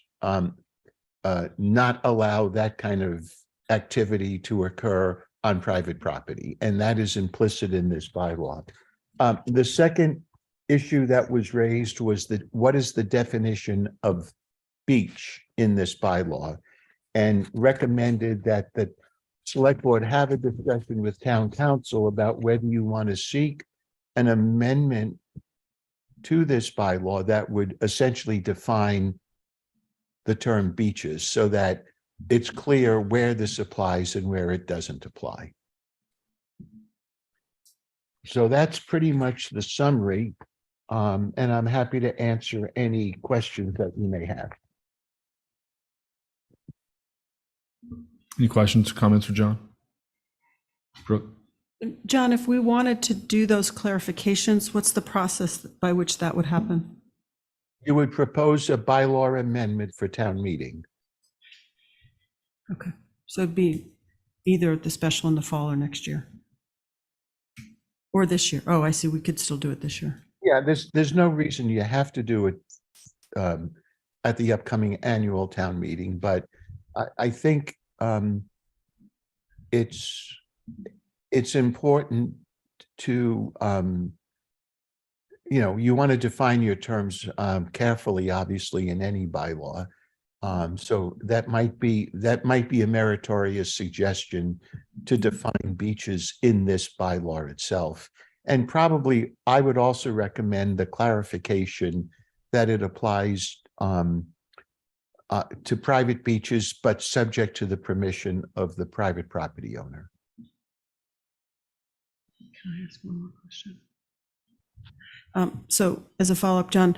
not allow that kind of activity to occur on private property, and that is implicit in this bylaw. The second issue that was raised was that what is the definition of beach in this bylaw, and recommended that the select board have a discussion with town council about whether you want to seek an amendment to this bylaw that would essentially define the term beaches so that it's clear where this applies and where it doesn't apply. So that's pretty much the summary, and I'm happy to answer any questions that you may have. Any questions, comments for John? Brooke? John, if we wanted to do those clarifications, what's the process by which that would happen? You would propose a bylaw amendment for town meeting. Okay, so it'd be either the special in the fall or next year? Or this year? Oh, I see, we could still do it this year. Yeah, there's no reason you have to do it at the upcoming annual town meeting, but I think it's important to you want to define your terms carefully, obviously, in any bylaw. So that might be a meritorious suggestion to define beaches in this bylaw itself. And probably I would also recommend the clarification that it applies to private beaches, but subject to the permission of the private property owner. Can I ask one more question? So as a follow-up, John,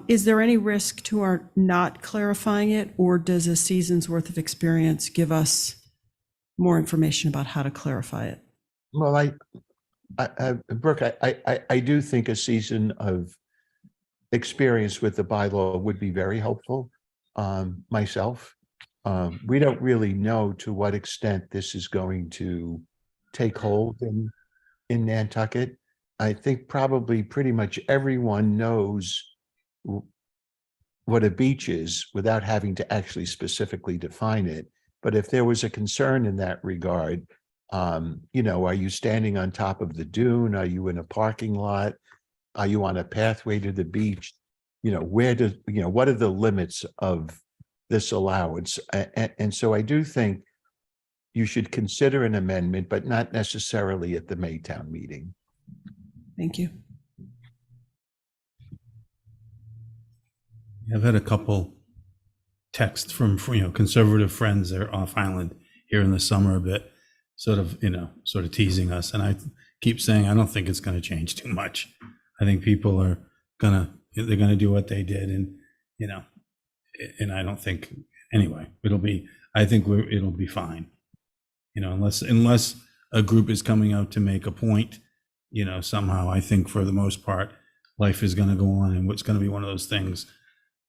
is there any risk to our not clarifying it, or does a season's worth of experience give us more information about how to clarify it? Well, Brooke, I do think a season of experience with the bylaw would be very helpful. Myself, we don't really know to what extent this is going to take hold in Nantucket. I think probably pretty much everyone knows what a beach is without having to actually specifically define it. But if there was a concern in that regard, are you standing on top of the dune? Are you in a parking lot? Are you on a pathway to the beach? What are the limits of this allowance? And so I do think you should consider an amendment, but not necessarily at the Maytown meeting. Thank you. I've had a couple texts from conservative friends that are off island here in the summer a bit, sort of teasing us. And I keep saying, I don't think it's going to change too much. I think people are they're going to do what they did. And I don't think, anyway, it'll be fine. Unless a group is coming out to make a point, somehow I think for the most part, life is going to go on, and what's going to be one of those things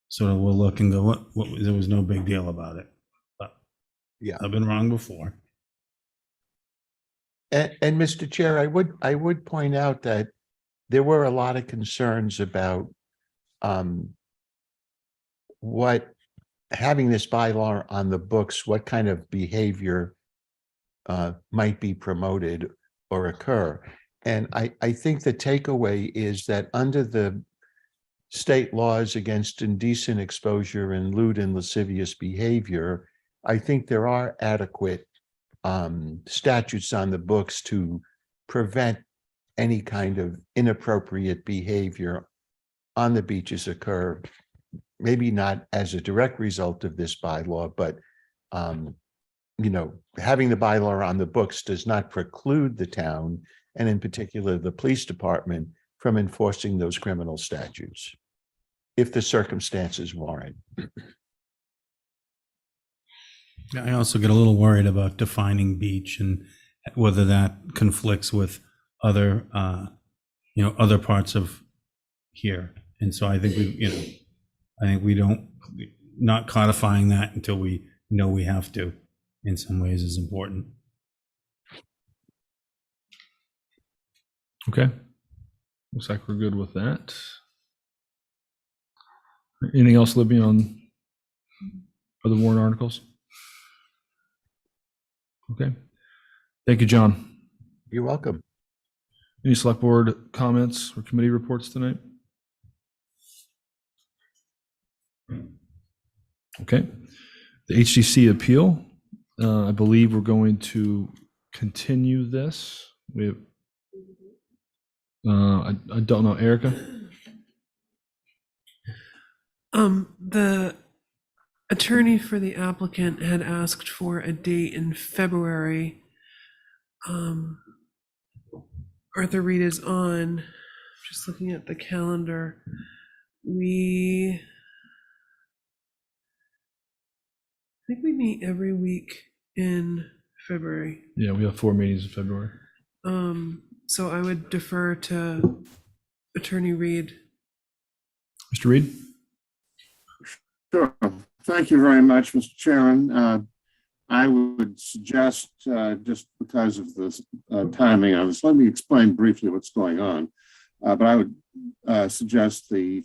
sort of we'll look and go, what there was no big deal about it. But yeah, I've been wrong before. And Mr. Chair, I would point out that there were a lot of concerns about what having this bylaw on the books, what kind of behavior might be promoted or occur. And I think the takeaway is that under the state laws against indecent exposure and lewd and lascivious behavior, I think there are adequate statutes on the books to prevent any kind of inappropriate behavior on the beaches occur. Maybe not as a direct result of this bylaw, but having the bylaw on the books does not preclude the town, and in particular the police department, from enforcing those criminal statutes if the circumstances warrant. I also get a little worried about defining beach and whether that conflicts with other other parts of here. And so I think not codifying that until we know we have to in some ways is important. Okay. Looks like we're good with that. Anything else, Libby, on other warrant articles? Okay. Thank you, John. You're welcome. Any select board comments or committee reports tonight? Okay. The HDC appeal, I believe we're going to continue this. We have, I don't know, Erica? The attorney for the applicant had asked for a date in February. Arthur Reed is on, just looking at the calendar. I think we meet every week in February. Yeah, we have 4 meetings in February. So I would defer to Attorney Reed. Mr. Reed? Sure. Thank you very much, Mr. Chairman. I would suggest, just because of the timing of this, let me explain briefly what's going on. But I would suggest the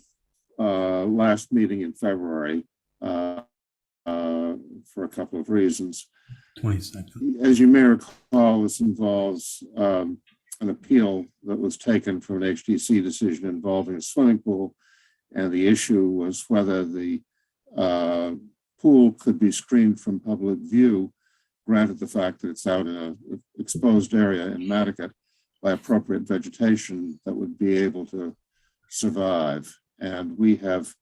last meeting in February for a couple of reasons. 22nd. As you may recall, this involves an appeal that was taken from an HDC decision involving a swimming pool. And the issue was whether the pool could be screened from public view, granted the fact that it's out in an exposed area in Nantucket, by appropriate vegetation that would be able to survive. And we have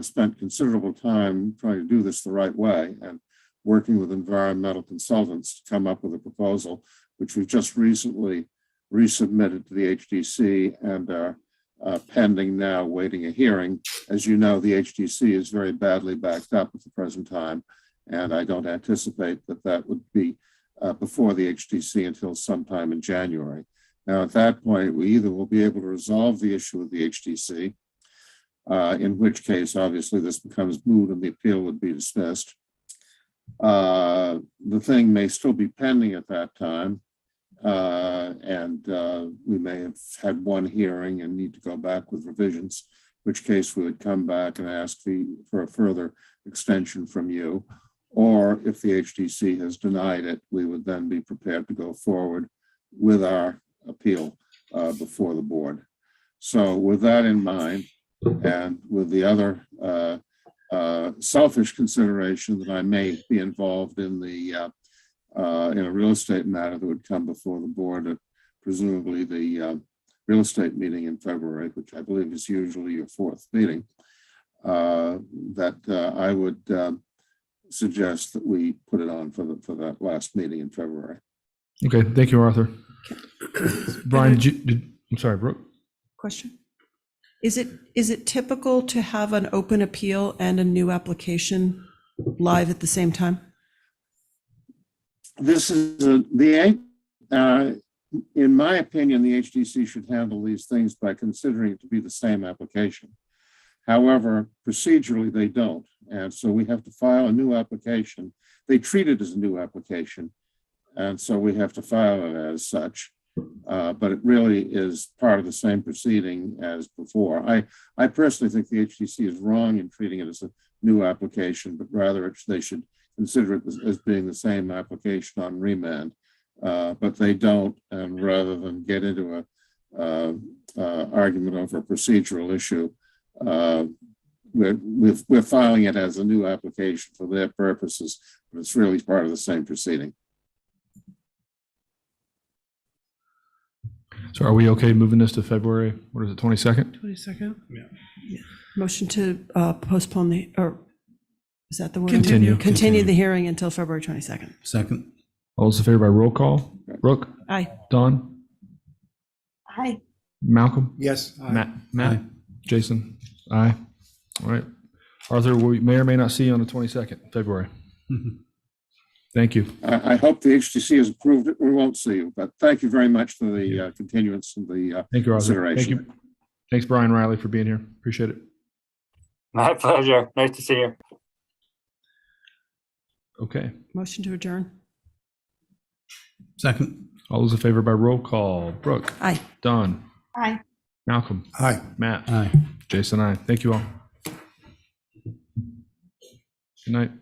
spent considerable time trying to do this the right way and working with environmental consultants to come up with a proposal, which we've just recently resubmitted to the HDC and are pending now, waiting a hearing. As you know, the HDC is very badly backed up at the present time, and I don't anticipate that that would be before the HDC until sometime in January. Now, at that point, we either will be able to resolve the issue with the HDC, in which case, obviously, this becomes moot and the appeal would be dismissed. The thing may still be pending at that time, and we may have had one hearing and need to go back with revisions, in which case we would come back and ask for a further extension from you. Or if the HDC has denied it, we would then be prepared to go forward with our appeal before the board. So with that in mind, and with the other selfish consideration that I may be involved in a real estate matter that would come before the board at presumably the real estate meeting in February, which I believe is usually your fourth meeting, that I would suggest that we put it on for that last meeting in February. Okay, thank you, Arthur. Brian, I'm sorry, Brooke. Question. Is it typical to have an open appeal and a new application live at the same time? This is in my opinion, the HDC should handle these things by considering it to be the same application. However, procedurally, they don't. And so we have to file a new application. They treat it as a new application. And so we have to file it as such. But it really is part of the same proceeding as before. I personally think the HDC is wrong in treating it as a new application, but rather they should consider it as being the same application on remand. But they don't, and rather than get into a argument over a procedural issue, we're filing it as a new application for their purposes, but it's really part of the same proceeding. So are we okay moving this to February, what is it, 22nd? 22nd? Yeah. Motion to postpone or is that the word? Continue the hearing until February 22nd. Second. All those in favor by roll call? Brooke? Aye. Don? Aye. Malcolm? Yes. Matt? Aye. Jason? Aye. All right. Arthur, we may or may not see you on the 22nd, February. Thank you. I hope the HDC has approved it. We won't see you, but thank you very much for the continuance and the Thank you, Arthur. consideration. Thank you. Thanks, Brian Riley, for being here. Appreciate it. My pleasure. Nice to see you. Okay. Motion to adjourn. Second. All those in favor by roll call? Brooke? Aye. Don? Aye. Malcolm? Aye. Matt? Aye. Jason, aye. Thank you all. Good night.